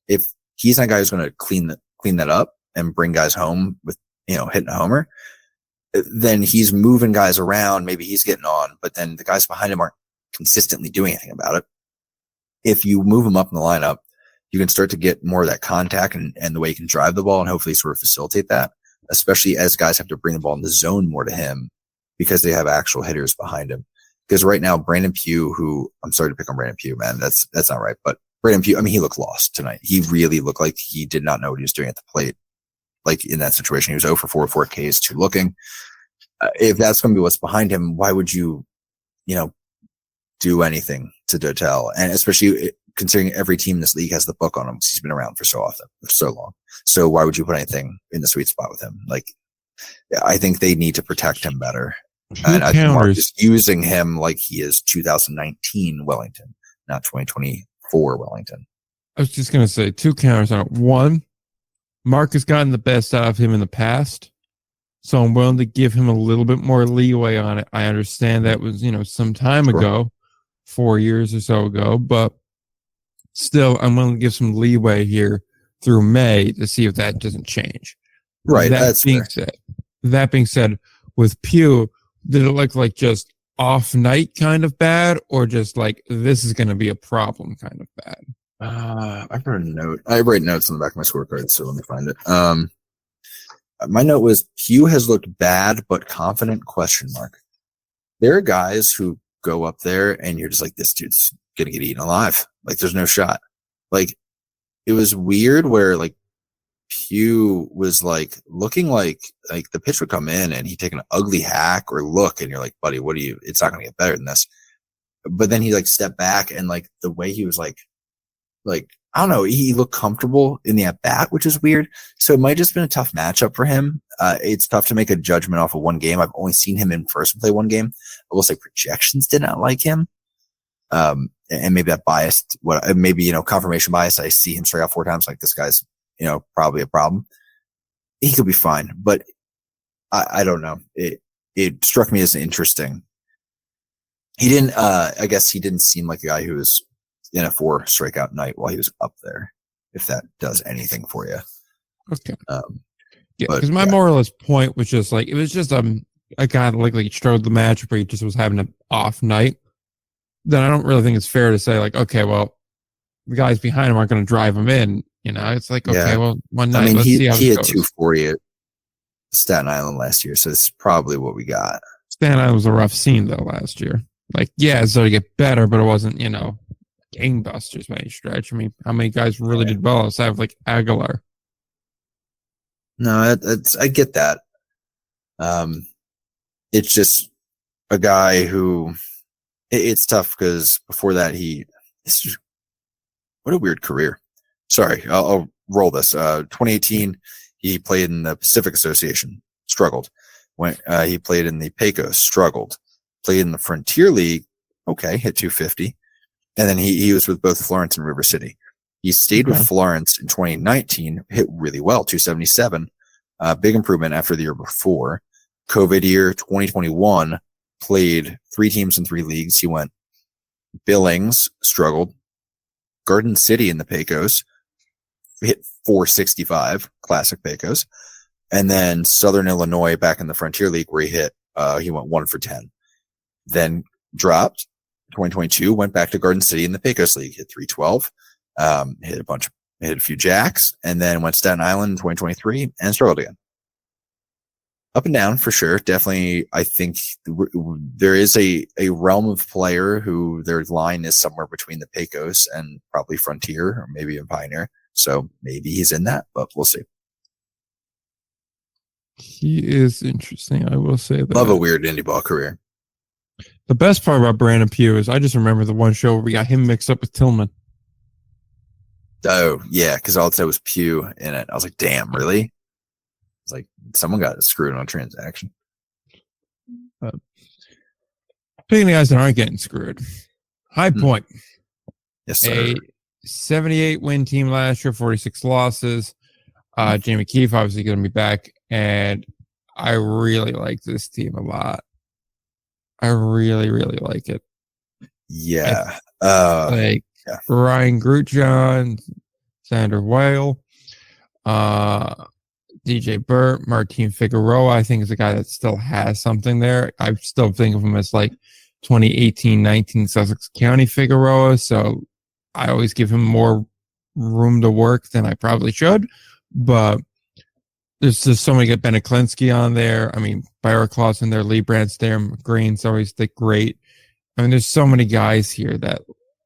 if he's not a guy who's going to clean that up and bring guys home with, hitting a homer, then he's moving guys around. Maybe he's getting on, but then the guys behind him aren't consistently doing anything about it. If you move him up in the lineup, you can start to get more of that contact and the way he can drive the ball and hopefully sort of facilitate that, especially as guys have to bring the ball in the zone more to him because they have actual hitters behind him. Because right now, Brandon Pugh, who I'm sorry to pick on Brandon Pugh, man, that's not right. But Brandon Pugh, he looked lost tonight. He really looked like he did not know what he was doing at the plate. like in that situation. He was 0 for 4, 4 Ks, 2 looking. If that's going to be what's behind him, why would you, do anything to Dotel? And especially considering every team in this league has the book on him because he's been around for so long. So why would you put anything in the sweet spot with him? Like, I think they need to protect him better. And I think Mark is using him like he is 2019 Wellington, not 2024 Wellington. I was just going to say 2 counters on it. One, Mark has gotten the best out of him in the past, so I'm willing to give him a little bit more leeway on it. I understand that was, some time ago, 4 years or so ago, but still, I'm willing to give some leeway here through May to see if that doesn't change. Right. That being said, with Pugh, did it look like just off night kind of bad, or just like this is going to be a problem kind of bad? I wrote a note. I write notes on the back of my scorecard, so let me find it. My note was Pugh has looked bad but confident ? There are guys who go up there and you're just like, this dude's gonna get eaten alive. Like, there's no shot. Like, it was weird where like Pugh was like looking like the pitch would come in and he'd take an ugly hack or look, and you're like, buddy, it's not gonna get better than this. But then he like stepped back, and like the way he was like I don't know, he looked comfortable in the at bat, which is weird. So it might just been a tough matchup for him. It's tough to make a judgment off of one game. I've only seen him in person play one game. I will say projections did not like him. And maybe that biased confirmation bias. I see him strike out 4 times. Like, this guy's, probably a problem. He could be fine, but I don't know. It struck me as interesting. He didn't, I guess he didn't seem like a guy who was in a 4 strikeout night while he was up there, if that does anything for you. Okay. Because my more or less point was just like, it was just a guy that looked like he struggled the match, but he just was having an off night. Then I don't really think it's fair to say like, okay, well, the guys behind him aren't going to drive him in. It's like, okay, well, one night, let's see how he it had goes. 240 at Staten Island last year, so it's probably what we got. Staten Island was a rough scene though last year. Like, yeah, so to get better, but it wasn't, gangbusters by any stretch. I mean, how many guys really did well outside of like Aguilar? No, I get that. It's just a guy who it's tough because before that what a weird career. Sorry, I'll roll this. 2018, he played in the Pacific Association, struggled. He played in the Pecos, struggled. Played in the Frontier League, okay, hit 250. And then he was with both Florence and River City. He stayed with Florence in 2019, hit really well, 277. Big improvement after the year before. COVID year 2021, played 3 teams in 3 leagues. He went Billings, struggled. Garden City in the Pecos, hit 465, classic Pecos. And then Southern Illinois back in the Frontier League where he went 1 for 10. Then dropped. 2022 went back to Garden City in the Pecos League, hit 312, hit a few jacks, and then went to Staten Island in 2023 and struggled again. Up and down for sure. Definitely, I think there is a realm of player who their line is somewhere between the Pecos and probably Frontier or maybe even Pioneer. So maybe he's in that, but we'll see. He is interesting, I will say that. Love a weird indie ball career. The best part about Brandon Pugh is I just remember the one show where we got him mixed up with Tillman. Oh, yeah, because all it said was Pugh in it. I was like, damn, really? It's like someone got screwed on a transaction. Picking the guys that aren't getting screwed. High Point. Yes, sir. A 78 win team last year, 46 losses. Jamie Keefe obviously going to be back, and I really like this team a lot. I really, really like it. Yeah. Ryan Grutjohn, Sander Whale, DJ Burt, Martin Figueroa, I think is a guy that still has something there. I still think of him as like 2018-19 Sussex County Figueroa, so I always give him more room to work than I probably should, but there's just so many. Get Ben Aklinski on there. I mean, Byron Clausen there, Lee Brandt's there, Green's always great. I mean, there's so many guys here that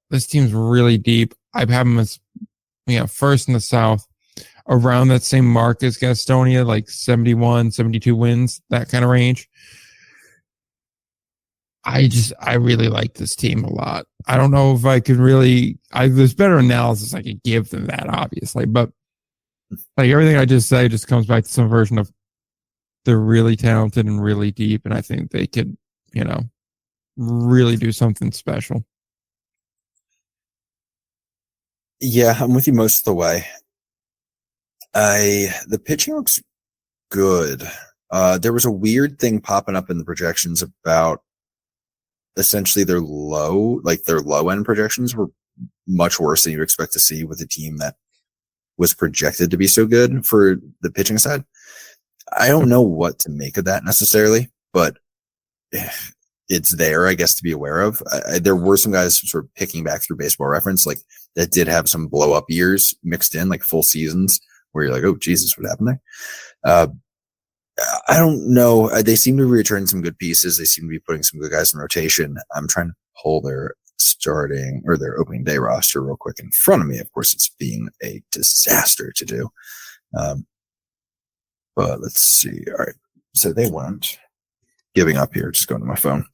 this team's really deep. I have them as, first in the South. around that same mark as Gastonia, like 71, 72 wins, that kind of range. I really like this team a lot. I don't know if I could really, there's better analysis I could give than that, obviously, but like everything I just say just comes back to some version of they're really talented and really deep, and I think they could, really do something special. Yeah, I'm with you most of the way. The pitching looks good. There was a weird thing popping up in the projections about essentially their low end projections were much worse than you'd expect to see with a team that was projected to be so good for the pitching side. I don't know what to make of that necessarily, but it's there, I guess, to be aware of. There were some guys sort of picking back through Baseball Reference, like that did have some blow up years mixed in, like full seasons where you're like, oh, Jesus, what happened there? I don't know. They seem to return some good pieces. They seem to be putting some good guys in rotation. I'm trying to pull their their opening day roster real quick in front of me. Of course, it's being a disaster to do. But let's see. All right. So they went giving up here. Just going to my phone.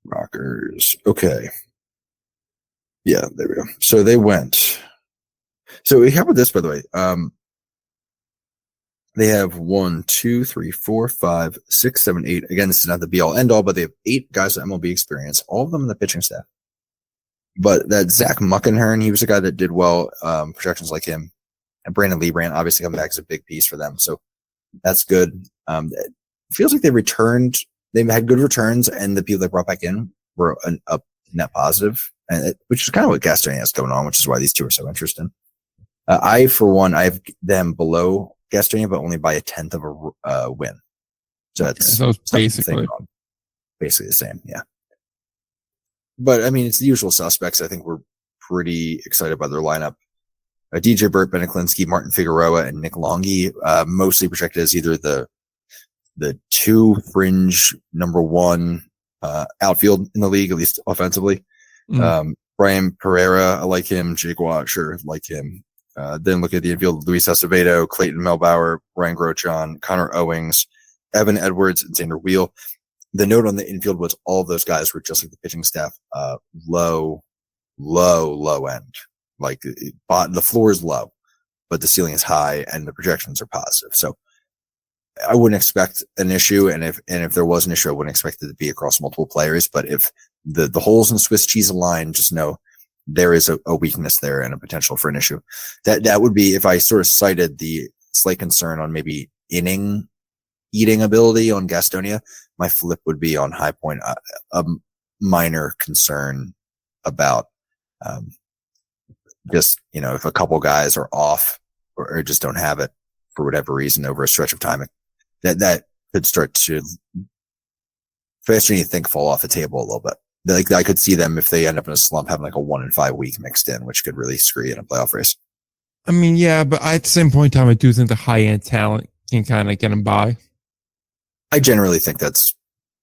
Rockers. Okay. Yeah, there we go. So they went. So how about this, by the way? They have 1, 2, 3, 4, 5, 6, 7, 8. Again, this is not the be all end all, but they have 8 guys with MLB experience, all of them in the pitching staff. But that Zach Muckenhern, he was a guy that did well, projections like him. And Brandon Lebrand obviously coming back is a big piece for them. So that's good. It feels like they've had good returns, and the people they brought back in were a net positive, which is kind of what Gastonia has going on, which is why these two are so interesting. I have them below Gastonia, but only by a 1/10 of a win. So that's basically the same. Yeah. But I mean, it's the usual suspects. I think we're pretty excited by their lineup. DJ Burt, Ben Aklinski, Martin Figueroa, and Nick Longy, mostly projected as either the 2 fringe number 1 outfield in the league, at least offensively. Brian Pereira, I like him. Jake Watt, sure, like him. Then look at the infield: Luis Acevedo, Clayton Melbauer, Ryan Grochon, Connor Owings, Evan Edwards, and Xander Wheel. The note on the infield was all of those guys were just like the pitching staff, low end. Like the floor is low, but the ceiling is high, and the projections are positive. So I wouldn't expect an issue, and if there was an issue, I wouldn't expect it to be across multiple players. But if the holes in Swiss cheese align, just know there is a weakness there and a potential for an issue. That would be if I sort of cited the slight concern on maybe inning eating ability on Gastonia. My flip would be on High Point, a minor concern about just, if a couple guys are off or just don't have it for whatever reason over a stretch of time, that could start to, faster than you think, fall off the table a little bit. Like I could see them, if they end up in a slump, having like a 1 in 5 week mixed in, which could really screw you in a playoff race. I mean, yeah, but at the same point in time, I do think the high end talent can kind of get them by. I generally think that's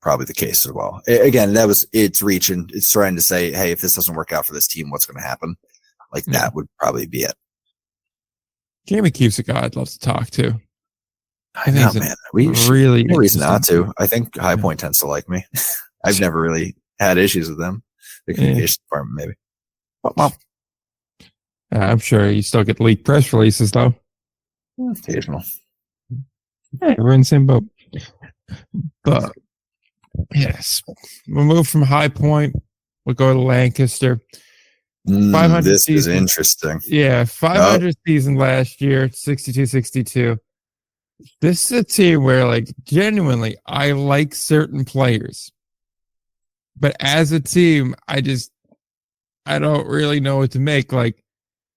probably the case as well. Again, it's reaching, it's trying to say, hey, if this doesn't work out for this team, what's going to happen? Like that would probably be it. Jamie Keefe's a guy I'd love to talk to. I know, man. Really, no reason not to. I think High Point tends to like me. I've never really had issues with them. The communication department, maybe. Well, I'm sure you still get leaked press releases, though. Occasional. Hey, we're in the same boat. But yes, we'll move from High Point. We'll go to Lancaster. 500 this season. Is interesting. Yeah, 500 season last year, 62-62. This is a team where, like, genuinely, I like certain players. But as a team, I don't really know what to make. Like,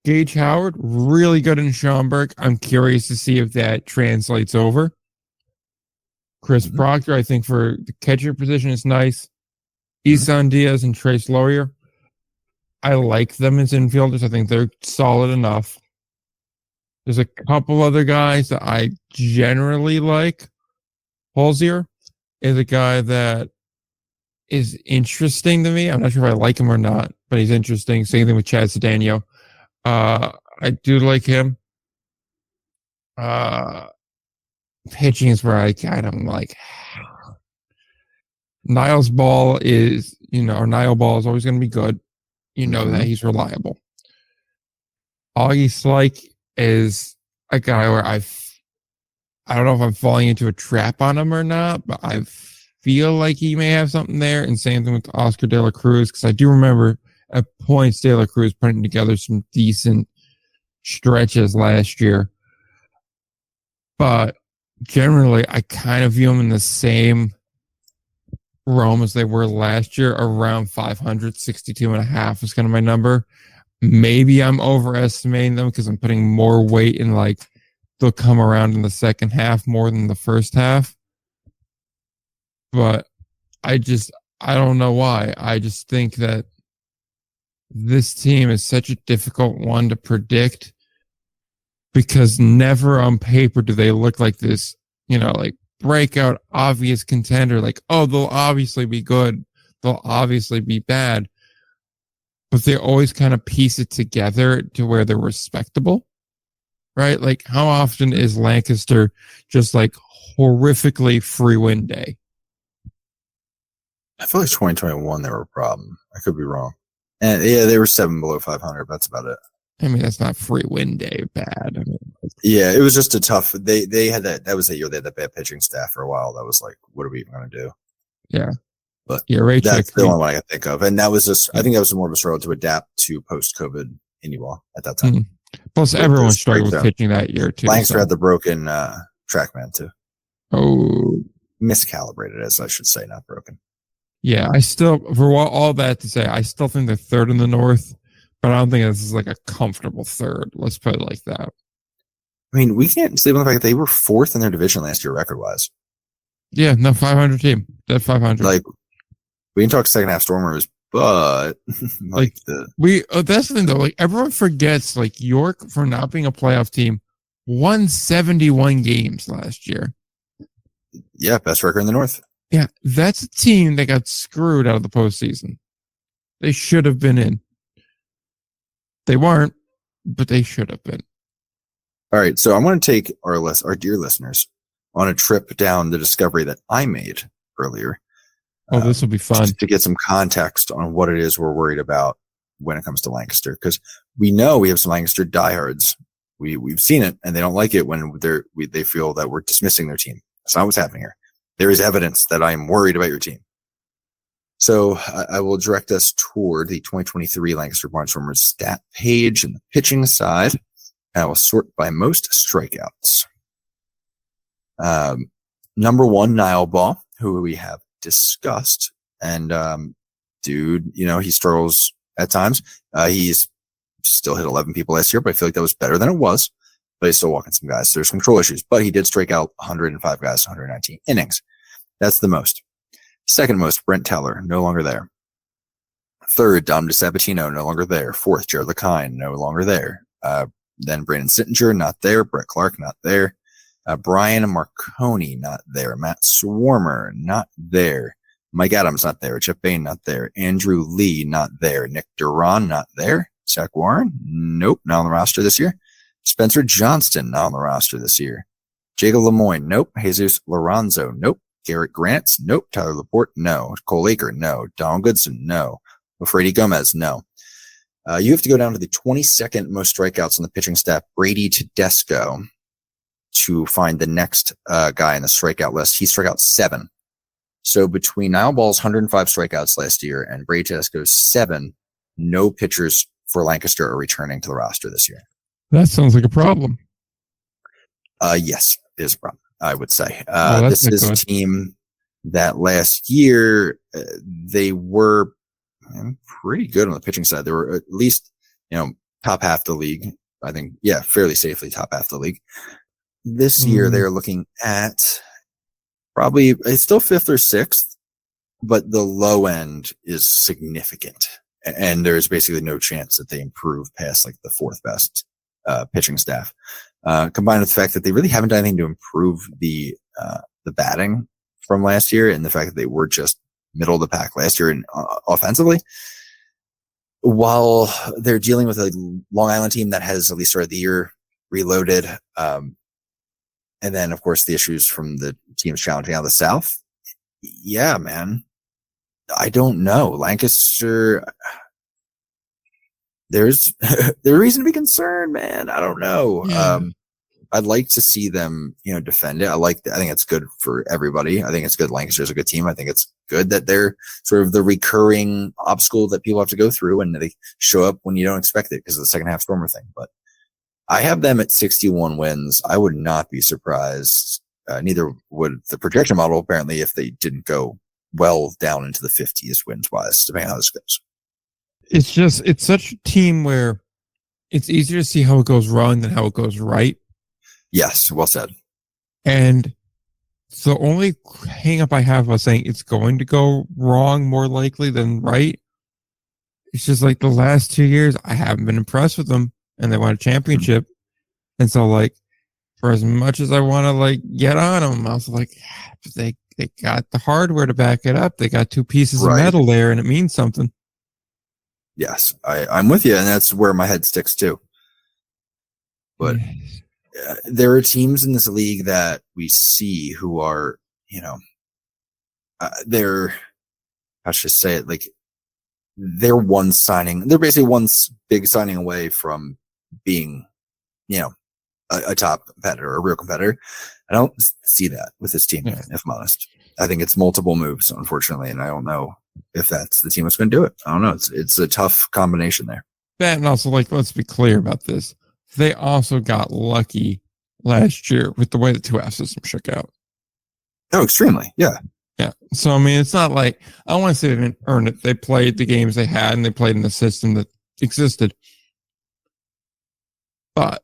Gage Howard, really good in Schaumburg. I'm curious to see if that translates over. Chris Proctor, I think, for the catcher position is nice. Isan Diaz and Trace Laurier, I like them as infielders. I think they're solid enough. There's a couple other guys that I generally like. Holzier is a guy that is interesting to me. I'm not sure if I like him or not, but he's interesting. Same thing with Chad Sedano. I do like him. Pitching is where I kind of like. Niles Ball is, or Niall Ball is always going to be good. You know that he's reliable. Augie Slike is a guy where I don't know if I'm falling into a trap on him or not, but I feel like he may have something there. And same thing with Oscar De La Cruz, because I do remember at points De La Cruz putting together some decent stretches last year. But generally, I kind of view him in the same realm as they were last year, around 500, 62.5 is kind of my number. Maybe I'm overestimating them because I'm putting more weight in like they'll come around in the second half more than the first half. But I don't know why. I just think that this team is such a difficult one to predict because never on paper do they look like this, like breakout obvious contender. Like, oh, they'll obviously be good. They'll obviously be bad. But they always kind of piece it together to where they're respectable, right? Like, how often is Lancaster just like horrifically free win day? I feel like 2021 they were a problem. I could be wrong. And yeah, they were 7 below 500. That's about it. I mean, that's not free win day bad. I mean, yeah, it was just a tough. They had that was the year they had that bad pitching staff for a while. That was like, what are we even going to do? Yeah, but yeah, right. That's the only one I can think of, and that was just. I think that was more of a struggle to adapt to post-COVID indie ball at that time. Mm-hmm. Plus, everyone struggled with pitching that year too. Lancaster had the broken TrackMan too. Oh, miscalibrated, as I should say, not broken. Yeah, I still, for all that to say, I still think they're third in the North, but I don't think this is like a comfortable third. Let's put it like that. I mean, we can't sleep on the fact that they were fourth in their division last year, record-wise. Yeah, no, 500 team. Dead 500. Like, we can talk second half Stormers, but that's the thing though. Like, everyone forgets, like, York, for not being a playoff team, won 71 games last year. Yeah, best record in the North. Yeah, that's a team that got screwed out of the postseason. They should have been in. They weren't, but they should have been. All right, so I'm going to take our dear listeners on a trip down the discovery that I made earlier. Oh, this will be fun. To get some context on what it is we're worried about when it comes to Lancaster, because we know we have some Lancaster diehards. We've seen it, and they don't like it when they feel that we're dismissing their team. That's not what's happening here. There is evidence that I am worried about your team. So I will direct us toward the 2023 Lancaster Barnstormers stat page and the pitching side. And I will sort by most strikeouts. Number 1, Niall Ball, who we have discussed. And, dude, he struggles at times. He's still hit 11 people last year, but I feel like that was better than it was. But he's still walking some guys. There's control issues, but he did strike out 105 guys, 119 innings. That's the most. Second most, Brent Teller, no longer there. Third, Dom DeSabatino, no longer there. Fourth, Jared LeKine, no longer there. Then Brandon Sittinger, not there. Brett Clark, not there. Brian Marconi, not there. Matt Swarmer, not there. Mike Adams, not there. Jeff Bain, not there. Andrew Lee, not there. Nick Duran, not there. Zach Warren, nope, not on the roster this year. Spencer Johnston, not on the roster this year. Jacob Lemoyne, nope. Jesus Lorenzo, nope. Garrett Grants, nope. Tyler Laporte, no. Cole Aker, no. Donald Goodson, no. Frady Gomez, no. You have to go down to the 22nd most strikeouts on the pitching staff, Brady Tedesco, to find the next guy in the strikeout list. He struck out 7. So between Niall Ball's 105 strikeouts last year and Brady Tedesco's 7, no pitchers for Lancaster are returning to the roster this year. That sounds like a problem. Yes, it is a problem, I would say. This is a team that last year they were pretty good on the pitching side. They were at least, top half the league. I think, fairly safely top half the league. This year they're looking at probably, it's still 5th or 6th, but the low end is significant. And there's basically no chance that they improve past like the 4th best pitching staff. Combined with the fact that they really haven't done anything to improve the batting from last year, and the fact that they were just middle of the pack last year and offensively. while they're dealing with a Long Island team that has at least started the year reloaded, and then of course the issues from the teams challenging out of the South. Yeah, man. I don't know. Lancaster, there's reason to be concerned, man. I don't know. Yeah. I'd like to see them, defend it. I think it's good for everybody. I think it's good. Lancaster's a good team. I think it's good that they're sort of the recurring obstacle that people have to go through, and they show up when you don't expect it because of the second half Stormer thing. But I have them at 61 wins. I would not be surprised. Neither would the projection model, apparently, if they didn't go well down into the 50s wins wise, depending on how this goes. It's such a team where it's easier to see how it goes wrong than how it goes right. Yes, well said. And the only hang up I have about saying it's going to go wrong more likely than right. It's just like the last 2 years, I haven't been impressed with them, and they won a championship. And so, like, for as much as I want to like get on them, I was like, they got the hardware to back it up. They got 2 pieces of metal there, and it means something. Yes, I'm with you, and that's where my head sticks too. But there are teams in this league that we see who are, they're, how should I say it? Like, they're basically one big signing away from being, a top competitor, a real competitor. I don't see that with this team, if I'm honest. I think it's multiple moves, unfortunately, and I don't know if that's the team that's going to do it. I don't know. It's a tough combination there. That, and also, like, let's be clear about this. They also got lucky last year with the way the 2-half system shook out. Oh, extremely. Yeah. Yeah. So, I mean, it's not like, I don't want to say they didn't earn it. They played the games they had, and they played in the system that existed. But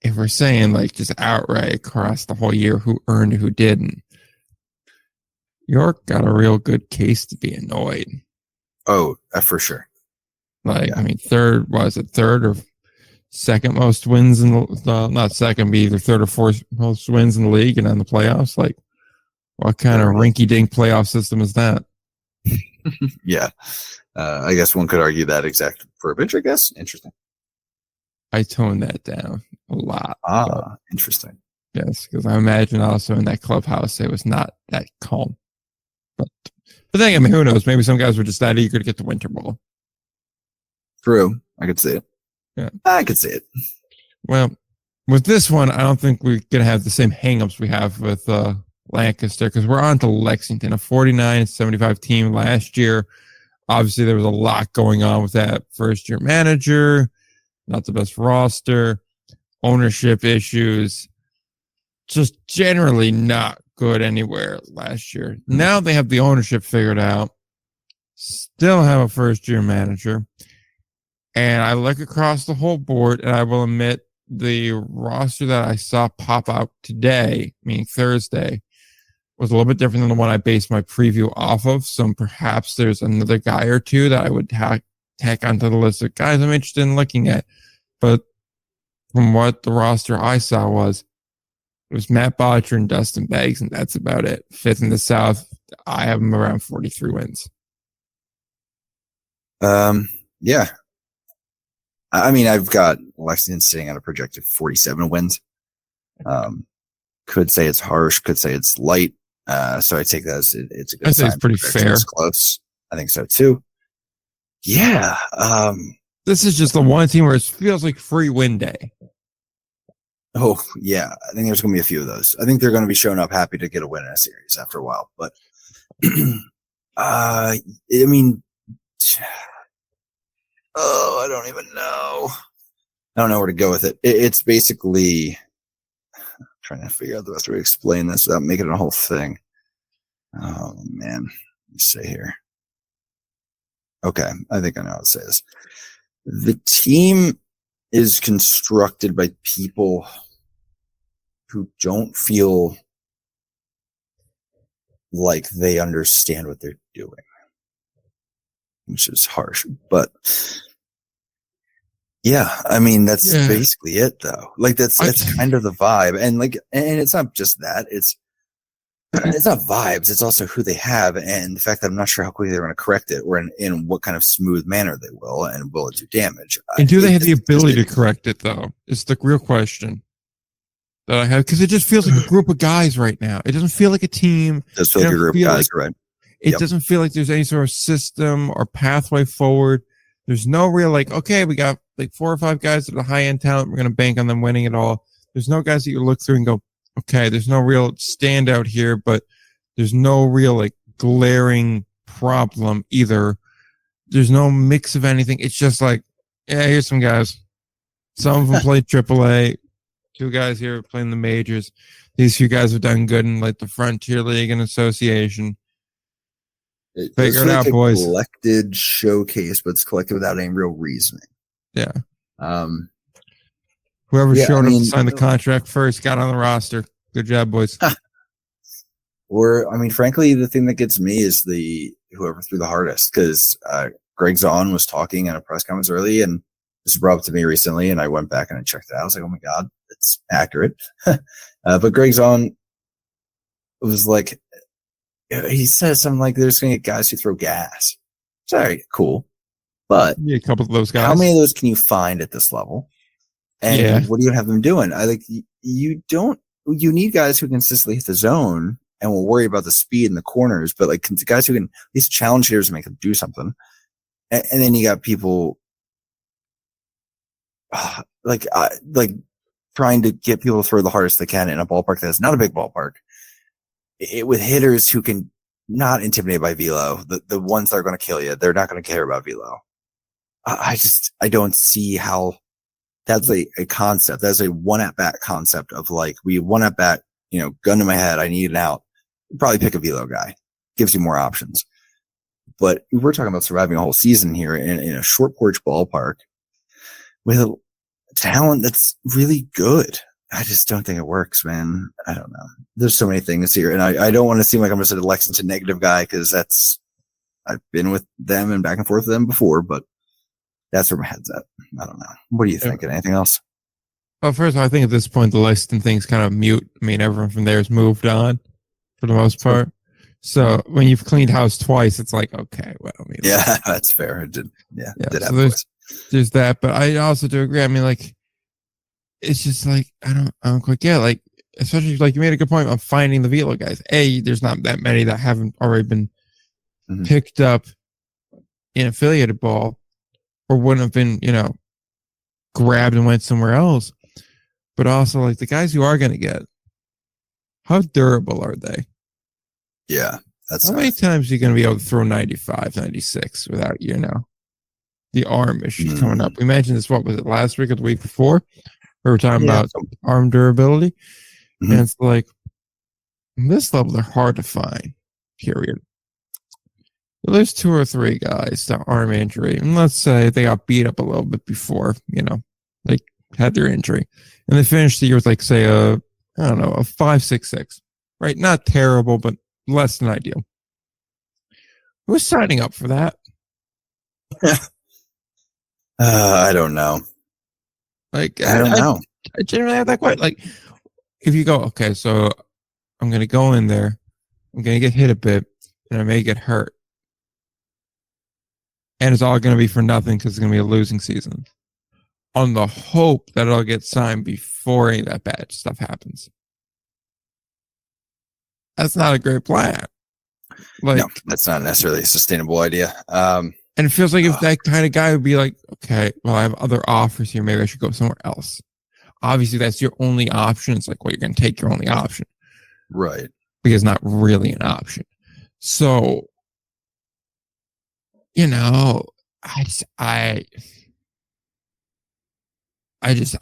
if we're saying, like, just outright across the whole year who earned and who didn't, York got a real good case to be annoyed. Oh, for sure. Like, yeah. I mean, third or second most wins in the, not second, but either third or fourth most wins in the league and on the playoffs. Like, what kind of rinky-dink playoff system is that? Yeah. I guess one could argue that exact verbiage, I guess. Interesting. I toned that down a lot. Interesting. Yes, because I imagine also in that clubhouse it was not that calm. But then, I mean, who knows? Maybe some guys were just that eager to get the Winter Bowl. True. I could see it. Yeah. I could see it. Well, with this one, I don't think we're going to have the same hangups we have with Lancaster, because we're on to Lexington, a 49-75 team last year. Obviously, there was a lot going on with that first-year manager, not the best roster, ownership issues, just generally not good anywhere last year. Now they have the ownership figured out, still have a first-year manager, and I look across the whole board, and I will admit the roster that I saw pop out today, meaning Thursday, was a little bit different than the one I based my preview off of. So perhaps there's another guy or two that I would tack onto the list of guys I'm interested in looking at. But from what the roster I saw was, it was Matt Botcher and Dustin Beggs, and that's about it. Fifth in the South, I have them around 43 wins. Yeah. I mean, I've got Lexington sitting at a projected 47 wins. Could say it's harsh, could say it's light. So I take that as it's a good sign. It's pretty fair. It's close. I think so too. Yeah. This is just the one team where it feels like free win day. Oh, yeah. I think there's going to be a few of those. I think they're going to be showing up happy to get a win in a series after a while. But, I mean, I don't even know. I don't know where to go with it. It's basically I'm trying to figure out the best way to explain this without making it a whole thing. Oh, man. Let me see here. Okay. I think I know how to say this. The team is constructed by people who don't feel like they understand what they're doing, which is harsh, but yeah, I mean, that's basically it though. Like that's kind of the vibe. And like, and it's not just that, it's it's not vibes. It's also who they have, and the fact that I'm not sure how quickly they're going to correct it, or in what kind of smooth manner they will, and will it do damage? And do they have the ability to correct it, though? It's the real question that I have, because it just feels like a group of guys right now. It doesn't feel like a team. It does feel like a group of guys, right? It doesn't feel like there's any sort of system or pathway forward. There's no real, like, okay, we got like 4 or 5 guys that are high-end talent. We're going to bank on them winning it all. There's no guys that you look through and go, okay, there's no real standout here, but there's no real like glaring problem either. There's no mix of anything. It's just like, yeah, here's some guys. Some of them played AAA. 2 guys here playing the majors. These few guys have done good in like the Frontier League and Association. Figure it out, boys. Collected showcase, but it's collected without any real reasoning. Yeah. Whoever showed up to sign the contract first got on the roster. Good job, boys. Or, I mean, frankly, the thing that gets me is whoever threw the hardest, because Greg Zahn was talking in a press conference early, and this was brought up to me recently, and I went back and I checked it out. I was like, oh my God, it's accurate. But Greg Zahn was like, he says something like, there's going to get guys who throw gas. Sorry, cool. But a couple of those guys. How many of those can you find at this level? And what do you have them doing? You need guys who consistently hit the zone and will worry about the speed in the corners, but like guys who can at least challenge hitters and make them do something. And then you got people like trying to get people to throw the hardest they can in a ballpark that's not a big ballpark. With hitters who can not intimidate by velo, the ones that are going to kill you, they're not going to care about velo. I don't see how that's a concept. That's a 1-at-bat concept of like, we 1-at-bat, gun to my head, I need an out. Probably pick a velo guy. Gives you more options. But we're talking about surviving a whole season here in a short porch ballpark with a talent that's really good. I just don't think it works, man. I don't know. There's so many things here, and I don't want to seem like I'm just a Lexington negative guy, because I've been with them and back and forth with them before, but that's where my head's at. I don't know. What do you think? Anything else? Well, first of all, I think at this point the Lexington thing's kind of mute. I mean, everyone from there has moved on for the most part. So when you've cleaned house twice, it's like, okay, well, I mean, yeah, that's fair. It did. Yeah, it did so have there's that, but I also do agree. I mean, like, it's just like, I don't quite get it. Like, especially like you made a good point of finding the velo guys. There's not that many that haven't already been picked up in affiliated ball, or wouldn't have been, grabbed and went somewhere else. But also, like, the guys you are going to get, how durable are they? Yeah. How many times are you going to be able to throw 95, 96 without, the arm issue coming up? We mentioned this, what was it, last week or the week before? We were talking about arm durability. And it's like, this level, they're hard to find, period. There's 2 or 3 guys that arm injury, and let's say they got beat up a little bit before, they had their injury, and they finished the year with, like, say, a 5.66, right? Not terrible, but less than ideal. Who's signing up for that? I don't know. Like, I don't know. I generally have that quite, like, if you go, okay, so I'm going to go in there, I'm going to get hit a bit, and I may get hurt. And it's all going to be for nothing because it's going to be a losing season, on the hope that it'll get signed before any of that bad stuff happens. That's not a great plan. Like, no, that's not necessarily a sustainable idea. And it feels like if that kind of guy would be like, okay, well, I have other offers here. Maybe I should go somewhere else. Obviously, that's your only option. It's like, well, you're going to take your only option. Right. Because it's not really an option. So, I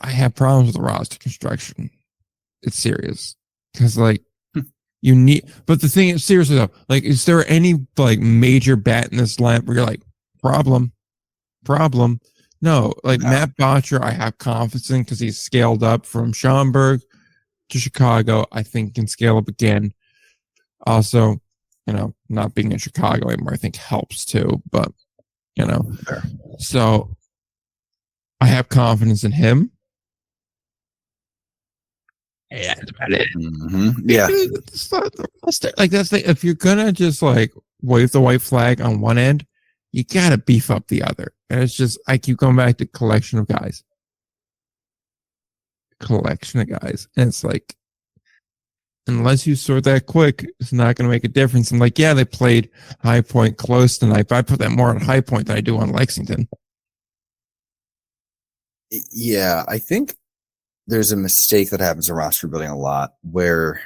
have problems with the roster construction. It's serious. Because, like, you need, but the thing is, seriously though, like, is there any, like, major bat in this lineup where you're like, problem? No, like, no. Matt Botcher, I have confidence in because he's scaled up from Schaumburg to Chicago. I think can scale up again. Also, not being in Chicago anymore, I think helps too, but, Fair. So I have confidence in him. Yeah, that's about it. Yeah. It's not the roster. Like that's the if you're gonna just like wave the white flag on one end, you gotta beef up the other. And it's just I keep going back to collection of guys. And it's like unless you sort that quick, it's not gonna make a difference. And like, yeah, they played High Point close tonight, but I put that more on High Point than I do on Lexington. Yeah, I think there's a mistake that happens in roster building a lot where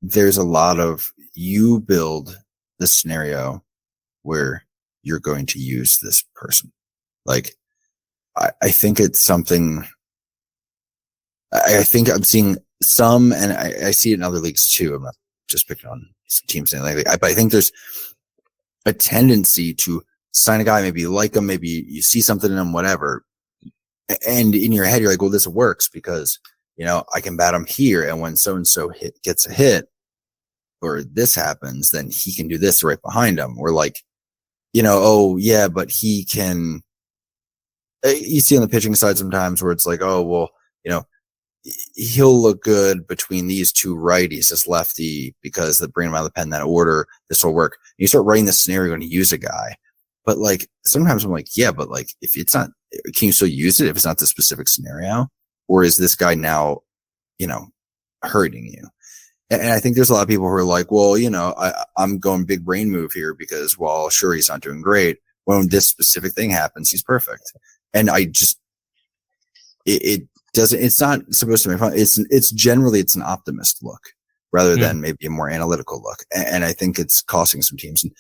there's a lot of you build the scenario where you're going to use this person. Like, I think it's something. I think I'm seeing some, and I see it in other leagues too. I'm not just picking on some teams, but I think there's a tendency to sign a guy, maybe you like him, maybe you see something in him, whatever. And in your head, you're like, well, this works because, I can bat him here. And when so-and-so gets a hit or this happens, then he can do this right behind him. Or like, oh yeah, but he can, you see on the pitching side sometimes where it's like, oh, well, he'll look good between these two righties, this lefty, because they bring him out of the pen in that order. This will work. And you start writing the scenario and you use a guy. But like, sometimes I'm like, yeah, but like, if it's not, can you still use it if it's not the specific scenario? Or is this guy now, hurting you? And I think there's a lot of people who are like, well, I'm going big brain move here because, well, sure, he's not doing great. When this specific thing happens, he's perfect. And I just, it doesn't, it's not supposed to be fun. It's generally, it's an optimist look rather than maybe a more analytical look. And I think it's costing some teams. And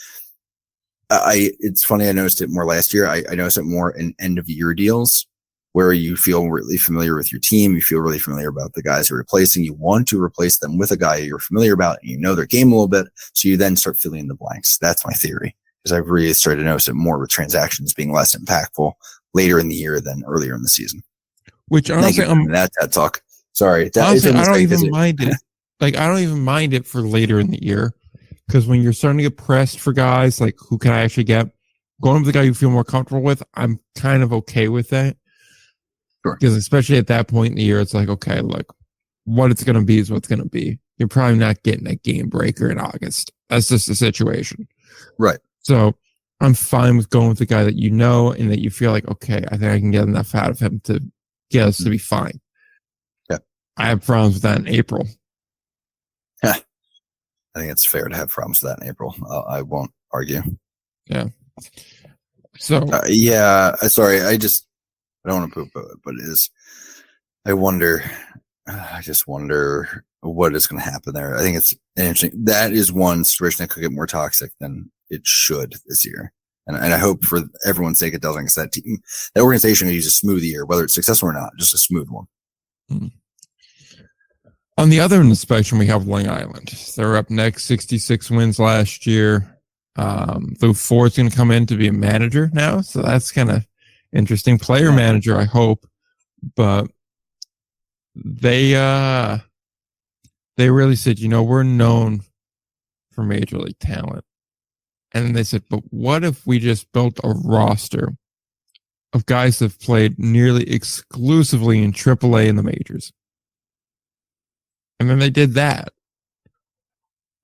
it's funny. I noticed it more last year. I noticed it more in end of year deals where you feel really familiar with your team. You feel really familiar about the guys you're replacing. You want to replace them with a guy you're familiar about and you know their game a little bit. So you then start filling in the blanks. That's my theory, because I've really started to notice it more with transactions being less impactful later in the year than earlier in the season. Which honestly, that's that talk. Sorry. Honestly, I don't even mind it. Like, I don't even mind it for later in the year. Because when you're starting to get pressed for guys, like who can I actually get? Going with the guy you feel more comfortable with, I'm kind of okay with that. Sure. Because especially at that point in the year, it's like, okay, look, what it's going to be is what's going to be. You're probably not getting a game breaker in August. That's just the situation. Right. So I'm fine with going with the guy that you know and that you feel like, okay, I think I can get enough out of him to get us to be fine. Yeah. I have problems with that in April. I think it's fair to have problems with that in April. I won't argue. Yeah. So yeah, sorry. I don't want to poop, but it is. I just wonder what is going to happen there. I think it's interesting. That is one situation that could get more toxic than it should this year. And I hope for everyone's sake it doesn't, because that organization will use a smooth year, whether it's successful or not, just a smooth one. Mm-hmm. On the other end of the spectrum, we have Long Island. They're up next, 66 wins last year. Lou Ford's going to come in to be a manager now, so that's kind of interesting. Player manager, I hope. But they really said, we're known for major league talent. And then they said, but what if we just built a roster of guys that have played nearly exclusively in AAA in the majors? And then they did that.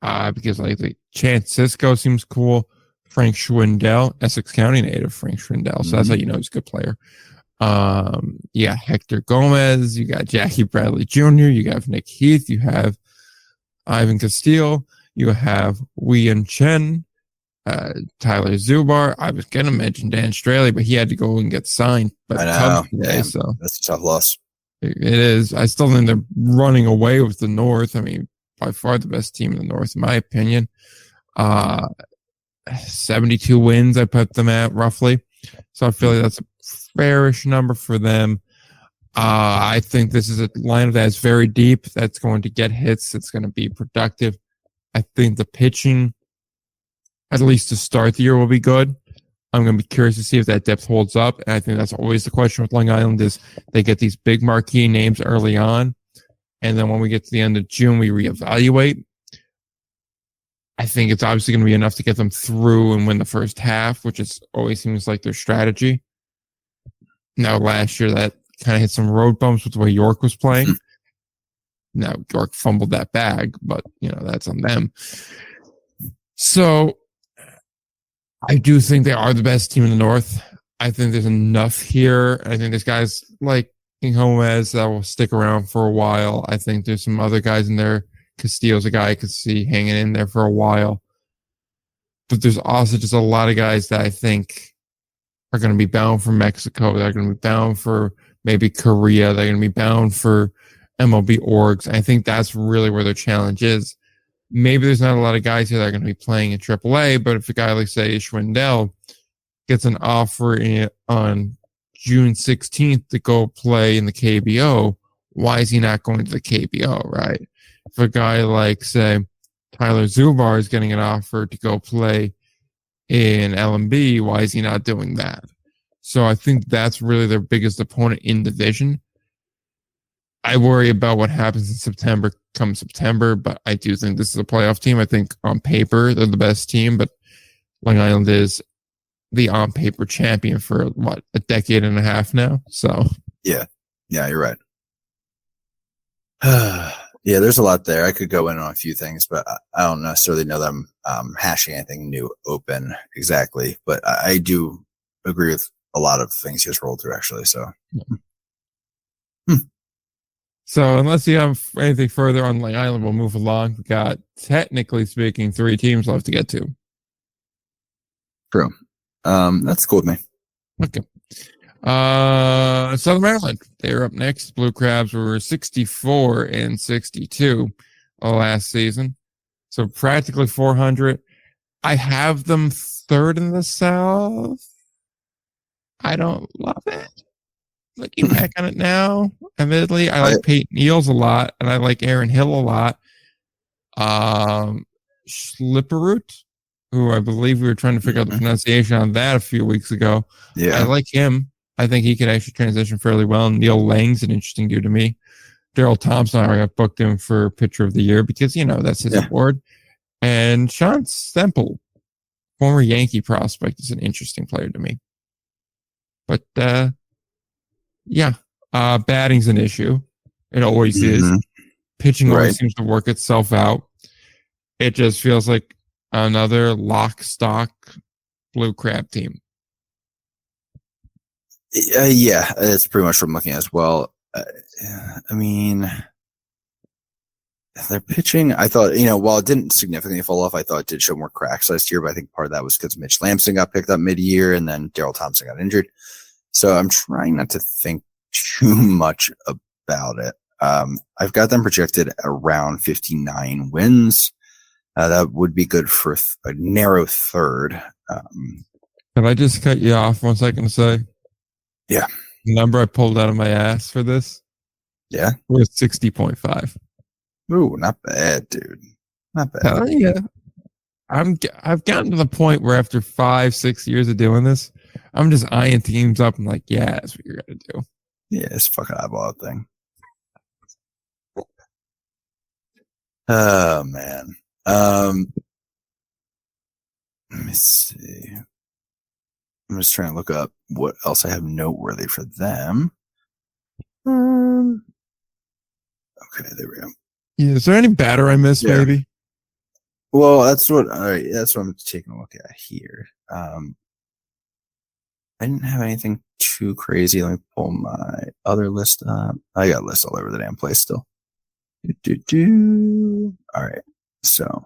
Because like Chance Cisco seems cool. Frank Schwindel, Essex County native Frank Schwindel. So that's how you know he's a good player. Yeah, Hector Gomez. You got Jackie Bradley Jr. You got Nick Heath. You have Ivan Castile. You have Wei Chen. Tyler Zubar. I was going to mention Dan Straley, but he had to go and get signed by the Cubs today. So that's a tough loss. It is. I still think they're running away with the North. I mean, by far the best team in the North, in my opinion. 72 wins, I put them at roughly. So I feel like that's a fairish number for them. I think this is a lineup that is very deep. That's going to get hits. It's going to be productive. I think the pitching, at least to start the year, will be good. I'm going to be curious to see if that depth holds up. And I think that's always the question with Long Island is they get these big marquee names early on. And then when we get to the end of June, we reevaluate. I think it's obviously going to be enough to get them through and win the first half, which is always seems like their strategy. Now, last year, that kind of hit some road bumps with the way York was playing. Now York fumbled that bag, but that's on them. So I do think they are the best team in the North. I think there's enough here. I think there's guys like King Gomez that will stick around for a while. I think there's some other guys in there. Castillo's a guy I could see hanging in there for a while. But there's also just a lot of guys that I think are going to be bound for Mexico. They're going to be bound for maybe Korea. They're going to be bound for MLB orgs. I think that's really where their challenge is. Maybe there's not a lot of guys here that are going to be playing in AAA, but if a guy like, say, Schwindel gets an offer on June 16th to go play in the KBO, why is he not going to the KBO, right? If a guy like, say, Tyler Zubar is getting an offer to go play in LMB, why is he not doing that? So I think that's really their biggest opponent in division. I worry about what happens in September, but I do think this is a playoff team. I think on paper, they're the best team, but Long Island is the on paper champion for a decade and a half now. So yeah, you're right. Yeah, there's a lot there. I could go in on a few things, but I don't necessarily know that I'm hashing anything new open exactly. But I do agree with a lot of things you just rolled through, actually. So. So unless you have anything further on Long Island, we'll move along. We got, technically speaking, 3 teams left to get to. True. That's cool with me. Okay. Southern Maryland, they're up next. Blue Crabs were 64-62 last season. So practically 400. I have them 3rd in the South. I don't love it. Looking back on it now, admittedly, I like Peyton Eels a lot, and I like Aaron Hill a lot. Schlipperut, who I believe we were trying to figure out the pronunciation on that a few weeks ago. Yeah. I like him. I think he could actually transition fairly well. And Neil Lang's an interesting dude to me. Daryl Thompson, I got booked him for Pitcher of the Year because, that's his award. And Sean Semple, former Yankee prospect, is an interesting player to me. But, batting's an issue. It always is. Pitching always seems to work itself out. It just feels like another lock stock Blue Crab team. Yeah, that's pretty much what I'm looking at as well. I mean, their pitching, I thought, while it didn't significantly fall off, I thought it did show more cracks last year, but I think part of that was because Mitch Lamson got picked up mid-year and then Daryl Thompson got injured. So I'm trying not to think too much about it. I've got them projected around 59 wins. That would be good for a narrow 3rd. Can I just cut you off 1 second to say? Yeah. The number I pulled out of my ass for this? Yeah. Was 60.5. Ooh, not bad, dude. Not bad. Yeah. I've gotten to the point where after 5-6 years of doing this, I'm just eyeing teams up and like, yeah, that's what you're gonna do. Yeah, it's a fucking eyeball thing. Oh man. Let me see. I'm just trying to look up what else I have noteworthy for them. Okay, there we go. Yeah, is there any batter I missed, maybe? Well, that's what I'm taking a look at here. I didn't have anything too crazy. Let me pull my other list up. I got lists all over the damn place still. All right. So,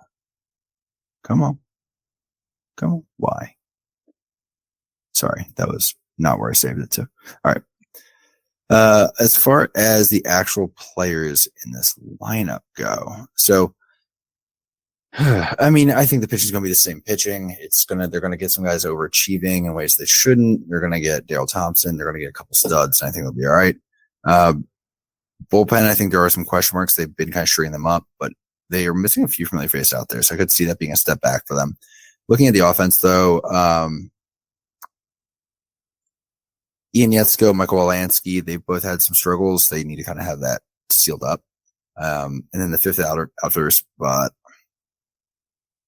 come on. Why? Sorry, that was not where I saved it to. All right. As far as the actual players in this lineup go, so I mean, I think the pitching is going to be the same pitching. They're going to get some guys overachieving in ways they shouldn't. They're going to get Daryl Thompson. They're going to get a couple studs. And I think they'll be all right. Bullpen, I think there are some question marks. They've been kind of shredding them up, but they are missing a few familiar faces out there. So I could see that being a step back for them. Looking at the offense, though, Ian Yetzko, Michael Wolansky, they've both had some struggles. They need to kind of have that sealed up. And then the 5th outfielder spot.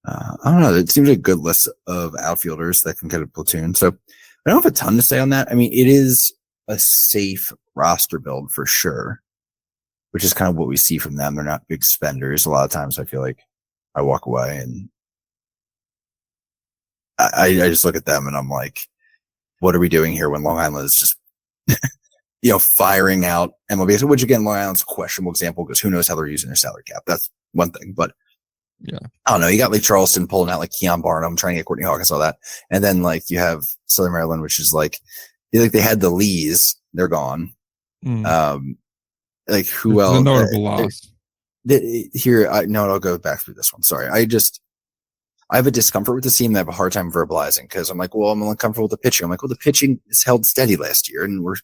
I don't know. It seems like a good list of outfielders that can kind of platoon. So I don't have a ton to say on that. I mean, it is a safe roster build for sure. which is kind of what we see from them. They're not big spenders. A lot of times I feel like I walk away and I just look at them and I'm like, what are we doing here when Long Island is just, firing out MLB, which again, Long Island's a questionable example because who knows how they're using their salary cap. That's one thing, but yeah, I don't know. You got like Charleston pulling out like Keon Barnum, trying to get Courtney Hawkins, all that. And then like you have Southern Maryland, which is like they had the Lees, they're gone. Like who else? A notable loss. I'll go back through this one. Sorry. I have a discomfort with the team that I have a hard time verbalizing because I'm like, well, I'm uncomfortable with the pitching. I'm like, well, the pitching is held steady last year and we're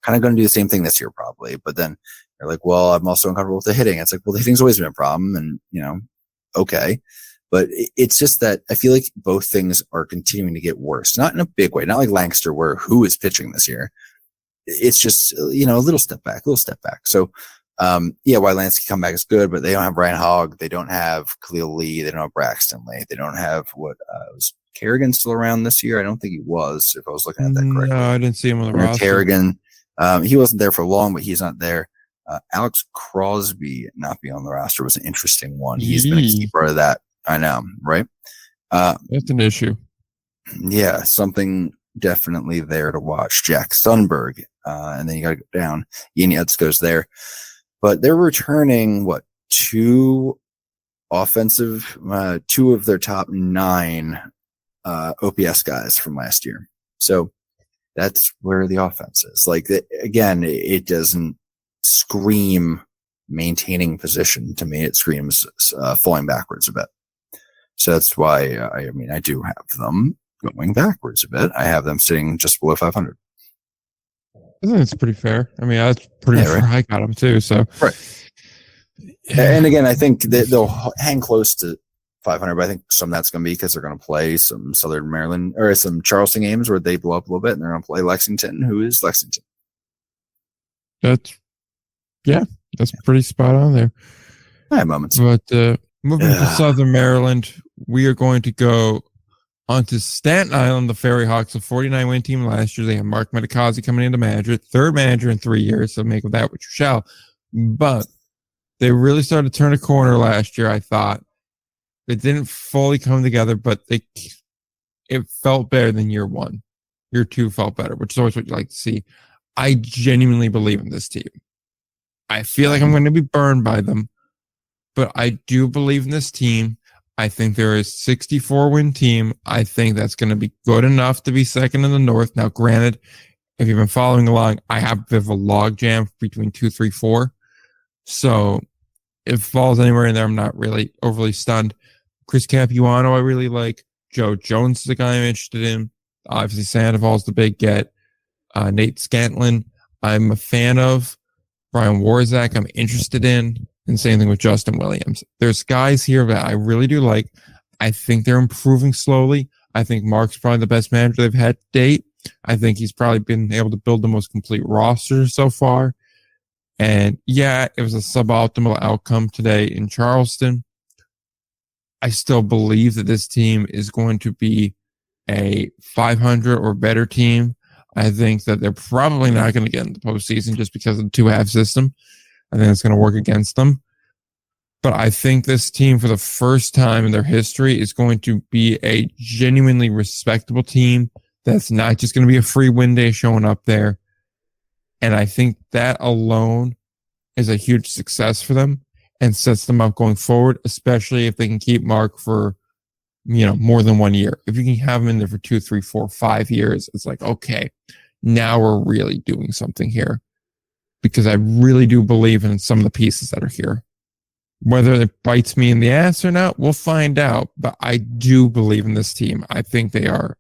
kind of going to do the same thing this year probably. But then they're like, well, I'm also uncomfortable with the hitting. It's like, well, the hitting's always been a problem and, okay. But it's just that I feel like both things are continuing to get worse, not in a big way, not like Lancaster where who is pitching this year. It's just, a little step back. So, why Lance can come back is good, but they don't have Brian Hogg. They don't have Khalil Lee. They don't have Braxton Lee. They don't have was Kerrigan still around this year? I don't think he was, if I was looking at that correctly. No, I didn't see him on the roster. Kerrigan, he wasn't there for long, but he's not there. Alex Crosby not being on the roster was an interesting one. He's been a key part of that. I know, right? That's an issue. Yeah, something definitely there to watch. Jack Sundberg, and then you got to go down. Ian Yates goes there. But they're returning, two of their top 9 OPS guys from last year. So that's where the offense is. Like, again, it doesn't scream maintaining position to me. It screams falling backwards a bit. So that's why, I do have them going backwards a bit. I have them sitting just below 500. I think it's pretty fair. That's pretty fair. Right? I got them too. So, right. Yeah. And again, I think they'll hang close to 500, but I think some of that's going to be because they're going to play some Southern Maryland or some Charleston games where they blow up a little bit and they're going to play Lexington, who is Lexington. That's pretty spot on there. I have moments. But moving to Southern Maryland, we are going to go onto Staten Island. The Fairy Hawks, a 49-win team last year. They have Mark Metakazi coming into manager, third manager in 3 years, so make of that what you shall. But they really started to turn a corner last year, I thought. It didn't fully come together, but it felt better than year 1. Year 2 felt better, which is always what you like to see. I genuinely believe in this team. I feel like I'm going to be burned by them, but I do believe in this team. I think they're a 64-win team. I think that's going to be good enough to be second in the North. Now, granted, if you've been following along, I have a bit of a log jam between 2, 3, 4. So if it falls anywhere in there, I'm not really overly stunned. Chris Capuano, I really like. Joe Jones is the guy I'm interested in. Obviously, Sandoval's the big get. Nate Scantlin, I'm a fan of. Brian Warzak, I'm interested in. And same thing with Justin Williams. There's guys here that I really do like. I think they're improving slowly. I think Mark's probably the best manager they've had to date. I think he's probably been able to build the most complete roster so far. And yeah, it was a suboptimal outcome today in Charleston. I still believe that this team is going to be a 500 or better team. I think that they're probably not going to get in the postseason just because of the 2-half system. I think it's going to work against them. But I think this team, for the first time in their history, is going to be a genuinely respectable team that's not just going to be a free win day showing up there. And I think that alone is a huge success for them and sets them up going forward, especially if they can keep Mark for, more than 1 year. If you can have him in there for 2, 3, 4, 5 years, it's like, okay, now we're really doing something here. Because I really do believe in some of the pieces that are here. Whether it bites me in the ass or not, we'll find out. But I do believe in this team. I think they are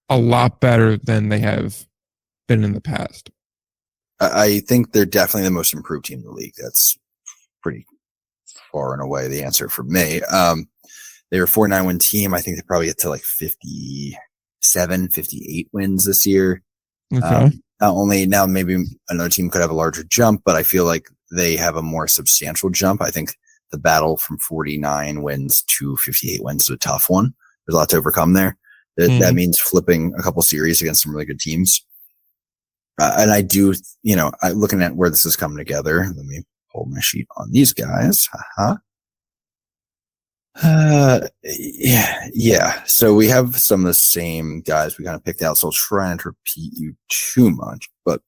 a lot better than they have been in the past. I think they're definitely the most improved team in the league. That's pretty far and away the answer for me. They were a 49-win team. I think they probably get to like 57, 58 wins this year. Okay. Not only now, maybe another team could have a larger jump, but I feel like they have a more substantial jump. I think the battle from 49 wins to 58 wins is a tough one. There's a lot to overcome there. That means flipping a couple series against some really good teams. And I do, looking at where this is coming together, let me pull my sheet on these guys. Yeah. So we have some of the same guys we kind of picked out. So I'll try not to repeat you too much, but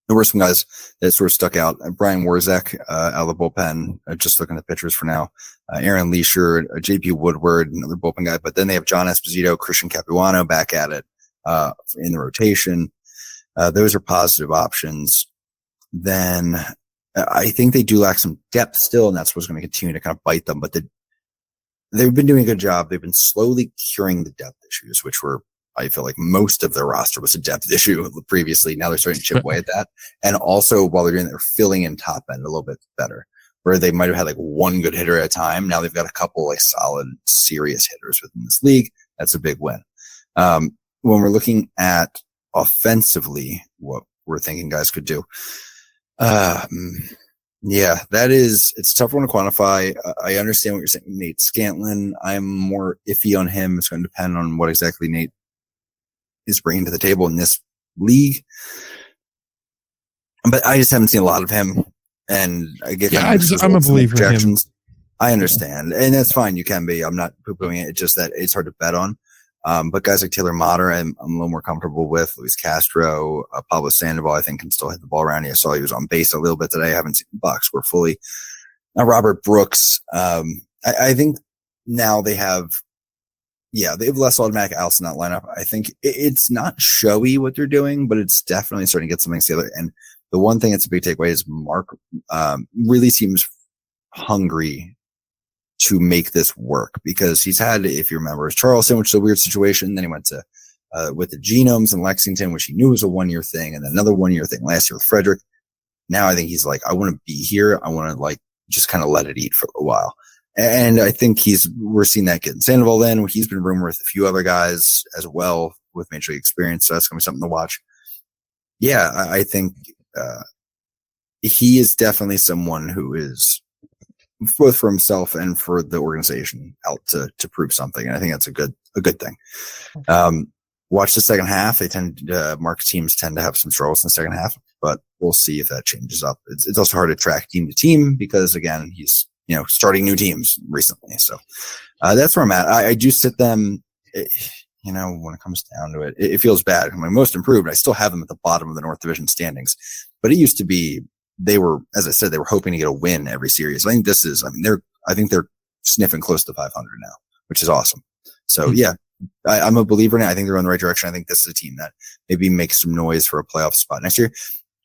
there were some guys that sort of stuck out. Brian Warzek, out of the bullpen, just looking at the pitchers for now. Aaron Leisure, JP Woodward, another bullpen guy. But then they have John Esposito, Christian Capuano back at it, in the rotation. Those are positive options. Then I think they do lack some depth still, and that's what's going to continue to kind of bite them. But they've been doing a good job. They've been slowly curing the depth issues, which were, I feel like most of their roster was a depth issue previously. Now they're starting to chip away at that. And also while they're doing that, they're filling in top end a little bit better, where they might have had like one good hitter at a time. Now they've got a couple like solid, serious hitters within this league. That's a big win. When we're looking at offensively, what we're thinking guys could do. Yeah, it's a tough one to quantify. I understand what you're saying. Nate Scantlin, I'm more iffy on him. It's going to depend on what exactly Nate is bringing to the table in this league. But I just haven't seen a lot of him. And I get I'm a believer in him. I understand. And that's fine. You can be. I'm not poo-pooing it. It's just that it's hard to bet on. But guys like Taylor Motter, I'm a little more comfortable with. Luis Castro, Pablo Sandoval, I think can still hit the ball around. I saw he was on base a little bit today. I haven't seen the box score fully. Robert Brooks. I think now they have less automatic outs in that lineup. I think it's not showy what they're doing, but it's definitely starting to get something together. And the one thing that's a big takeaway is Mark, really seems hungry to make this work, because he's had, if you remember, Charleston, which is a weird situation. Then he went to, with the Genomes in Lexington, which he knew was a 1-year thing, and then another 1-year thing last year with Frederick. Now I think he's like, I want to be here. I want to like just kind of let it eat for a while. And I think we're seeing that get in Sandoval then. He's been rumored with a few other guys as well with major league experience. So that's going to be something to watch. Yeah, I think, he is definitely someone who is both for himself and for the organization out to prove something. And I think that's a good thing. Watch the second half. Mark teams tend to have some struggles in the second half, but we'll see if that changes up. It's also hard to track team to team because again, he's, starting new teams recently. So, that's where I'm at. I do sit them, when it comes down to it, it feels bad. My most improved, I still have them at the bottom of the North Division standings, but it used to be, they were, as I said, they were hoping to get a win every series. I think they're sniffing close to 500 now, which is awesome. So yeah, I'm a believer in it. I think they're on the right direction. I think this is a team that maybe makes some noise for a playoff spot next year.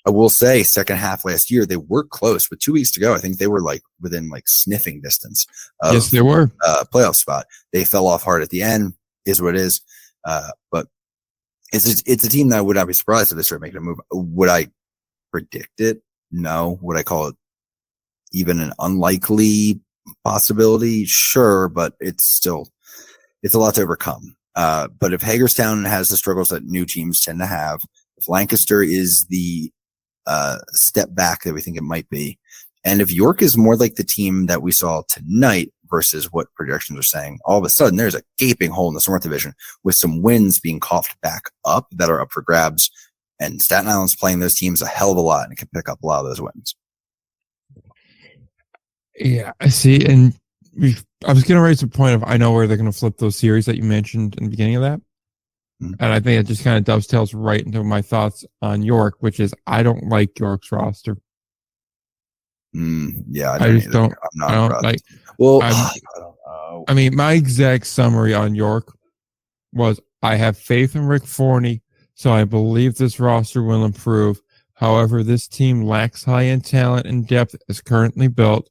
I will say second half last year, they were close with 2 weeks to go. I think they were like within like sniffing distance of yes, they were playoff spot. They fell off hard at the end, is what it is. But it's a team that I would not be surprised if they start making a move. Would I predict it? No. Would I call it even an unlikely possibility? Sure, but it's a lot to overcome. But if Hagerstown has the struggles that new teams tend to have, if Lancaster is the step back that we think it might be, and if York is more like the team that we saw tonight versus what projections are saying, all of a sudden there's a gaping hole in this North Division with some wins being coughed back up that are up for grabs. And Staten Island's playing those teams a hell of a lot and can pick up a lot of those wins. Yeah, I see. And I was going to raise the point of I know where they're going to flip those series that you mentioned in the beginning of that. Mm-hmm. And I think it just kind of dovetails right into my thoughts on York, which is I don't like York's roster. Yeah, I just don't. I don't like. Well, I don't know. I mean, my exact summary on York was I have faith in Rick Forney. So I believe this roster will improve. However, this team lacks high-end talent and depth as currently built.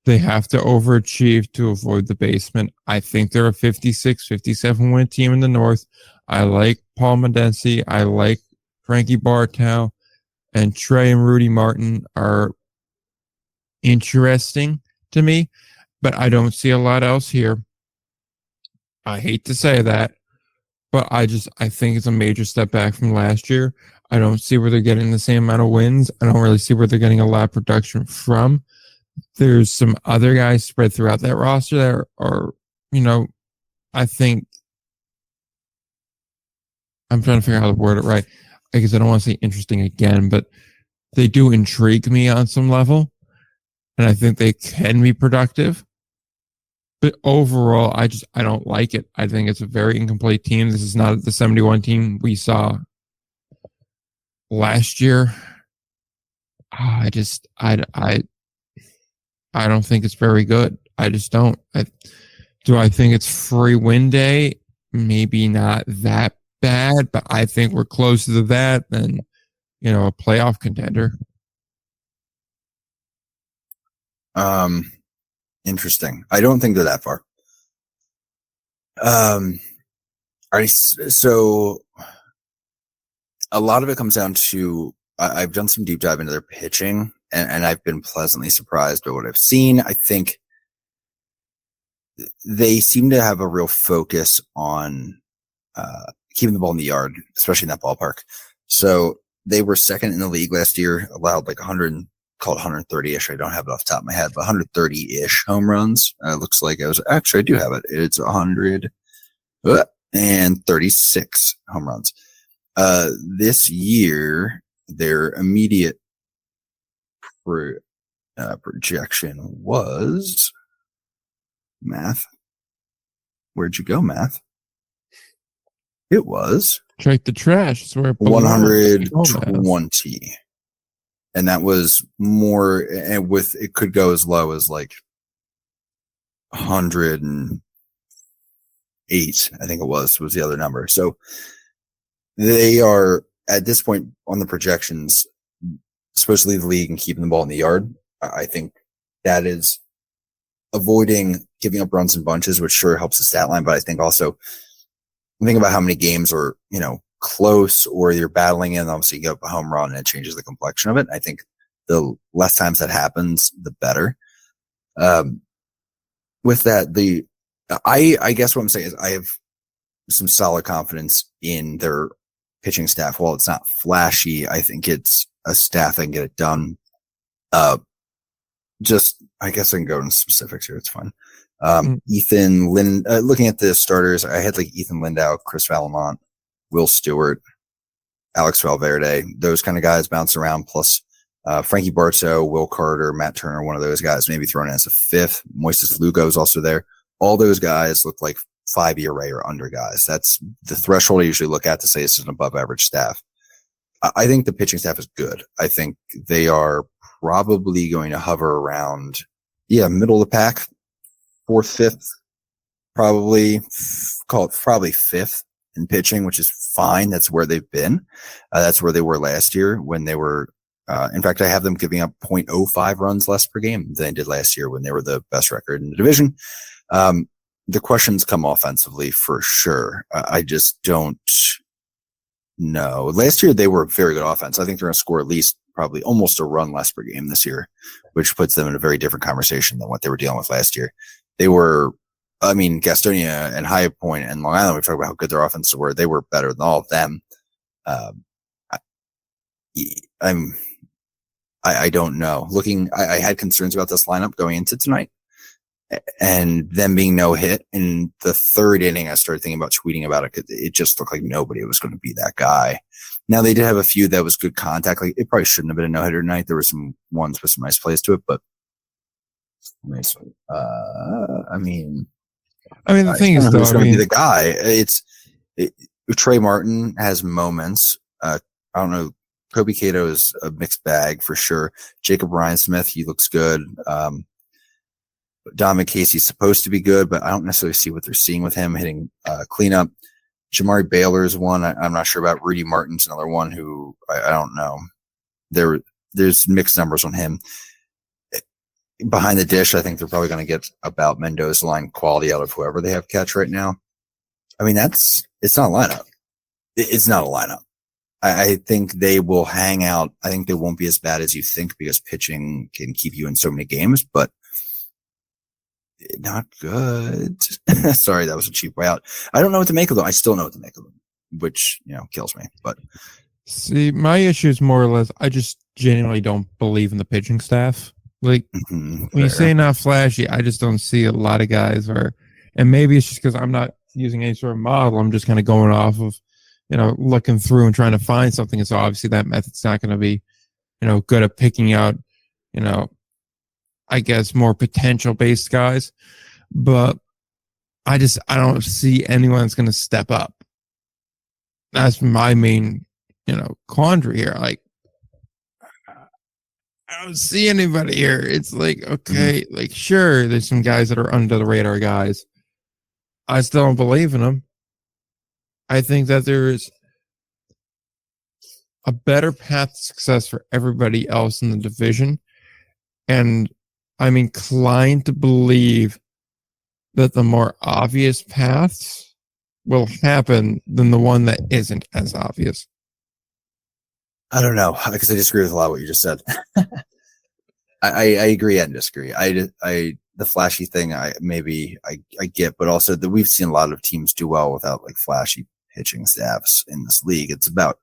They have to overachieve to avoid the basement. I think they're a 56, 57 win team in the North. I like Paul Medensi. I like Frankie Bartow, and Trey and Rudy Martin are interesting to me, but I don't see a lot else here. I hate to say that. But I think it's a major step back from last year. I don't see where they're getting the same amount of wins. I don't really see where they're getting a lot of production from. There's some other guys spread throughout that roster that are I think I'm trying to figure out how to word it right. I guess I don't want to say interesting again, but they do intrigue me on some level, and I think they can be productive. But overall, I don't like it. I think it's a very incomplete team. This is not the 71 team we saw last year. I don't think it's very good. I just don't. Do I think it's free win day? Maybe not that bad, but I think we're closer to that than, a playoff contender. Interesting. I don't think they're that far. So a lot of it comes down to, I've done some deep dive into their pitching, and I've been pleasantly surprised by what I've seen. I think they seem to have a real focus on keeping the ball in the yard, especially in that ballpark. So they were second in the league last year, allowed like 130-ish. I don't have it off the top of my head, but 130-ish home runs. Looks like I do have it. It's 136 home runs. This year, their immediate projection was math. Where'd you go, math? It was Check the trash. It's where it 120. And that was more, and it could go as low as like 108, I think it was the other number. So they are, at this point on the projections, supposed to lead the league and keeping the ball in the yard. I think that is avoiding giving up runs in bunches, which sure helps the stat line, but I think also think about how many games are, close, or you're battling and obviously you get up a home run and it changes the complexion of it. I think the less times that happens, the better. With that, I guess what I'm saying is I have some solid confidence in their pitching staff. While it's not flashy, I think it's a staff that can get it done. I guess I can go into specifics here. It's fine. Ethan Lind, looking at the starters, I had like Ethan Lindau, Chris Valamont, Will Stewart, Alex Valverde, those kind of guys bounce around, plus Frankie Bartow, Will Carter, Matt Turner, one of those guys, maybe thrown in as a fifth. Moises Lugo is also there. All those guys look like 5 ERA or under guys. That's the threshold I usually look at to say this is an above average staff. I think the pitching staff is good. I think they are probably going to hover around, middle of the pack, 4th, 5th, probably fifth in pitching, which is fine. That's where they've been. That's where they were last year when they were, in fact, I have them giving up 0.05 runs less per game than they did last year when they were the best record in the division. The questions come offensively for sure. I just don't know. Last year, they were a very good offense. I think they're going to score at least probably almost a run less per game this year, which puts them in a very different conversation than what they were dealing with last year. They were, Gastonia and High Point and Long Island, we talked about how good their offenses were. They were better than all of them. I don't know. I had concerns about this lineup going into tonight, and them being no hit in the 3rd inning. I started thinking about tweeting about it. It just looked like nobody was going to be that guy. Now they did have a few that was good contact. Like it probably shouldn't have been a no hitter tonight. There were some ones with some nice plays to it, but the thing is, who's going to be the guy? Trey Martin has moments. I don't know. Kobe Cato is a mixed bag for sure. Jacob Ryan Smith, he looks good. Dominic Casey's supposed to be good, but I don't necessarily see what they're seeing with him hitting cleanup. Jamari Baylor is one. I'm not sure about. Rudy Martin's another one who I don't know. There's mixed numbers on him. Behind the dish, I think they're probably going to get about Mendoza line quality out of whoever they have catch right now. It's not a lineup. It's not a lineup. I think they will hang out. I think they won't be as bad as you think because pitching can keep you in so many games, but not good. Sorry, that was a cheap way out. I don't know what to make of them. I still know what to make of them, which, kills me. But see, my issue is more or less, I just genuinely don't believe in the pitching staff. Like when you say not flashy, I just don't see a lot of guys and maybe it's just because I'm not using any sort of model. I'm just kind of going off of, looking through and trying to find something. And so obviously that method's not going to be, good at picking out, I guess more potential based guys. But I don't see anyone that's going to step up. That's my main, quandary here. Like, I don't see anybody here. It's like, okay, like, sure, there's some guys that are under the radar guys. I still don't believe in them. I think that there is a better path to success for everybody else in the division. And I'm inclined to believe that the more obvious paths will happen than the one that isn't as obvious. I don't know, because I disagree with a lot of what you just said. I agree and disagree. The flashy thing I get, but also that we've seen a lot of teams do well without like flashy pitching staffs in this league. It's about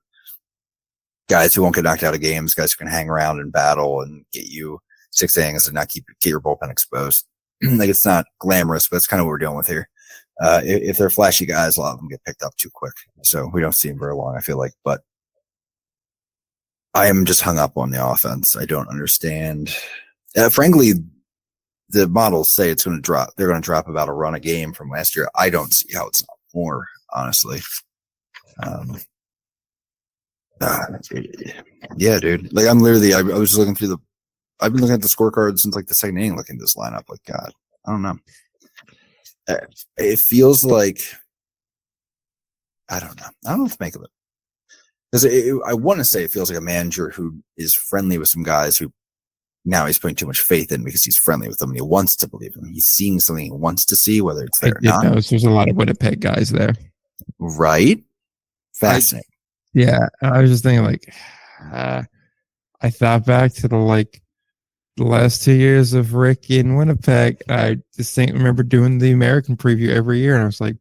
guys who won't get knocked out of games, guys who can hang around and battle and get you 6 innings and not get your bullpen exposed. Like, it's not glamorous, but it's kind of what we're dealing with here. If they're flashy guys, a lot of them get picked up too quick, so we don't see them very long, I feel like. But I am just hung up on the offense. I don't understand. Frankly, the models say it's going to drop. They're going to drop about a run a game from last year. I don't see how it's not more, honestly. Yeah, dude. Like, I'm literally, I was looking through I've been looking at the scorecard since like the second inning, looking at this lineup. Like, God, I don't know. It feels like, I don't know. I don't know what to make of it. Because I want to say it feels like a manager who is friendly with some guys who now he's putting too much faith in because he's friendly with them and he wants to believe them. He's seeing something he wants to see, whether it's there or not. There's a lot of Winnipeg guys there. Right? Fascinating. Yeah. I was just thinking, like, I thought back to the last 2 years of Rick in Winnipeg. I remember doing the American preview every year, and I was like,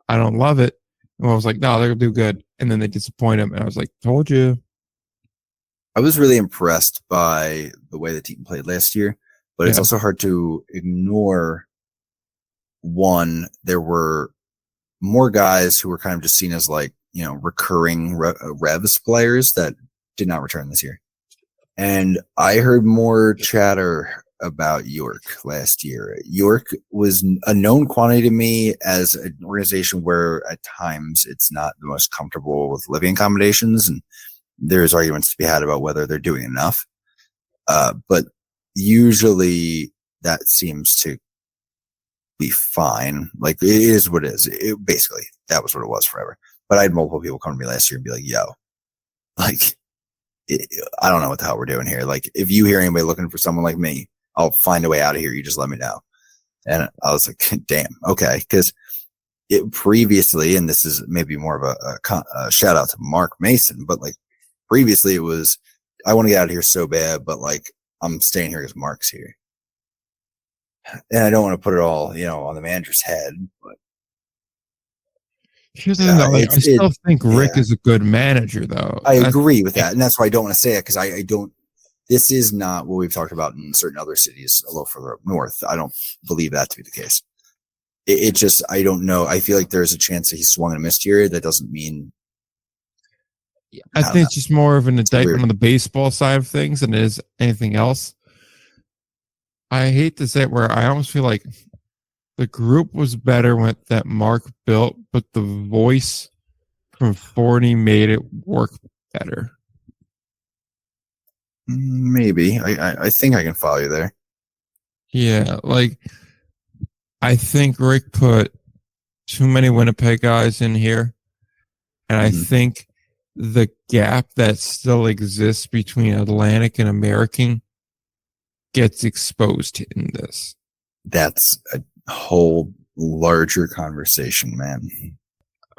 I don't love it. And I was like, no, they're going to do good. And then they disappoint him. And I was like, told you. I was really impressed by the way the team played last year, but it's also hard to ignore. One, there were more guys who were kind of just seen as like, recurring Revs players that did not return this year. And I heard more chatter about York last year. York was a known quantity to me as an organization where at times it's not the most comfortable with living accommodations, and there's arguments to be had about whether they're doing enough. But usually that seems to be fine. Like, it is what it is. Basically, that was what it was forever. But I had multiple people come to me last year and be like, yo, like, I don't know what the hell we're doing here. Like, if you hear anybody looking for someone like me, I'll find a way out of here. You just let me know. And I was like, damn, okay. Because previously, and this is maybe more of a shout out to Mark Mason, but like previously it was, I want to get out of here so bad, but like, I'm staying here because Mark's here. And I don't want to put it all, on the manager's head, but here's the thing, though. I still think Rick is a good manager, though. I agree with that. And that's why I don't want to say it, because I don't, this is not what we've talked about in certain other cities a little further up north. I don't believe that to be the case. It just, I don't know. I feel like there's a chance that he swung and missed here. That doesn't mean. I think it's just more of an indictment on the baseball side of things than it is anything else. I hate to say it, where I almost feel like the group was better with that Mark built, but the voice from Forney made it work better. Maybe. I think I can follow you there. Yeah, like, I think Rick put too many Winnipeg guys in here, and I think the gap that still exists between Atlantic and American gets exposed in this. That's a whole larger conversation, man.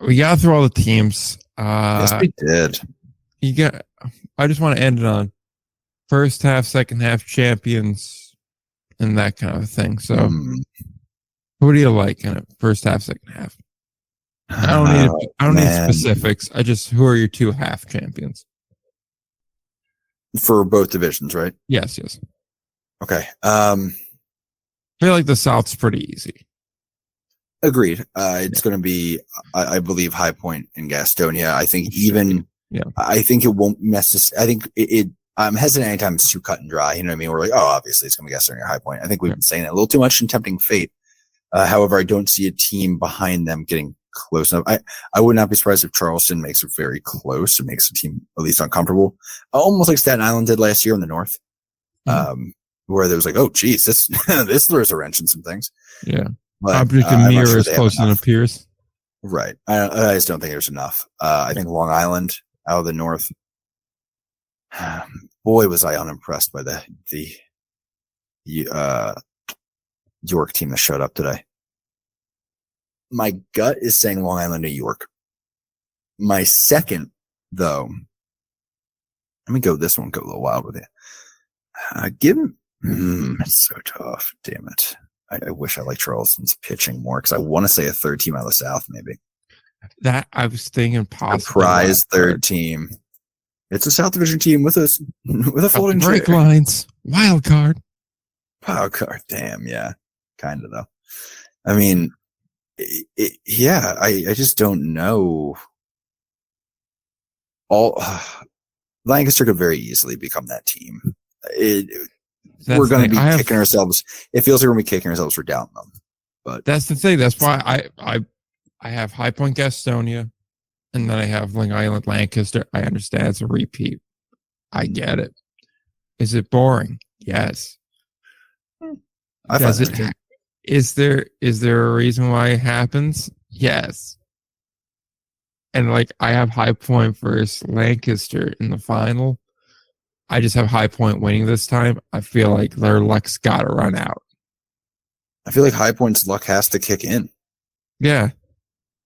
We got through all the teams. Yes, we did. I just want to end it on first half, second half champions and that kind of thing. So, who do you like in it? First half, second half? I don't need specifics. Who are your 2 half champions? For both divisions, right? Yes. Okay. I feel like the South's pretty easy. Agreed. It's going to be, I believe, High Point and Gastonia. I think I think it won't necessarily. I think I'm hesitant anytime it's too cut and dry. You know what I mean? We're like, oh, obviously it's going to be Gastonia or High Point. I think we've been saying it a little too much and tempting fate. However, I don't see a team behind them getting close enough. I would not be surprised if Charleston makes it very close and makes the team at least uncomfortable. Almost like Staten Island did last year in the North, where there was like, oh, geez, this throws a wrench in some things. Yeah. But Object and mirror is closer than it appears. Right. I just don't think there's enough. I think Long Island out of the North. Boy, was I unimpressed by the York team that showed up today. My gut is saying Long Island, New York. My second, though, let me go this one, go a little wild with it. Give him, it's so tough. Damn it. I wish I liked Charleston's pitching more because I want to say a third team out of the South, maybe. That I was thinking possible. Surprise third team. It's a South Division team with a folding break chair. lines. Wild card. Wild card. Damn, yeah. Kind of, though. I mean, I just don't know. Lancaster could very easily become that team. We're going to be kicking ourselves. It feels like we're going to be kicking ourselves for doubting them. But that's the thing. That's why I have High Point Gastonia, and then I have Long Island Lancaster. I understand it's a repeat. I get it. Is it boring? Yes. Is there a reason why it happens? Yes. And like I have High Point versus Lancaster in the final. I just have High Point winning this time. I feel like their luck's got to run out. I feel like High Point's luck has to kick in. Yeah.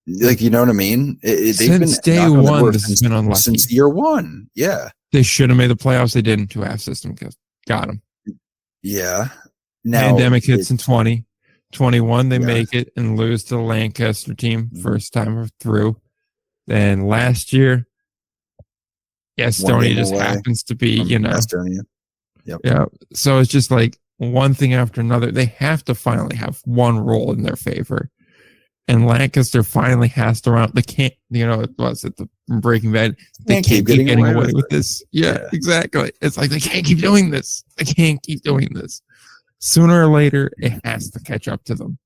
Like, you know what I mean? Since day one, this has been unlucky. Since year one, yeah. They should have made the playoffs. They didn't. 2-half system got them. Yeah. Now, pandemic hits in 20. 21, they make it and lose to the Lancaster team first time through. Then last year, Gastonia just happens to be, Gastonia. Yep. Yeah. So it's just like one thing after another. They have to finally have one role in their favor. And Lancaster finally has to run. They can't, was it the Breaking Bad? They can't keep getting away with this. Yeah, exactly. It's like they can't keep doing this. They can't keep doing this. Sooner or later, it has to catch up to them.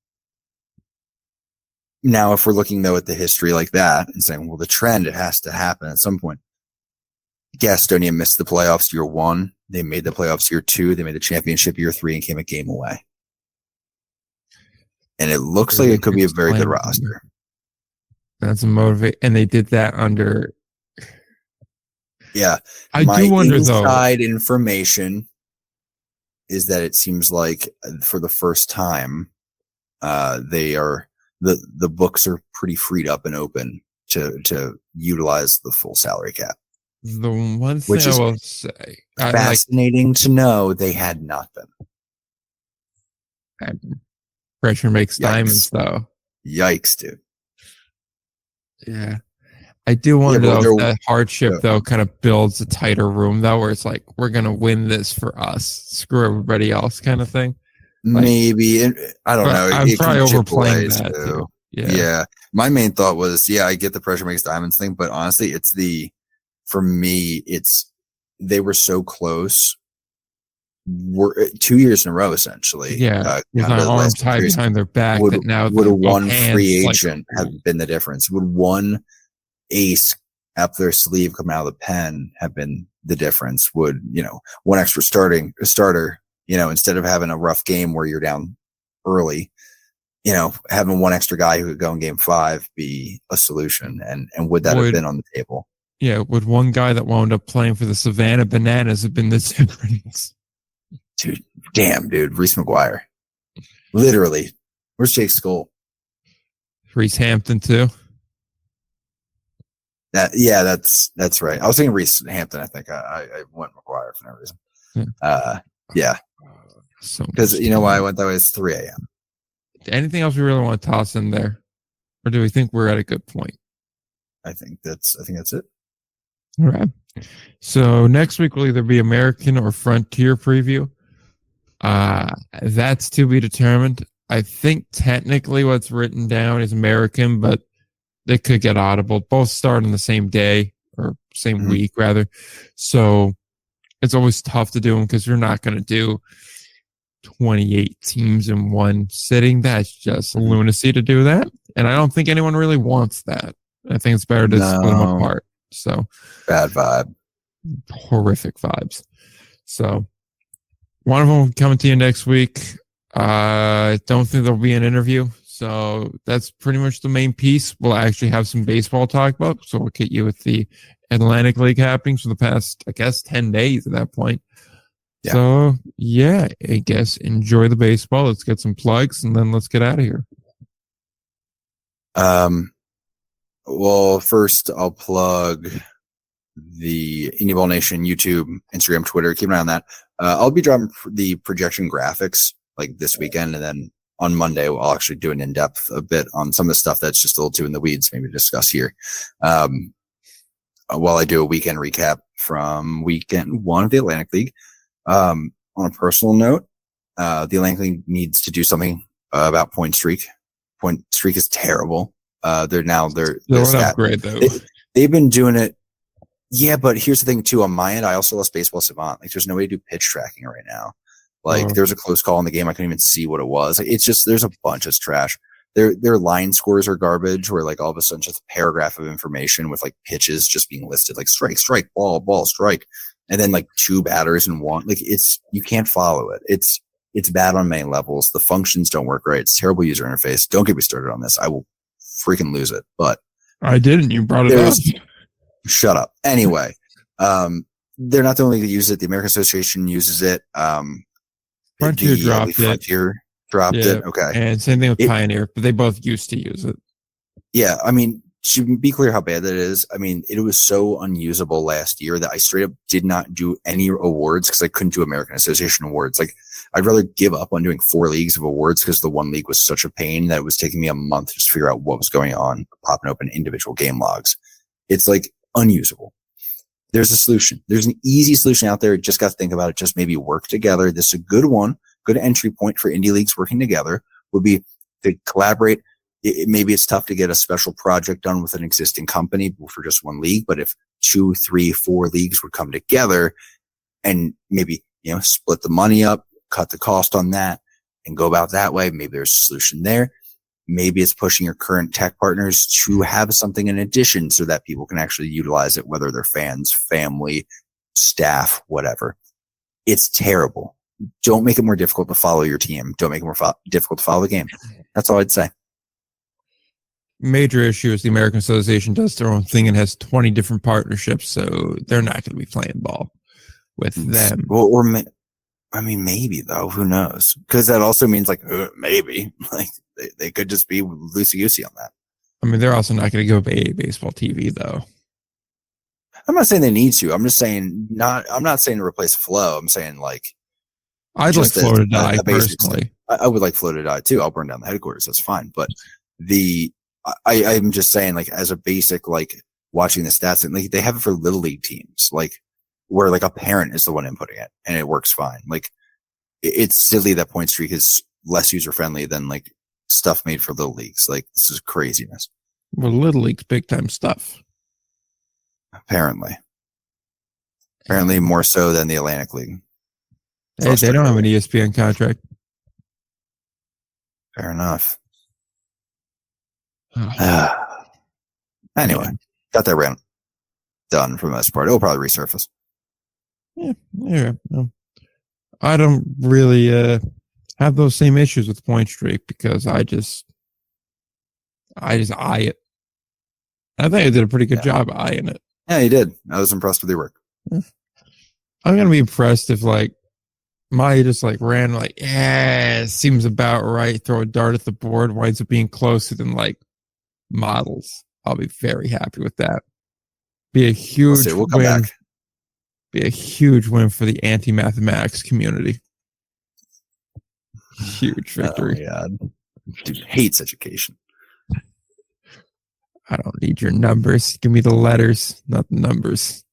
Now, if we're looking, though, at the history like that and saying, well, the trend, it has to happen at some point. Gastonia missed the playoffs year one. They made the playoffs year two. They made the championship year three and came a game away. And it looks like it could be a very good roster. That's a motivate. And they did that under. Yeah. I do wonder, though. Inside information is that it seems like for the first time, the books are pretty freed up and open to utilize the full salary cap. The one thing I will say, fascinating to know, they had not been. Pressure makes diamonds, though. Yikes, dude. Yeah. I do wonder if that hardship, though, kind of builds a tighter room, though, where it's like, we're going to win this for us. Screw everybody else kind of thing. Maybe. I don't know. I'm probably overplaying that, too. Yeah. My main thought was, I get the pressure makes diamonds thing, but honestly, for me, they were so close. We're 2 years in a row, essentially. Yeah, with our arms tied behind their back. Would a one free agent have been the difference? Would one ace up their sleeve coming out of the pen have been the difference? Would one extra starter, instead of having a rough game where you're down early, having one extra guy who could go in game 5 be a solution? And would that have been on the table? Yeah, would one guy that wound up playing for the Savannah Bananas have been the difference? Dude, Reese McGuire. Literally. Where's Jake Skull? Reese Hampton too. That's right. I was thinking Reese Hampton. I think I went McGuire for no reason. Yeah. Because you know why I went that way? It's 3 a.m. Anything else we really want to toss in there, or do we think we're at a good point? I think that's it. All right. So next week will either be American or Frontier preview. That's to be determined. I think technically what's written down is American, but they could get audible. Both start on the same day or same week rather. So it's always tough to do them because you're not going to do 28 teams in one sitting. That's just lunacy to do that. And I don't think anyone really wants that. I think it's better to split them apart. So bad vibe. Horrific vibes. So one of them coming to you next week. I don't think there'll be an interview. So that's pretty much the main piece. We'll actually have some baseball talk about. So we'll get you with the Atlantic League happenings for the past, I guess, 10 days at that point. Yeah. So, yeah, I guess enjoy the baseball. Let's get some plugs, and then let's get out of here. Well, first I'll plug the Indie Ball Nation YouTube, Instagram, Twitter. Keep an eye on that. I'll be dropping the projection graphics like this weekend, and then on Monday I'll actually do an in-depth a bit on some of the stuff that's just a little too in the weeds, maybe to discuss here. While I do a weekend recap from weekend 1 of the Atlantic League. On a personal note, the Atlantic League needs to do something about point streak. Point streak is terrible. They're upgrade though. They've been doing it. Yeah, but here's the thing too. On my end, I also lost Baseball Savant. Like, there's no way to do pitch tracking right now. Like, there's a close call in the game. I couldn't even see what it was. Like, it's just, there's a bunch of trash. Their line scores are garbage, where like all of a sudden just a paragraph of information with like pitches just being listed, like strike, ball, strike. And then like 2 batters and 1, like you can't follow it. It's bad on many levels. The functions don't work right. It's terrible user interface. Don't get me started on this. I will freaking lose it, but I didn't. You brought it up. Shut up. Anyway, they're not the only that use it. The American Association uses it. Frontier dropped it. Frontier dropped it. Okay. And same thing with Pioneer, but they both used to use it. Yeah. I mean, to be clear how bad that is, I mean, it was so unusable last year that I straight up did not do any awards because I couldn't do American Association awards. Like, I'd rather give up on doing 4 leagues of awards because the one league was such a pain that it was taking me a month to just figure out what was going on, popping open individual game logs. It's like unusable. There's a solution. There's an easy solution out there. Just got to think about it. Just maybe work together. This is a good one. Good entry point for indie leagues working together would be to collaborate. Maybe it's tough to get a special project done with an existing company for just one league, but if 2, 3, 4 leagues would come together and maybe, split the money up, cut the cost on that and go about that way, maybe there's a solution there. Maybe it's pushing your current tech partners to have something in addition so that people can actually utilize it, whether they're fans, family, staff, whatever. It's terrible. Don't make it more difficult to follow your team. Don't make it more difficult to follow the game. That's all I'd say. Major issue is the American Association does their own thing and has 20 different partnerships, so they're not going to be playing ball with them. Well, maybe though. Who knows? Because that also means maybe they could just be loosey-goosey on that. I mean, they're also not going to go AA baseball TV though. I'm not saying they need to. I'm just saying I'm not saying to replace Flow. I'm saying I'd like Flow to die personally. I would like Flow to die too. I'll burn down the headquarters. That's fine. But I'm just saying, as a basic, watching the stats, and they have it for little league teams, where a parent is the one inputting it and it works fine. It's silly that point streak is less user friendly than stuff made for little leagues. This is craziness. Well, little league's big time stuff. Apparently more so than the Atlantic League. Hey, they don't have an ESPN contract. Fair enough. Anyway, got that rant done for the most part. It'll probably resurface. Yeah. I don't really have those same issues with point streak because I just eye it. I think I did a pretty good job eyeing it. Yeah, you did. I was impressed with your work. I'm gonna be impressed if Maya just ran it seems about right, throw a dart at the board, winds up being closer than models. I'll be very happy with that. Be a huge we'll come win. Back. Be a huge win for the anti-mathematics community. Huge victory. Oh, God. Dude hates education. I don't need your numbers. Give me the letters, not the numbers.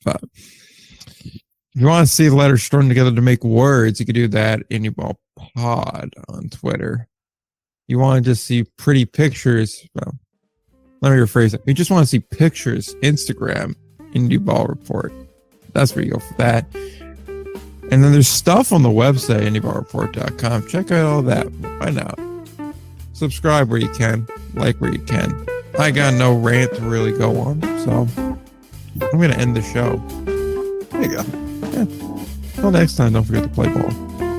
But if you want to see the letters strung together to make words, you can do that in Indie Ball Pod on Twitter. You want to just see pretty pictures? Well, let me rephrase it. You just want to see pictures? Instagram, Indie Ball Report. That's where you go for that. And then there's stuff on the website, IndyBallReport.com. Check out all that. Find out. Subscribe where you can. Like where you can. I got no rant to really go on, so I'm going to end the show. There you go. Yeah. Until next time, don't forget to play ball.